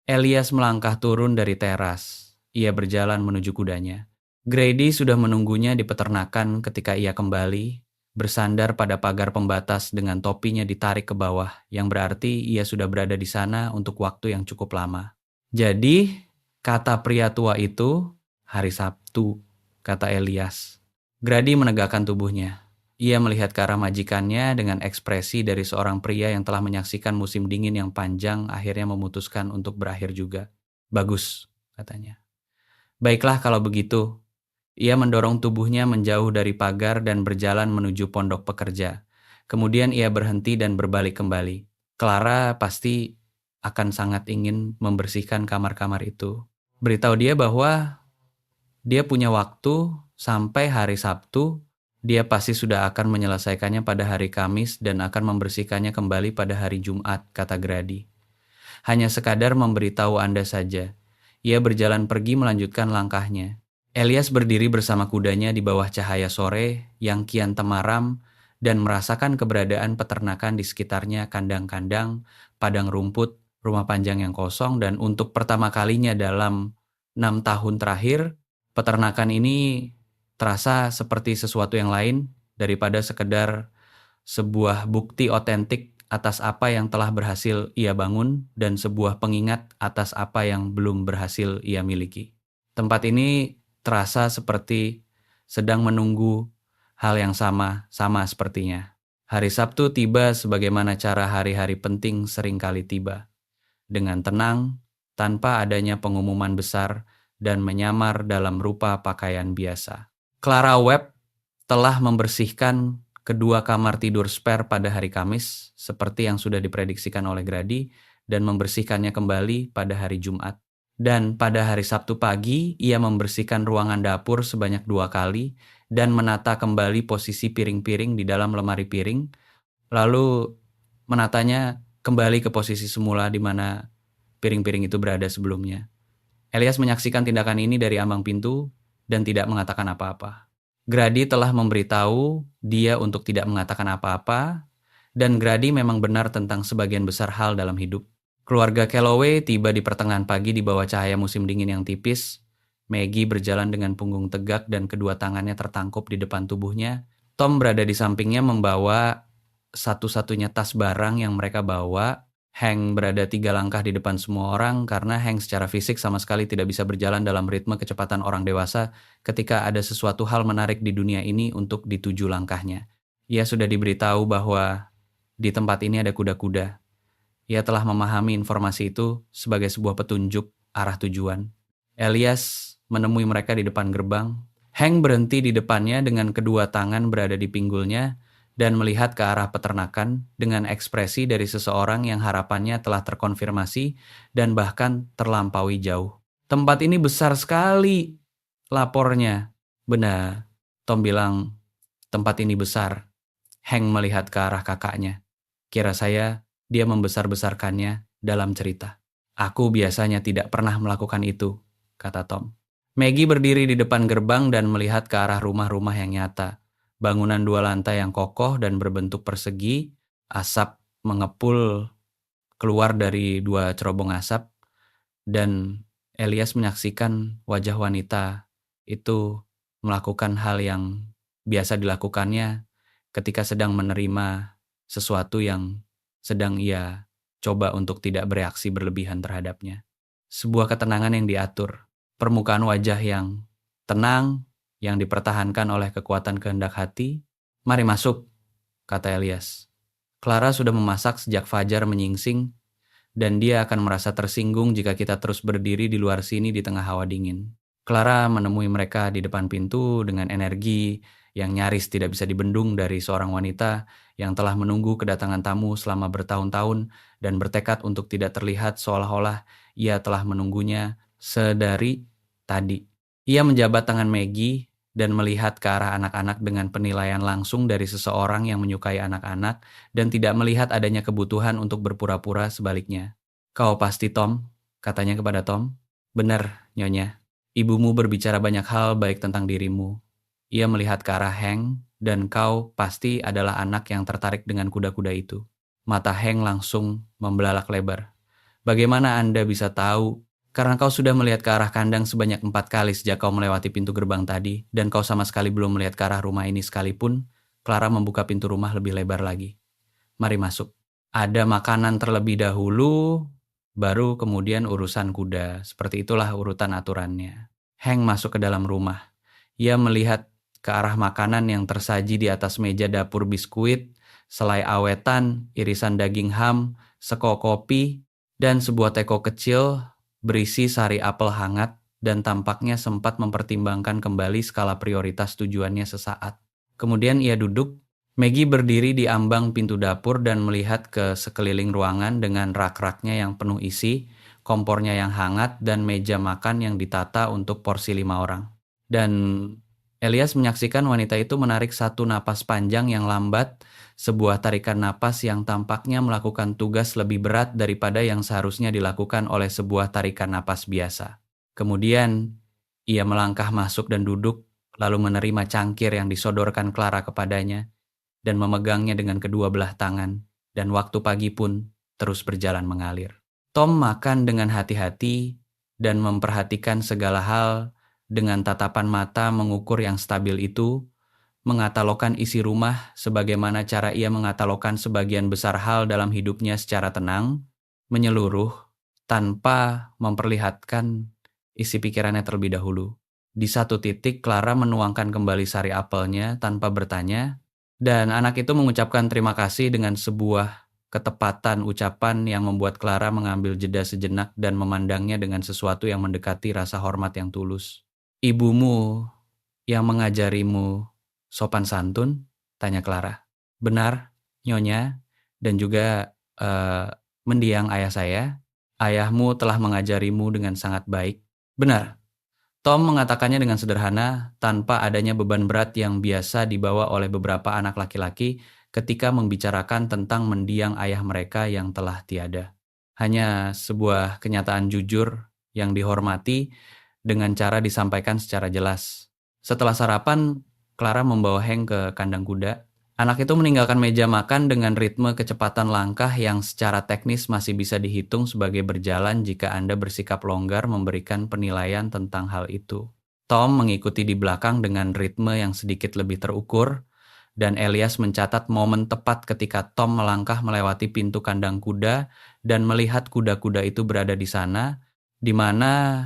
Elias melangkah turun dari teras. Ia berjalan menuju kudanya. Grady sudah menunggunya di peternakan ketika ia kembali, bersandar pada pagar pembatas dengan topinya ditarik ke bawah, yang berarti ia sudah berada di sana untuk waktu yang cukup lama. Jadi, kata pria tua itu, hari Sabtu, kata Elias. Grady menegakkan tubuhnya. Ia melihat ke arah majikannya dengan ekspresi dari seorang pria yang telah menyaksikan musim dingin yang panjang akhirnya memutuskan untuk berakhir juga. Bagus, katanya. Baiklah kalau begitu. Ia mendorong tubuhnya menjauh dari pagar dan berjalan menuju pondok pekerja. Kemudian ia berhenti dan berbalik kembali. Clara pasti akan sangat ingin membersihkan kamar-kamar itu. Beritahu dia bahwa dia punya waktu sampai hari Sabtu. Dia pasti sudah akan menyelesaikannya pada hari Kamis dan akan membersihkannya kembali pada hari Jumat, kata Grady. Hanya sekadar memberitahu Anda saja. Ia berjalan pergi melanjutkan langkahnya. Elias berdiri bersama kudanya di bawah cahaya sore yang kian temaram dan merasakan keberadaan peternakan di sekitarnya, kandang-kandang, padang rumput, rumah panjang yang kosong, dan untuk pertama kalinya dalam 6 tahun terakhir, peternakan ini terasa seperti sesuatu yang lain daripada sekedar sebuah bukti otentik atas apa yang telah berhasil ia bangun dan sebuah pengingat atas apa yang belum berhasil ia miliki. Tempat ini terasa seperti sedang menunggu hal yang sama sepertinya. Hari Sabtu tiba sebagaimana cara hari-hari penting seringkali tiba. Dengan tenang, tanpa adanya pengumuman besar dan menyamar dalam rupa pakaian biasa. Clara Webb telah membersihkan kedua kamar tidur spare pada hari Kamis, seperti yang sudah diprediksikan oleh Grady, dan membersihkannya kembali pada hari Jumat. Dan pada hari Sabtu pagi, ia membersihkan ruangan dapur sebanyak 2 kali dan menata kembali posisi piring-piring di dalam lemari piring, lalu menatanya kembali ke posisi semula di mana piring-piring itu berada sebelumnya. Elias menyaksikan tindakan ini dari ambang pintu dan tidak mengatakan apa-apa. Grady telah memberitahu dia untuk tidak mengatakan apa-apa, dan Grady memang benar tentang sebagian besar hal dalam hidup. Keluarga Calloway tiba di pertengahan pagi di bawah cahaya musim dingin yang tipis. Maggie berjalan dengan punggung tegak dan kedua tangannya tertangkup di depan tubuhnya. Tom berada di sampingnya membawa satu-satunya tas barang yang mereka bawa. Hank berada 3 langkah di depan semua orang karena Hank secara fisik sama sekali tidak bisa berjalan dalam ritme kecepatan orang dewasa ketika ada sesuatu hal menarik di dunia ini untuk dituju langkahnya. Ia sudah diberitahu bahwa di tempat ini ada kuda-kuda. Ia telah memahami informasi itu sebagai sebuah petunjuk arah tujuan. Elias menemui mereka di depan gerbang. Hank berhenti di depannya dengan kedua tangan berada di pinggulnya dan melihat ke arah peternakan dengan ekspresi dari seseorang yang harapannya telah terkonfirmasi dan bahkan terlampaui jauh. "Tempat ini besar sekali," lapornya. "Benar," Tom bilang, "tempat ini besar." Hank melihat ke arah kakaknya. Kira saya dia membesar-besarkannya dalam cerita. "Aku biasanya tidak pernah melakukan itu," kata Tom. Maggie berdiri di depan gerbang dan melihat ke arah rumah-rumah yang nyata. Bangunan 2 lantai yang kokoh dan berbentuk persegi, asap mengepul keluar dari 2 cerobong asap, dan Elias menyaksikan wajah wanita itu melakukan hal yang biasa dilakukannya ketika sedang menerima sesuatu yang sedang ia coba untuk tidak bereaksi berlebihan terhadapnya. Sebuah ketenangan yang diatur, permukaan wajah yang tenang, yang dipertahankan oleh kekuatan kehendak hati. "Mari masuk," kata Elias. "Clara sudah memasak sejak fajar menyingsing, dan dia akan merasa tersinggung jika kita terus berdiri di luar sini di tengah hawa dingin." Clara menemui mereka di depan pintu dengan energi yang nyaris tidak bisa dibendung dari seorang wanita yang telah menunggu kedatangan tamu selama bertahun-tahun dan bertekad untuk tidak terlihat seolah-olah ia telah menunggunya sedari tadi. Ia menjabat tangan Maggie dan melihat ke arah anak-anak dengan penilaian langsung dari seseorang yang menyukai anak-anak dan tidak melihat adanya kebutuhan untuk berpura-pura sebaliknya. "Kau pasti Tom?" katanya kepada Tom. "Benar, Nyonya. Ibumu berbicara banyak hal baik tentang dirimu." Ia melihat ke arah Hank, "Dan kau pasti adalah anak yang tertarik dengan kuda-kuda itu." Mata Hank langsung membelalak lebar. "Bagaimana Anda bisa tahu?" "Karena kau sudah melihat ke arah kandang sebanyak 4 kali sejak kau melewati pintu gerbang tadi, dan kau sama sekali belum melihat ke arah rumah ini sekalipun." Clara membuka pintu rumah lebih lebar lagi. "Mari masuk. Ada makanan terlebih dahulu, baru kemudian urusan kuda." Seperti itulah urutan aturannya. Hank masuk ke dalam rumah. Ia melihat ke arah makanan yang tersaji di atas meja dapur: biskuit, selai awetan, irisan daging ham, sekop kopi, dan sebuah teko kecil berisi sari apel hangat, dan tampaknya sempat mempertimbangkan kembali skala prioritas tujuannya sesaat. Kemudian ia duduk. Maggie berdiri di ambang pintu dapur dan melihat ke sekeliling ruangan dengan rak-raknya yang penuh isi, kompornya yang hangat, dan meja makan yang ditata untuk porsi 5 orang. Dan Elias menyaksikan wanita itu menarik satu napas panjang yang lambat, sebuah tarikan napas yang tampaknya melakukan tugas lebih berat daripada yang seharusnya dilakukan oleh sebuah tarikan napas biasa. Kemudian, ia melangkah masuk dan duduk, lalu menerima cangkir yang disodorkan Clara kepadanya, dan memegangnya dengan kedua belah tangan, dan waktu pagi pun terus berjalan mengalir. Tom makan dengan hati-hati dan memperhatikan segala hal dengan tatapan mata mengukur yang stabil itu, mengatalogkan isi rumah sebagaimana cara ia mengatalogkan sebagian besar hal dalam hidupnya secara tenang, menyeluruh, tanpa memperlihatkan isi pikirannya terlebih dahulu. Di satu titik, Clara menuangkan kembali sari apelnya tanpa bertanya, dan anak itu mengucapkan terima kasih dengan sebuah ketepatan ucapan yang membuat Clara mengambil jeda sejenak dan memandangnya dengan sesuatu yang mendekati rasa hormat yang tulus. "Ibumu yang mengajarimu sopan santun?" tanya Clara. "Benar, Nyonya, dan juga mendiang ayah saya. Ayahmu telah mengajarimu dengan sangat baik." "Benar." Tom mengatakannya dengan sederhana, tanpa adanya beban berat yang biasa dibawa oleh beberapa anak laki-laki ketika membicarakan tentang mendiang ayah mereka yang telah tiada. Hanya sebuah kenyataan jujur yang dihormati dengan cara disampaikan secara jelas. Setelah sarapan, Clara membawa Hank ke kandang kuda. Anak itu meninggalkan meja makan dengan ritme kecepatan langkah yang secara teknis masih bisa dihitung sebagai berjalan jika Anda bersikap longgar memberikan penilaian tentang hal itu. Tom mengikuti di belakang dengan ritme yang sedikit lebih terukur, dan Elias mencatat momen tepat ketika Tom melangkah melewati pintu kandang kuda dan melihat kuda-kuda itu berada di sana, di mana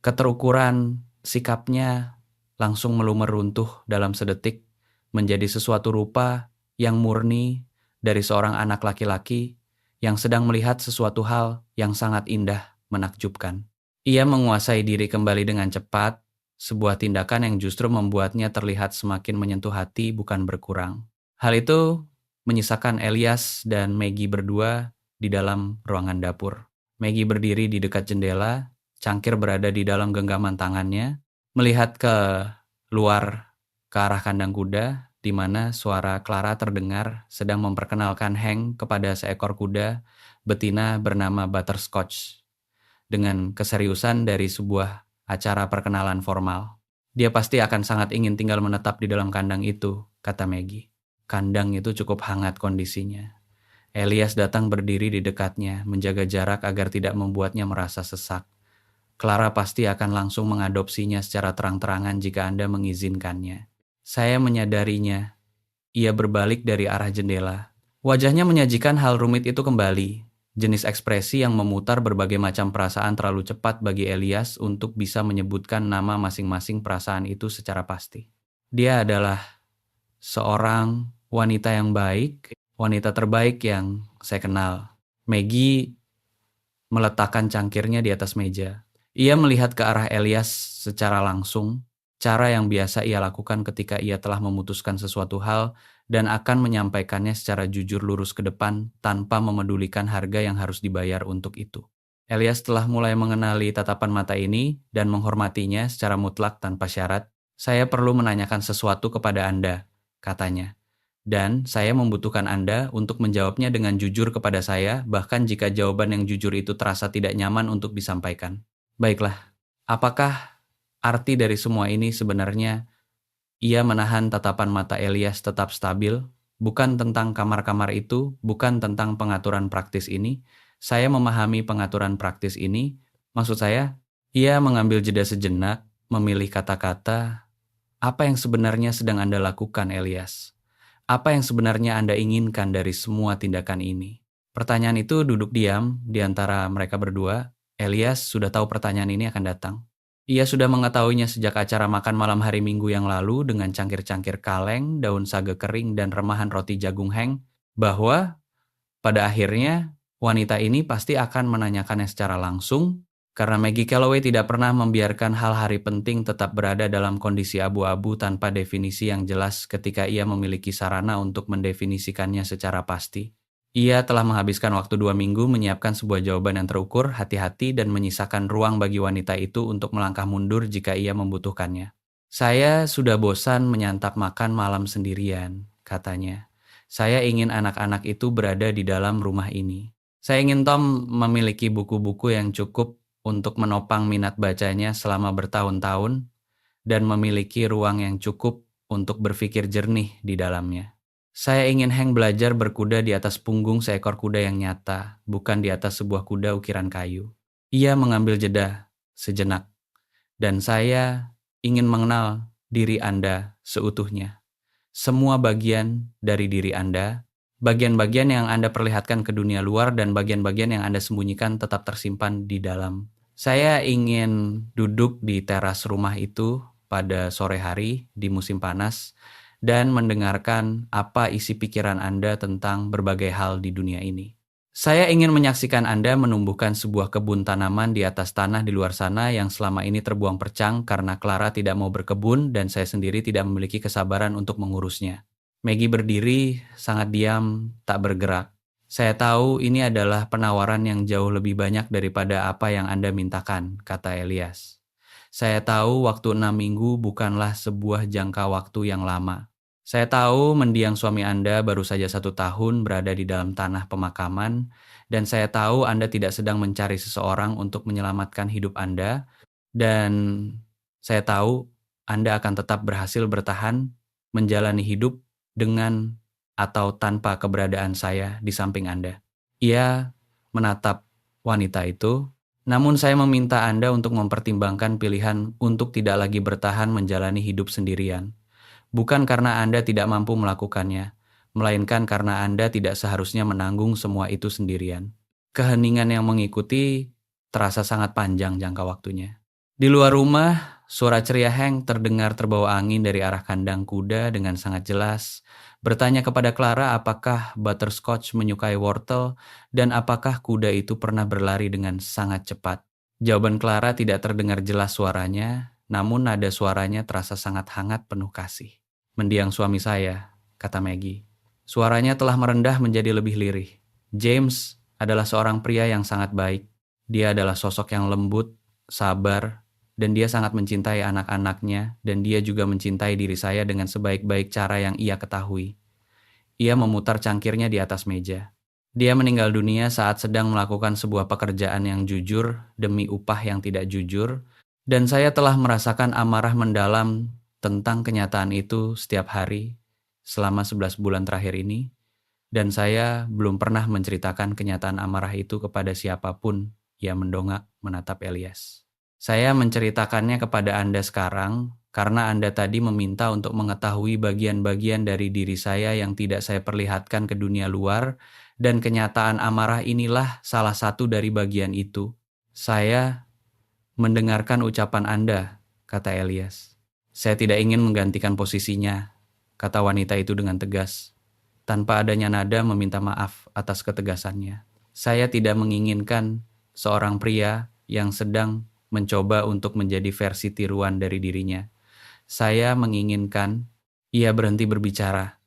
keterukuran sikapnya langsung melumer runtuh dalam sedetik menjadi sesuatu rupa yang murni dari seorang anak laki-laki yang sedang melihat sesuatu hal yang sangat indah, menakjubkan. Ia menguasai diri kembali dengan cepat, sebuah tindakan yang justru membuatnya terlihat semakin menyentuh hati bukan berkurang. Hal itu menyisakan Elias dan Maggie berdua di dalam ruangan dapur. Maggie berdiri di dekat jendela, cangkir berada di dalam genggaman tangannya, melihat ke luar ke arah kandang kuda, di mana suara Clara terdengar sedang memperkenalkan Hank kepada seekor kuda betina bernama Butterscotch dengan keseriusan dari sebuah acara perkenalan formal. Dia pasti akan sangat ingin tinggal menetap di dalam kandang itu, kata Maggie. Kandang itu cukup hangat kondisinya. Elias datang berdiri di dekatnya, menjaga jarak agar tidak membuatnya merasa sesak. Clara pasti akan langsung mengadopsinya secara terang-terangan jika Anda mengizinkannya. Saya menyadarinya. Ia berbalik dari arah jendela. Wajahnya menyajikan hal rumit itu kembali. Jenis ekspresi yang memutar berbagai macam perasaan terlalu cepat bagi Elias untuk bisa menyebutkan nama masing-masing perasaan itu secara pasti. Dia adalah seorang wanita yang baik, wanita terbaik yang saya kenal. Maggie meletakkan cangkirnya di atas meja. Ia melihat ke arah Elias secara langsung, cara yang biasa ia lakukan ketika ia telah memutuskan sesuatu hal dan akan menyampaikannya secara jujur lurus ke depan tanpa memedulikan harga yang harus dibayar untuk itu. Elias telah mulai mengenali tatapan mata ini dan menghormatinya secara mutlak tanpa syarat. Saya perlu menanyakan sesuatu kepada Anda, katanya. Dan saya membutuhkan Anda untuk menjawabnya dengan jujur kepada saya, bahkan jika jawaban yang jujur itu terasa tidak nyaman untuk disampaikan. Baiklah, apakah arti dari semua ini sebenarnya? Ia menahan tatapan mata Elias tetap stabil, bukan tentang kamar-kamar itu, bukan tentang pengaturan praktis ini. Saya memahami pengaturan praktis ini. Maksud saya, ia mengambil jeda sejenak, memilih kata-kata. Apa yang sebenarnya sedang Anda lakukan, Elias? Apa yang sebenarnya Anda inginkan dari semua tindakan ini? Pertanyaan itu duduk diam di antara mereka berdua. Elias sudah tahu pertanyaan ini akan datang. Ia sudah mengetahuinya sejak acara makan malam hari Minggu yang lalu dengan cangkir-cangkir kaleng, daun saga kering, dan remahan roti jagung heng, bahwa pada akhirnya wanita ini pasti akan menanyakannya secara langsung, karena Maggie Calloway tidak pernah membiarkan hal hari penting tetap berada dalam kondisi abu-abu tanpa definisi yang jelas ketika ia memiliki sarana untuk mendefinisikannya secara pasti. Ia telah menghabiskan waktu 2 minggu menyiapkan sebuah jawaban yang terukur, hati-hati, dan menyisakan ruang bagi wanita itu untuk melangkah mundur jika ia membutuhkannya. Saya sudah bosan menyantap makan malam sendirian, katanya. Saya ingin anak-anak itu berada di dalam rumah ini. Saya ingin Tom memiliki buku-buku yang cukup untuk menopang minat bacanya selama bertahun-tahun dan memiliki ruang yang cukup untuk berpikir jernih di dalamnya. Saya ingin Hank belajar berkuda di atas punggung seekor kuda yang nyata, bukan di atas sebuah kuda ukiran kayu. Ia mengambil jeda sejenak, dan saya ingin mengenal diri Anda seutuhnya. Semua bagian dari diri Anda, bagian-bagian yang Anda perlihatkan ke dunia luar dan bagian-bagian yang Anda sembunyikan tetap tersimpan di dalam. Saya ingin duduk di teras rumah itu pada sore hari di musim panas dan mendengarkan apa isi pikiran Anda tentang berbagai hal di dunia ini. Saya ingin menyaksikan Anda menumbuhkan sebuah kebun tanaman di atas tanah di luar sana yang selama ini terbuang percang karena Clara tidak mau berkebun dan saya sendiri tidak memiliki kesabaran untuk mengurusnya. Maggie berdiri, sangat diam, tak bergerak. Saya tahu ini adalah penawaran yang jauh lebih banyak daripada apa yang Anda mintakan, kata Elias. Saya tahu waktu 6 minggu bukanlah sebuah jangka waktu yang lama. Saya tahu mendiang suami Anda baru saja 1 tahun berada di dalam tanah pemakaman, dan saya tahu Anda tidak sedang mencari seseorang untuk menyelamatkan hidup Anda, dan saya tahu Anda akan tetap berhasil bertahan menjalani hidup dengan atau tanpa keberadaan saya di samping Anda. Ia menatap wanita itu, namun saya meminta Anda untuk mempertimbangkan pilihan untuk tidak lagi bertahan menjalani hidup sendirian. Bukan karena Anda tidak mampu melakukannya, melainkan karena Anda tidak seharusnya menanggung semua itu sendirian. Keheningan yang mengikuti terasa sangat panjang jangka waktunya. Di luar rumah, suara ceria Hank terdengar terbawa angin dari arah kandang kuda dengan sangat jelas, bertanya kepada Clara apakah Butterscotch menyukai wortel dan apakah kuda itu pernah berlari dengan sangat cepat. Jawaban Clara tidak terdengar jelas suaranya, namun nada suaranya terasa sangat hangat penuh kasih. Mendiang suami saya, kata Maggie. Suaranya telah merendah menjadi lebih lirih. James adalah seorang pria yang sangat baik. Dia adalah sosok yang lembut, sabar, dan dia sangat mencintai anak-anaknya, dan dia juga mencintai diri saya dengan sebaik-baik cara yang ia ketahui. Ia memutar cangkirnya di atas meja. Dia meninggal dunia saat sedang melakukan sebuah pekerjaan yang jujur demi upah yang tidak jujur, dan saya telah merasakan amarah mendalam tentang kenyataan itu setiap hari selama 11 bulan terakhir ini, dan saya belum pernah menceritakan kenyataan amarah itu kepada siapapun. Ia mendongak menatap Elias. Saya menceritakannya kepada Anda sekarang karena Anda tadi meminta untuk mengetahui bagian-bagian dari diri saya yang tidak saya perlihatkan ke dunia luar, dan kenyataan amarah inilah salah satu dari bagian itu. Saya mendengarkan ucapan Anda, kata Elias. Saya tidak ingin menggantikan posisinya, kata wanita itu dengan tegas. Tanpa adanya nada meminta maaf atas ketegasannya. Saya tidak menginginkan seorang pria yang sedang mencoba untuk menjadi versi tiruan dari dirinya. Saya menginginkan ia berhenti berbicara.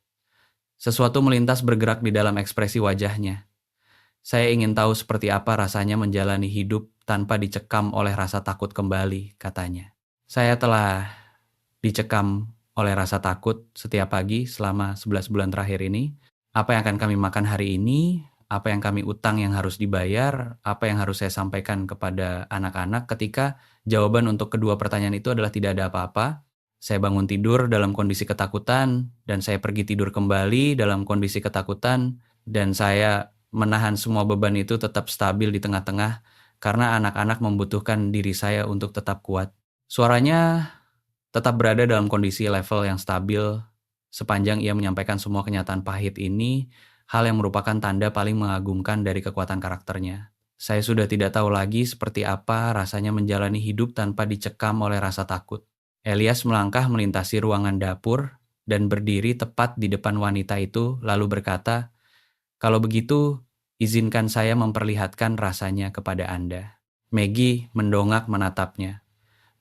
Sesuatu melintas bergerak di dalam ekspresi wajahnya. Saya ingin tahu seperti apa rasanya menjalani hidup tanpa dicekam oleh rasa takut kembali, katanya. Saya telah dicekam oleh rasa takut setiap pagi selama 11 bulan terakhir ini. Apa yang akan kami makan hari ini, apa yang kami utang yang harus dibayar, apa yang harus saya sampaikan kepada anak-anak ketika jawaban untuk kedua pertanyaan itu adalah tidak ada apa-apa. Saya bangun tidur dalam kondisi ketakutan, dan saya pergi tidur kembali dalam kondisi ketakutan, dan saya menahan semua beban itu tetap stabil di tengah-tengah karena anak-anak membutuhkan diri saya untuk tetap kuat. Suaranya tetap berada dalam kondisi level yang stabil sepanjang ia menyampaikan semua kenyataan pahit ini, hal yang merupakan tanda paling mengagumkan dari kekuatan karakternya. Saya sudah tidak tahu lagi seperti apa rasanya menjalani hidup tanpa dicekam oleh rasa takut. Elias melangkah melintasi ruangan dapur dan berdiri tepat di depan wanita itu lalu berkata, "Kalau begitu, izinkan saya memperlihatkan rasanya kepada Anda." Maggie mendongak menatapnya.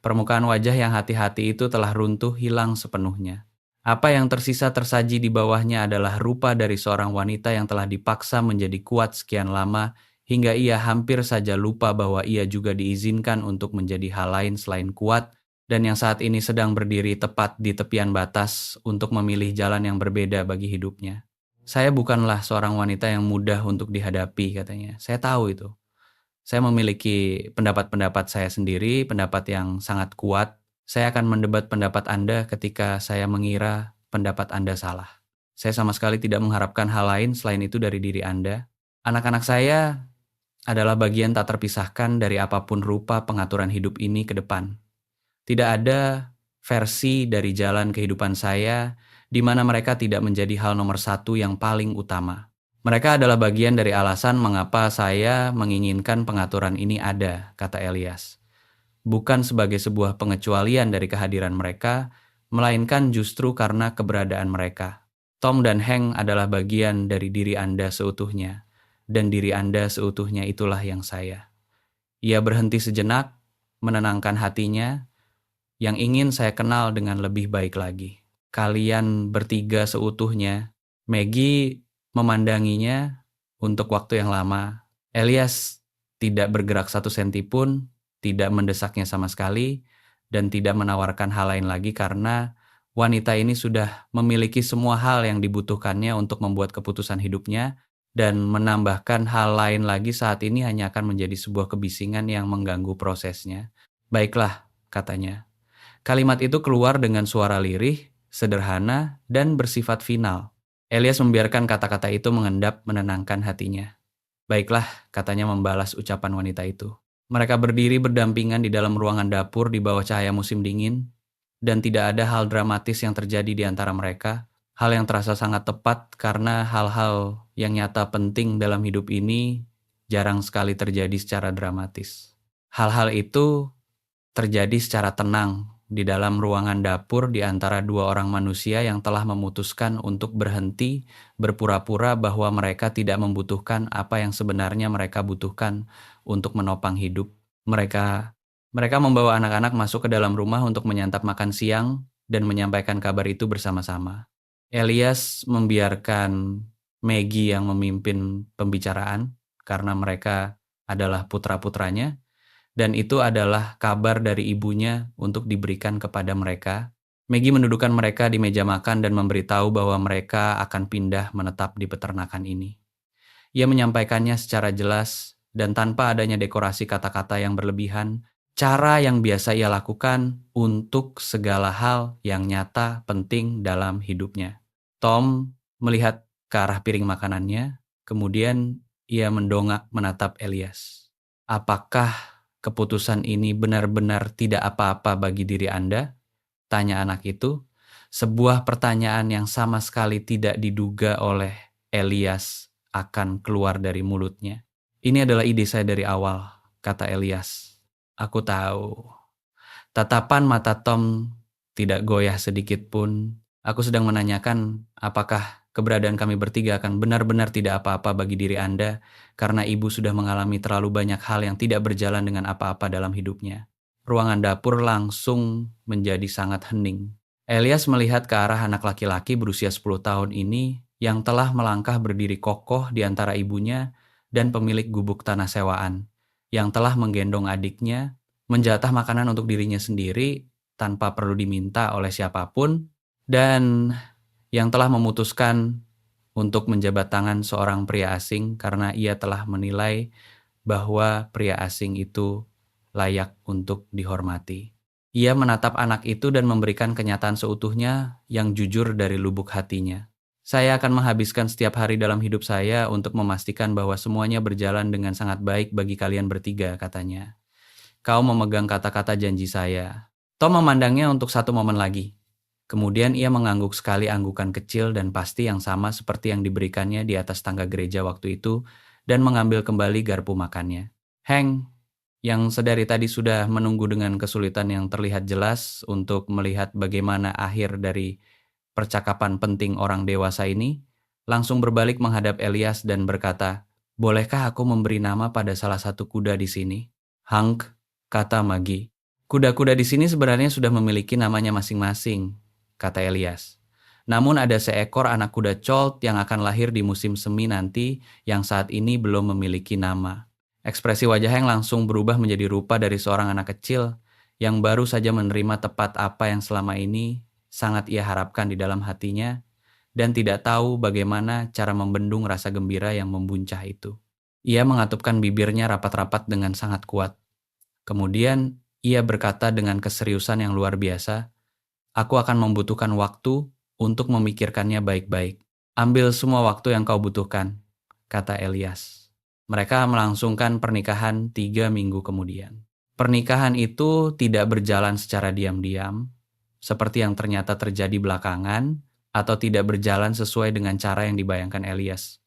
Permukaan wajah yang hati-hati itu telah runtuh hilang sepenuhnya. Apa yang tersisa tersaji di bawahnya adalah rupa dari seorang wanita yang telah dipaksa menjadi kuat sekian lama hingga ia hampir saja lupa bahwa ia juga diizinkan untuk menjadi hal lain selain kuat, dan yang saat ini sedang berdiri tepat di tepian batas untuk memilih jalan yang berbeda bagi hidupnya. Saya bukanlah seorang wanita yang mudah untuk dihadapi, katanya. Saya tahu itu. Saya memiliki pendapat-pendapat saya sendiri, pendapat yang sangat kuat. Saya akan mendebat pendapat Anda ketika saya mengira pendapat Anda salah. Saya sama sekali tidak mengharapkan hal lain selain itu dari diri Anda. Anak-anak saya adalah bagian tak terpisahkan dari apapun rupa pengaturan hidup ini ke depan. Tidak ada versi dari jalan kehidupan saya di mana mereka tidak menjadi hal nomor satu yang paling utama. Mereka adalah bagian dari alasan mengapa saya menginginkan pengaturan ini ada, kata Elias. Bukan sebagai sebuah pengecualian dari kehadiran mereka, melainkan justru karena keberadaan mereka. Tom dan Hank adalah bagian dari diri Anda seutuhnya, dan diri Anda seutuhnya itulah yang saya. Ia berhenti sejenak, menenangkan hatinya, yang ingin saya kenal dengan lebih baik lagi. Kalian bertiga seutuhnya. Maggie memandanginya untuk waktu yang lama. Elias tidak bergerak satu senti pun, tidak mendesaknya sama sekali, dan tidak menawarkan hal lain lagi karena wanita ini sudah memiliki semua hal yang dibutuhkannya untuk membuat keputusan hidupnya, dan menambahkan hal lain lagi saat ini hanya akan menjadi sebuah kebisingan yang mengganggu prosesnya. Baiklah, katanya. Kalimat itu keluar dengan suara lirih, sederhana, dan bersifat final. Elias membiarkan kata-kata itu mengendap menenangkan hatinya. Baiklah, katanya membalas ucapan wanita itu. Mereka berdiri berdampingan di dalam ruangan dapur di bawah cahaya musim dingin, dan tidak ada hal dramatis yang terjadi di antara mereka. Hal yang terasa sangat tepat karena hal-hal yang nyata penting dalam hidup ini jarang sekali terjadi secara dramatis. Hal-hal itu terjadi secara tenang di dalam ruangan dapur di antara dua orang manusia yang telah memutuskan untuk berhenti berpura-pura bahwa mereka tidak membutuhkan apa yang sebenarnya mereka butuhkan untuk menopang hidup. Mereka mereka membawa anak-anak masuk ke dalam rumah untuk menyantap makan siang dan menyampaikan kabar itu bersama-sama. Elias membiarkan Maggie yang memimpin pembicaraan karena mereka adalah putra-putranya, dan itu adalah kabar dari ibunya untuk diberikan kepada mereka. Maggie mendudukkan mereka di meja makan dan memberitahu bahwa mereka akan pindah menetap di peternakan ini. Ia menyampaikannya secara jelas dan tanpa adanya dekorasi kata-kata yang berlebihan, cara yang biasa ia lakukan untuk segala hal yang nyata penting dalam hidupnya. Tom melihat ke arah piring makanannya, kemudian ia mendongak menatap Elias. "Apakah keputusan ini benar-benar tidak apa-apa bagi diri Anda?" tanya anak itu. Sebuah pertanyaan yang sama sekali tidak diduga oleh Elias akan keluar dari mulutnya. "Ini adalah ide saya dari awal," kata Elias. "Aku tahu." Tatapan mata Tom tidak goyah sedikit pun. "Aku sedang menanyakan apakah keberadaan kami bertiga akan benar-benar tidak apa-apa bagi diri Anda karena ibu sudah mengalami terlalu banyak hal yang tidak berjalan dengan apa-apa dalam hidupnya." Ruangan dapur langsung menjadi sangat hening. Elias melihat ke arah anak laki-laki berusia 10 tahun ini yang telah melangkah berdiri kokoh di antara ibunya dan pemilik gubuk tanah sewaan, yang telah menggendong adiknya, menjatah makanan untuk dirinya sendiri tanpa perlu diminta oleh siapapun, dan yang telah memutuskan untuk menjabat tangan seorang pria asing karena ia telah menilai bahwa pria asing itu layak untuk dihormati. Ia menatap anak itu dan memberikan kenyataan seutuhnya yang jujur dari lubuk hatinya. "Saya akan menghabiskan setiap hari dalam hidup saya untuk memastikan bahwa semuanya berjalan dengan sangat baik bagi kalian bertiga," katanya. "Kau memegang kata-kata janji saya." Tom memandangnya untuk satu momen lagi. Kemudian ia mengangguk sekali anggukan kecil dan pasti yang sama seperti yang diberikannya di atas tangga gereja waktu itu dan mengambil kembali garpu makannya. Hank, yang sedari tadi sudah menunggu dengan kesulitan yang terlihat jelas untuk melihat bagaimana akhir dari percakapan penting orang dewasa ini, langsung berbalik menghadap Elias dan berkata, "Bolehkah aku memberi nama pada salah satu kuda di sini?" "Hank," kata Maggie, "kuda-kuda di sini sebenarnya sudah memiliki namanya masing-masing," kata Elias. "Namun ada seekor anak kuda colt yang akan lahir di musim semi nanti yang saat ini belum memiliki nama." Ekspresi wajah Hank langsung berubah menjadi rupa dari seorang anak kecil yang baru saja menerima tepat apa yang selama ini sangat ia harapkan di dalam hatinya dan tidak tahu bagaimana cara membendung rasa gembira yang membuncah itu. Ia mengatupkan bibirnya rapat-rapat dengan sangat kuat. Kemudian ia berkata dengan keseriusan yang luar biasa, "Aku akan membutuhkan waktu untuk memikirkannya baik-baik." "Ambil semua waktu yang kau butuhkan," kata Elias. Mereka melangsungkan pernikahan 3 minggu kemudian. Pernikahan itu tidak berjalan secara diam-diam, seperti yang ternyata terjadi belakangan, atau tidak berjalan sesuai dengan cara yang dibayangkan Elias.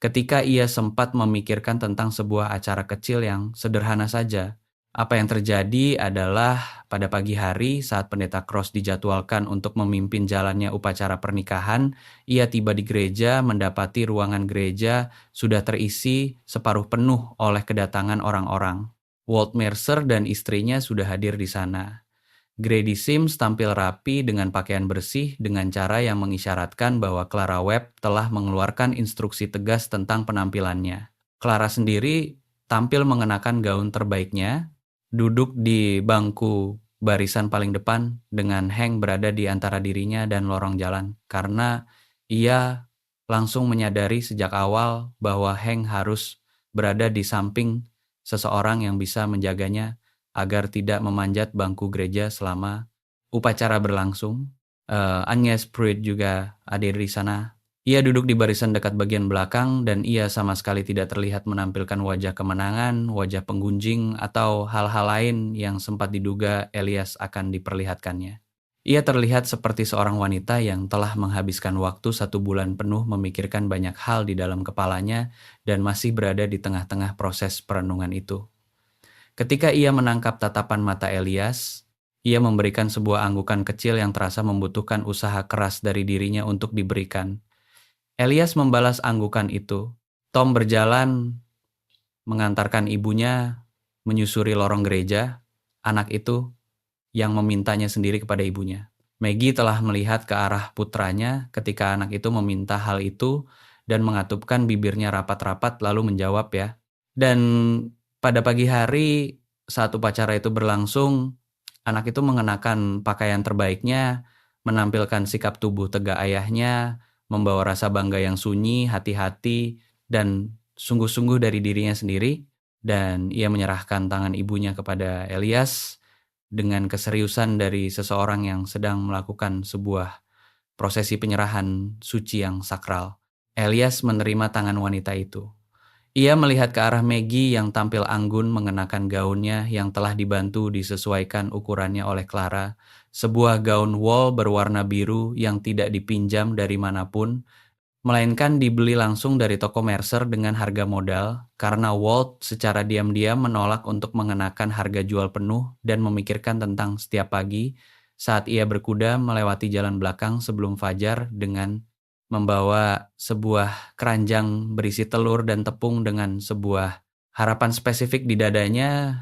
Ketika ia sempat memikirkan tentang sebuah acara kecil yang sederhana saja, apa yang terjadi adalah pada pagi hari saat Pendeta Cross dijadwalkan untuk memimpin jalannya upacara pernikahan, ia tiba di gereja mendapati ruangan gereja sudah terisi separuh penuh oleh kedatangan orang-orang. Walt Mercer dan istrinya sudah hadir di sana. Grady Sims tampil rapi dengan pakaian bersih dengan cara yang mengisyaratkan bahwa Clara Webb telah mengeluarkan instruksi tegas tentang penampilannya. Clara sendiri tampil mengenakan gaun terbaiknya, duduk di bangku barisan paling depan dengan Hank berada di antara dirinya dan lorong jalan karena ia langsung menyadari sejak awal bahwa Hank harus berada di samping seseorang yang bisa menjaganya agar tidak memanjat bangku gereja selama upacara berlangsung. Agnes Pruitt juga hadir di sana. Ia duduk di barisan dekat bagian belakang dan ia sama sekali tidak terlihat menampilkan wajah kemenangan, wajah penggunjing, atau hal-hal lain yang sempat diduga Elias akan diperlihatkannya. Ia terlihat seperti seorang wanita yang telah menghabiskan waktu 1 bulan penuh memikirkan banyak hal di dalam kepalanya dan masih berada di tengah-tengah proses perenungan itu. Ketika ia menangkap tatapan mata Elias, ia memberikan sebuah anggukan kecil yang terasa membutuhkan usaha keras dari dirinya untuk diberikan. Elias membalas anggukan itu. Tom berjalan mengantarkan ibunya menyusuri lorong gereja, anak itu yang memintanya sendiri kepada ibunya. Maggie telah melihat ke arah putranya ketika anak itu meminta hal itu dan mengatupkan bibirnya rapat-rapat lalu menjawab ya. Dan pada pagi hari saat upacara itu berlangsung, anak itu mengenakan pakaian terbaiknya, menampilkan sikap tubuh tegak ayahnya, membawa rasa bangga yang sunyi, hati-hati, dan sungguh-sungguh dari dirinya sendiri. Dan ia menyerahkan tangan ibunya kepada Elias dengan keseriusan dari seseorang yang sedang melakukan sebuah prosesi penyerahan suci yang sakral. Elias menerima tangan wanita itu. Ia melihat ke arah Maggie yang tampil anggun mengenakan gaunnya yang telah dibantu disesuaikan ukurannya oleh Clara, sebuah gaun wol berwarna biru yang tidak dipinjam dari manapun, melainkan dibeli langsung dari toko Mercer dengan harga modal, karena Walt secara diam-diam menolak untuk mengenakan harga jual penuh dan memikirkan tentang setiap pagi saat ia berkuda melewati jalan belakang sebelum fajar dengan membawa sebuah keranjang berisi telur dan tepung dengan sebuah harapan spesifik di dadanya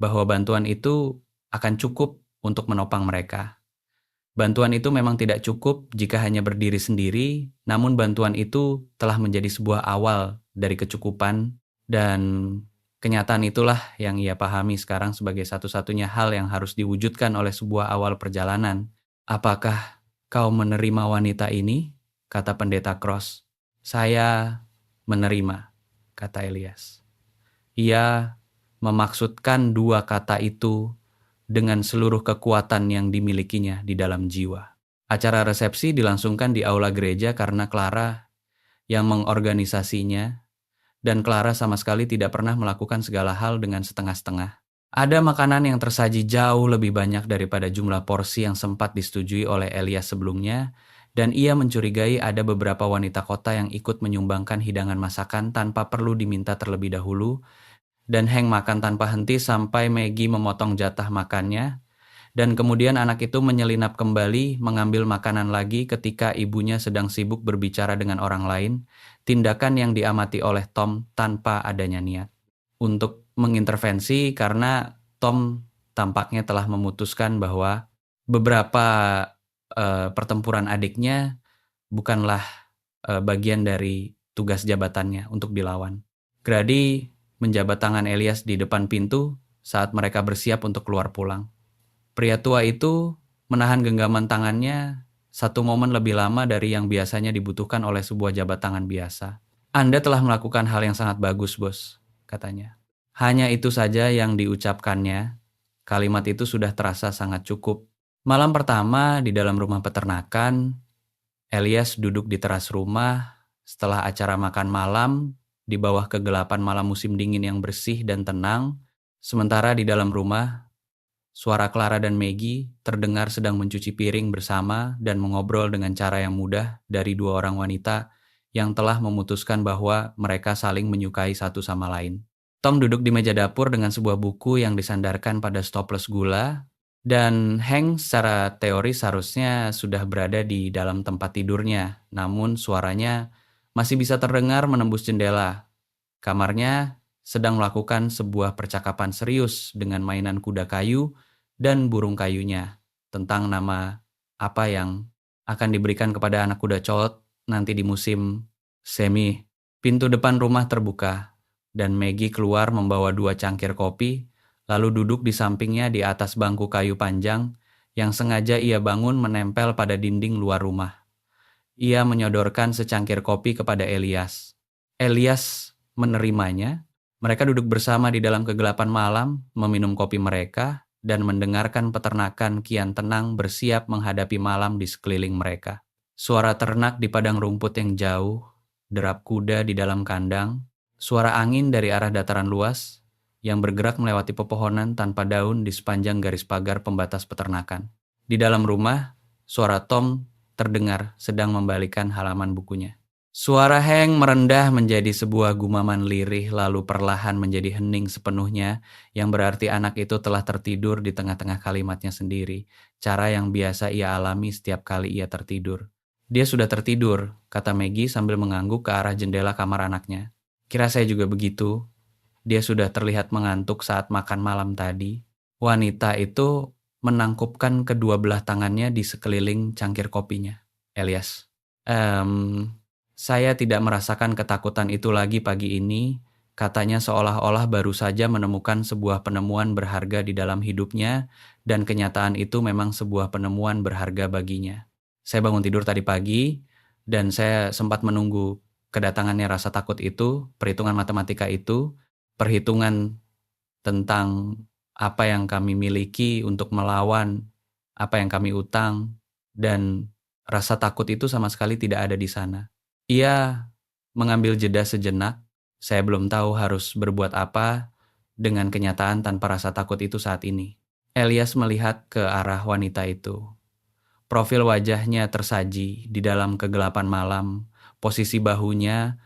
bahwa bantuan itu akan cukup untuk menopang mereka. Bantuan itu memang tidak cukup jika hanya berdiri sendiri, namun bantuan itu telah menjadi sebuah awal dari kecukupan, dan kenyataan itulah yang ia pahami sekarang sebagai satu-satunya hal yang harus diwujudkan oleh sebuah awal perjalanan. "Apakah kau menerima wanita ini?" kata Pendeta Cross. "Saya menerima," kata Elias. Ia memaksudkan dua kata itu dengan seluruh kekuatan yang dimilikinya di dalam jiwa. Acara resepsi dilangsungkan di aula gereja karena Clara yang mengorganisasinya, dan Clara sama sekali tidak pernah melakukan segala hal dengan setengah-setengah. Ada makanan yang tersaji jauh lebih banyak daripada jumlah porsi yang sempat disetujui oleh Elias sebelumnya, dan ia mencurigai ada beberapa wanita kota yang ikut menyumbangkan hidangan masakan tanpa perlu diminta terlebih dahulu, dan Hank makan tanpa henti sampai Maggie memotong jatah makannya, dan kemudian anak itu menyelinap kembali mengambil makanan lagi ketika ibunya sedang sibuk berbicara dengan orang lain, tindakan yang diamati oleh Tom tanpa adanya niat untuk mengintervensi karena Tom tampaknya telah memutuskan bahwa beberapa pertempuran adiknya bukanlah bagian dari tugas jabatannya untuk dilawan. Grady menjabat tangan Elias di depan pintu saat mereka bersiap untuk keluar pulang. Pria tua itu menahan genggaman tangannya satu momen lebih lama dari yang biasanya dibutuhkan oleh sebuah jabat tangan biasa. "Anda telah melakukan hal yang sangat bagus, Bos," katanya. Hanya itu saja yang diucapkannya. Kalimat itu sudah terasa sangat cukup. Malam pertama di dalam rumah peternakan, Elias duduk di teras rumah setelah acara makan malam di bawah kegelapan malam musim dingin yang bersih dan tenang, sementara di dalam rumah, suara Clara dan Maggie terdengar sedang mencuci piring bersama dan mengobrol dengan cara yang mudah dari dua orang wanita yang telah memutuskan bahwa mereka saling menyukai satu sama lain. Tom duduk di meja dapur dengan sebuah buku yang disandarkan pada stoples gula, dan Hank secara teoris seharusnya sudah berada di dalam tempat tidurnya, namun suaranya masih bisa terdengar menembus jendela. Kamarnya sedang melakukan sebuah percakapan serius dengan mainan kuda kayu dan burung kayunya tentang nama apa yang akan diberikan kepada anak kuda colot nanti di musim semi. Pintu depan rumah terbuka dan Maggie keluar membawa 2 cangkir kopi, lalu duduk di sampingnya di atas bangku kayu panjang yang sengaja ia bangun menempel pada dinding luar rumah. Ia menyodorkan secangkir kopi kepada Elias. Elias menerimanya. Mereka duduk bersama di dalam kegelapan malam, meminum kopi mereka, dan mendengarkan peternakan kian tenang bersiap menghadapi malam di sekeliling mereka. Suara ternak di padang rumput yang jauh, derap kuda di dalam kandang, suara angin dari arah dataran luas yang bergerak melewati pepohonan tanpa daun di sepanjang garis pagar pembatas peternakan. Di dalam rumah, suara Tom terdengar sedang membalikan halaman bukunya. Suara Hank merendah menjadi sebuah gumaman lirih lalu perlahan menjadi hening sepenuhnya, yang berarti anak itu telah tertidur di tengah-tengah kalimatnya sendiri, cara yang biasa ia alami setiap kali ia tertidur. "Dia sudah tertidur," kata Maggie sambil mengangguk ke arah jendela kamar anaknya. "Kira saya juga begitu," Dia sudah terlihat mengantuk saat makan malam tadi. Wanita itu menangkupkan kedua belah tangannya di sekeliling cangkir kopinya. Elias, "Em, saya tidak merasakan ketakutan itu lagi pagi ini," katanya seolah-olah baru saja menemukan sebuah penemuan berharga di dalam hidupnya dan kenyataan itu memang sebuah penemuan berharga baginya. "Saya bangun tidur tadi pagi dan saya sempat menunggu kedatangannya rasa takut itu, perhitungan matematika itu, perhitungan tentang apa yang kami miliki untuk melawan apa yang kami utang, dan rasa takut itu sama sekali tidak ada di sana." Ia mengambil jeda sejenak. Saya belum tahu harus berbuat apa dengan kenyataan tanpa rasa takut itu saat ini. Elias melihat ke arah wanita itu. Profil wajahnya tersaji di dalam kegelapan malam. Posisi bahunya,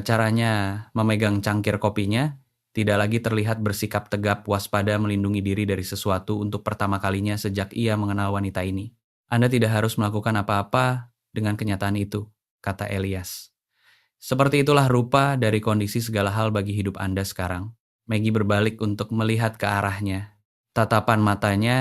caranya memegang cangkir kopinya, tidak lagi terlihat bersikap tegap waspada melindungi diri dari sesuatu untuk pertama kalinya sejak ia mengenal wanita ini. "Anda tidak harus melakukan apa-apa dengan kenyataan itu," kata Elias. "Seperti itulah rupa dari kondisi segala hal bagi hidup Anda sekarang." Maggie berbalik untuk melihat ke arahnya. Tatapan matanya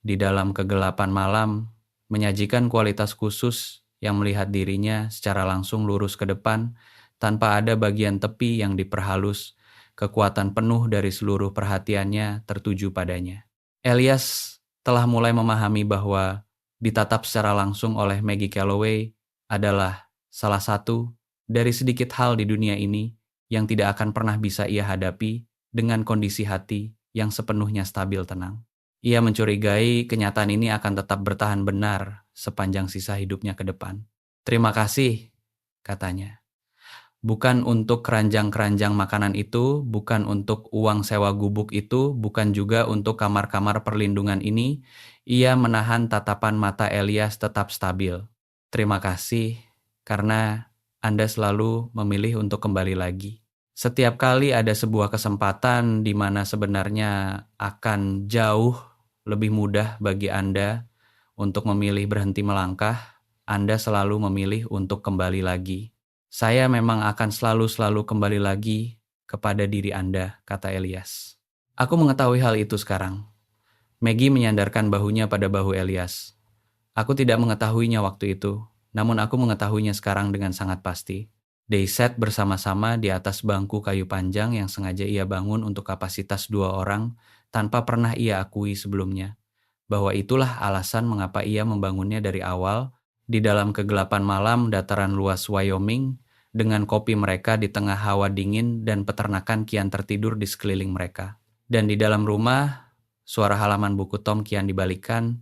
di dalam kegelapan malam menyajikan kualitas khusus yang melihat dirinya secara langsung lurus ke depan tanpa ada bagian tepi yang diperhalus. Kekuatan penuh dari seluruh perhatiannya tertuju padanya. Elias telah mulai memahami bahwa ditatap secara langsung oleh Maggie Calloway adalah salah satu dari sedikit hal di dunia ini yang tidak akan pernah bisa ia hadapi dengan kondisi hati yang sepenuhnya stabil tenang. Ia mencurigai kenyataan ini akan tetap bertahan benar sepanjang sisa hidupnya ke depan. "Terima kasih," katanya. "Bukan untuk keranjang-keranjang makanan itu, bukan untuk uang sewa gubuk itu, bukan juga untuk kamar-kamar perlindungan ini." Ia menahan tatapan mata Elias tetap stabil. "Terima kasih, karena Anda selalu memilih untuk kembali lagi. Setiap kali ada sebuah kesempatan di mana sebenarnya akan jauh lebih mudah bagi Anda untuk memilih berhenti melangkah, Anda selalu memilih untuk kembali lagi. Saya memang akan selalu kembali lagi kepada diri Anda," kata Elias. "Aku mengetahui hal itu sekarang." Maggie menyandarkan bahunya pada bahu Elias. "Aku tidak mengetahuinya waktu itu, namun aku mengetahuinya sekarang dengan sangat pasti." They sat bersama-sama di atas bangku kayu panjang yang sengaja ia bangun untuk kapasitas 2 orang tanpa pernah ia akui sebelumnya, bahwa itulah alasan mengapa ia membangunnya dari awal di dalam kegelapan malam dataran luas Wyoming dengan kopi mereka di tengah hawa dingin dan peternakan kian tertidur di sekeliling mereka. Dan di dalam rumah, suara halaman buku Tom kian dibalikkan,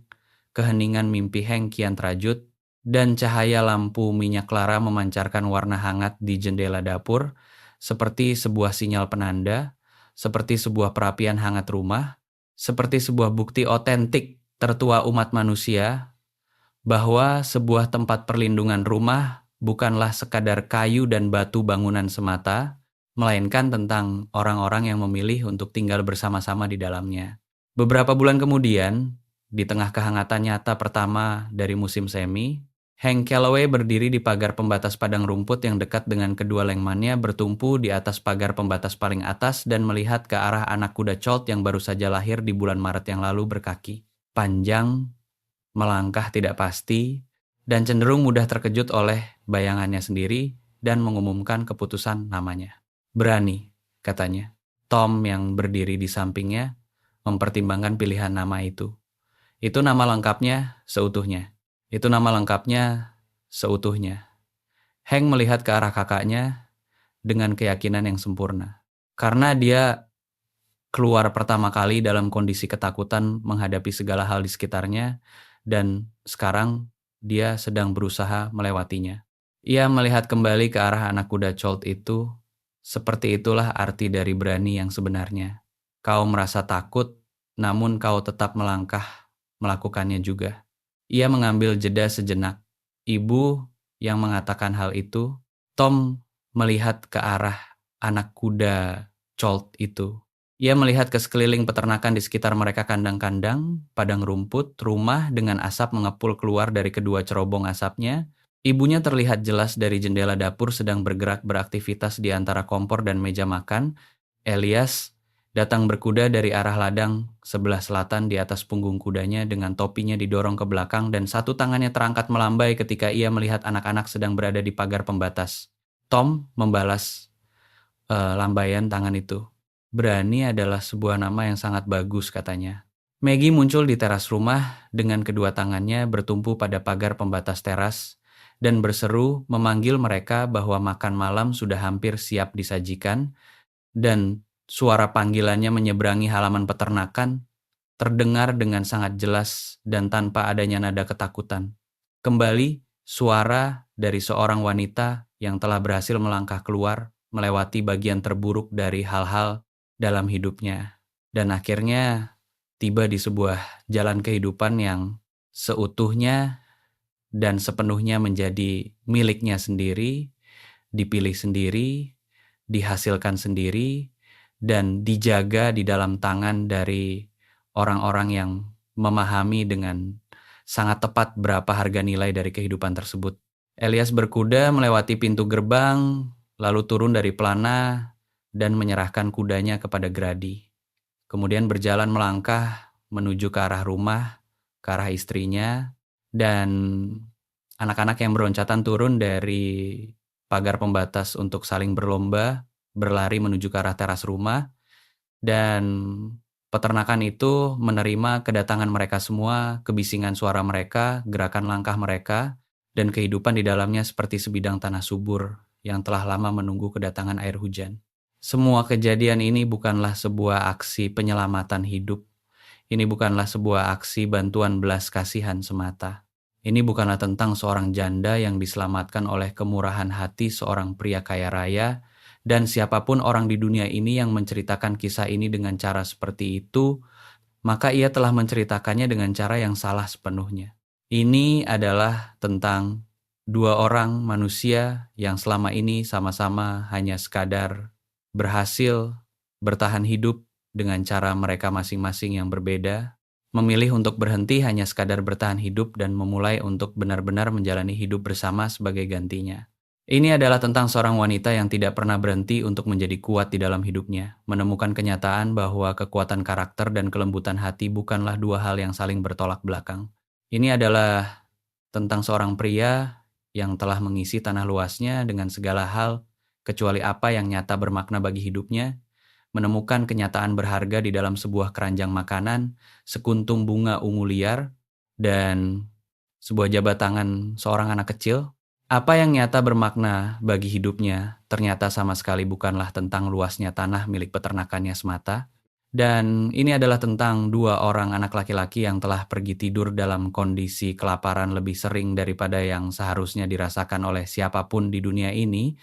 keheningan mimpi Hank kian terajut, dan cahaya lampu minyak lara memancarkan warna hangat di jendela dapur, seperti sebuah sinyal penanda, seperti sebuah perapian hangat rumah, seperti sebuah bukti otentik tertua umat manusia, bahwa sebuah tempat perlindungan rumah bukanlah sekadar kayu dan batu bangunan semata, melainkan tentang orang-orang yang memilih untuk tinggal bersama-sama di dalamnya. Beberapa bulan kemudian, di tengah kehangatan nyata pertama dari musim semi, Hank Calloway berdiri di pagar pembatas padang rumput yang dekat dengan kedua lengmannya bertumpu di atas pagar pembatas paling atas dan melihat ke arah anak kuda Colt yang baru saja lahir di bulan Maret yang lalu berkaki panjang, melangkah tidak pasti, dan cenderung mudah terkejut oleh bayangannya sendiri dan mengumumkan keputusan namanya. "Berani," katanya. Tom yang berdiri di sampingnya mempertimbangkan pilihan nama itu. "Itu nama lengkapnya seutuhnya. Itu nama lengkapnya seutuhnya." Hank melihat ke arah kakaknya dengan keyakinan yang sempurna. Karena dia keluar pertama kali dalam kondisi ketakutan menghadapi segala hal di sekitarnya, dan sekarang dia sedang berusaha melewatinya. Ia melihat kembali ke arah anak kuda Colt itu. Seperti itulah arti dari berani yang sebenarnya. Kau merasa takut, namun kau tetap melangkah, melakukannya juga. Ia mengambil jeda sejenak. Ibu yang mengatakan hal itu, Tom melihat ke arah anak kuda Colt itu. Ia melihat ke sekeliling peternakan di sekitar mereka, kandang-kandang, padang rumput, rumah dengan asap mengepul keluar dari kedua cerobong asapnya. Ibunya terlihat jelas dari jendela dapur sedang bergerak beraktivitas di antara kompor dan meja makan, Elias datang berkuda dari arah ladang sebelah selatan di atas punggung kudanya dengan topinya didorong ke belakang dan satu tangannya terangkat melambai ketika ia melihat anak-anak sedang berada di pagar pembatas. Tom membalas lambaian tangan itu. Berani adalah sebuah nama yang sangat bagus, katanya. Maggie muncul di teras rumah dengan kedua tangannya bertumpu pada pagar pembatas teras dan berseru memanggil mereka bahwa makan malam sudah hampir siap disajikan dan suara panggilannya menyeberangi halaman peternakan terdengar dengan sangat jelas dan tanpa adanya nada ketakutan. Kembali, suara dari seorang wanita yang telah berhasil melangkah keluar melewati bagian terburuk dari hal-hal dalam hidupnya. Dan akhirnya tiba di sebuah jalan kehidupan yang seutuhnya dan sepenuhnya menjadi miliknya sendiri, dipilih sendiri, dihasilkan sendiri, dan dijaga di dalam tangan dari orang-orang yang memahami dengan sangat tepat berapa harga nilai dari kehidupan tersebut. Elias berkuda melewati pintu gerbang, lalu turun dari pelana dan menyerahkan kudanya kepada Grady. Kemudian berjalan melangkah menuju ke arah rumah, ke arah istrinya, dan anak-anak yang beroncatan turun dari pagar pembatas untuk saling berlomba, berlari menuju ke arah teras rumah, dan peternakan itu menerima kedatangan mereka semua, kebisingan suara mereka, gerakan langkah mereka, dan kehidupan di dalamnya seperti sebidang tanah subur yang telah lama menunggu kedatangan air hujan. Semua kejadian ini bukanlah sebuah aksi penyelamatan hidup. Ini bukanlah sebuah aksi bantuan belas kasihan semata. Ini bukanlah tentang seorang janda yang diselamatkan oleh kemurahan hati seorang pria kaya raya, dan siapapun orang di dunia ini yang menceritakan kisah ini dengan cara seperti itu, maka ia telah menceritakannya dengan cara yang salah sepenuhnya. Ini adalah tentang dua orang manusia yang selama ini sama-sama hanya sekadar berhasil bertahan hidup dengan cara mereka masing-masing yang berbeda, memilih untuk berhenti hanya sekadar bertahan hidup dan memulai untuk benar-benar menjalani hidup bersama sebagai gantinya. Ini adalah tentang seorang wanita yang tidak pernah berhenti untuk menjadi kuat di dalam hidupnya, menemukan kenyataan bahwa kekuatan karakter dan kelembutan hati bukanlah dua hal yang saling bertolak belakang. Ini adalah tentang seorang pria yang telah mengisi tanah luasnya dengan segala hal, kecuali apa yang nyata bermakna bagi hidupnya, menemukan kenyataan berharga di dalam sebuah keranjang makanan, sekuntum bunga ungu liar, dan sebuah jabat tangan seorang anak kecil. Apa yang nyata bermakna bagi hidupnya ternyata sama sekali bukanlah tentang luasnya tanah milik peternakannya semata. Dan ini adalah tentang dua orang anak laki-laki yang telah pergi tidur dalam kondisi kelaparan lebih sering daripada yang seharusnya dirasakan oleh siapapun di dunia ini,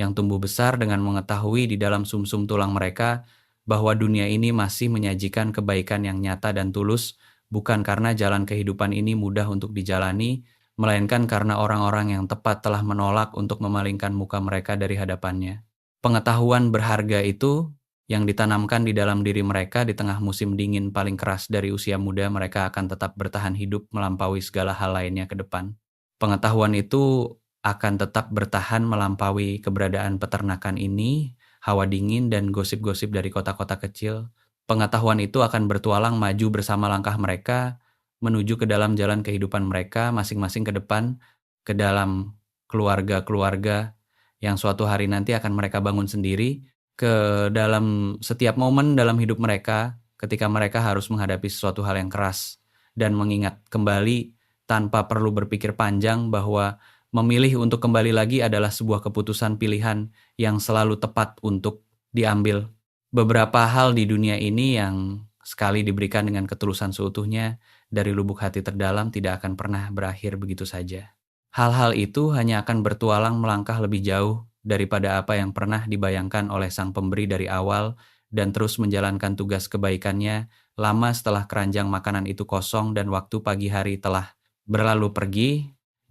yang tumbuh besar dengan mengetahui di dalam sumsum tulang mereka bahwa dunia ini masih menyajikan kebaikan yang nyata dan tulus, bukan karena jalan kehidupan ini mudah untuk dijalani, melainkan karena orang-orang yang tepat telah menolak untuk memalingkan muka mereka dari hadapannya. Pengetahuan berharga itu yang ditanamkan di dalam diri mereka di tengah musim dingin paling keras dari usia muda, mereka akan tetap bertahan hidup melampaui segala hal lainnya ke depan. Pengetahuan itu akan tetap bertahan melampaui keberadaan peternakan ini, hawa dingin, dan gosip-gosip dari kota-kota kecil. Pengetahuan itu akan bertualang maju bersama langkah mereka menuju ke dalam jalan kehidupan mereka masing-masing ke depan, ke dalam keluarga-keluarga yang suatu hari nanti akan mereka bangun sendiri, ke dalam setiap momen dalam hidup mereka ketika mereka harus menghadapi sesuatu hal yang keras dan mengingat kembali tanpa perlu berpikir panjang bahwa memilih untuk kembali lagi adalah sebuah keputusan pilihan yang selalu tepat untuk diambil. Beberapa hal di dunia ini yang sekali diberikan dengan ketulusan seutuhnya dari lubuk hati terdalam tidak akan pernah berakhir begitu saja. Hal-hal itu hanya akan bertualang melangkah lebih jauh daripada apa yang pernah dibayangkan oleh sang pemberi dari awal dan terus menjalankan tugas kebaikannya lama setelah keranjang makanan itu kosong dan waktu pagi hari telah berlalu pergi,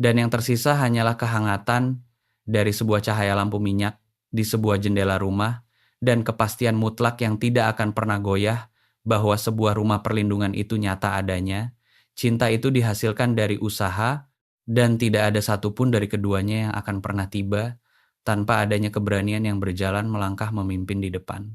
dan yang tersisa hanyalah kehangatan dari sebuah cahaya lampu minyak di sebuah jendela rumah dan kepastian mutlak yang tidak akan pernah goyah bahwa sebuah rumah perlindungan itu nyata adanya. Cinta itu dihasilkan dari usaha dan tidak ada satupun dari keduanya yang akan pernah tiba tanpa adanya keberanian yang berjalan melangkah memimpin di depan.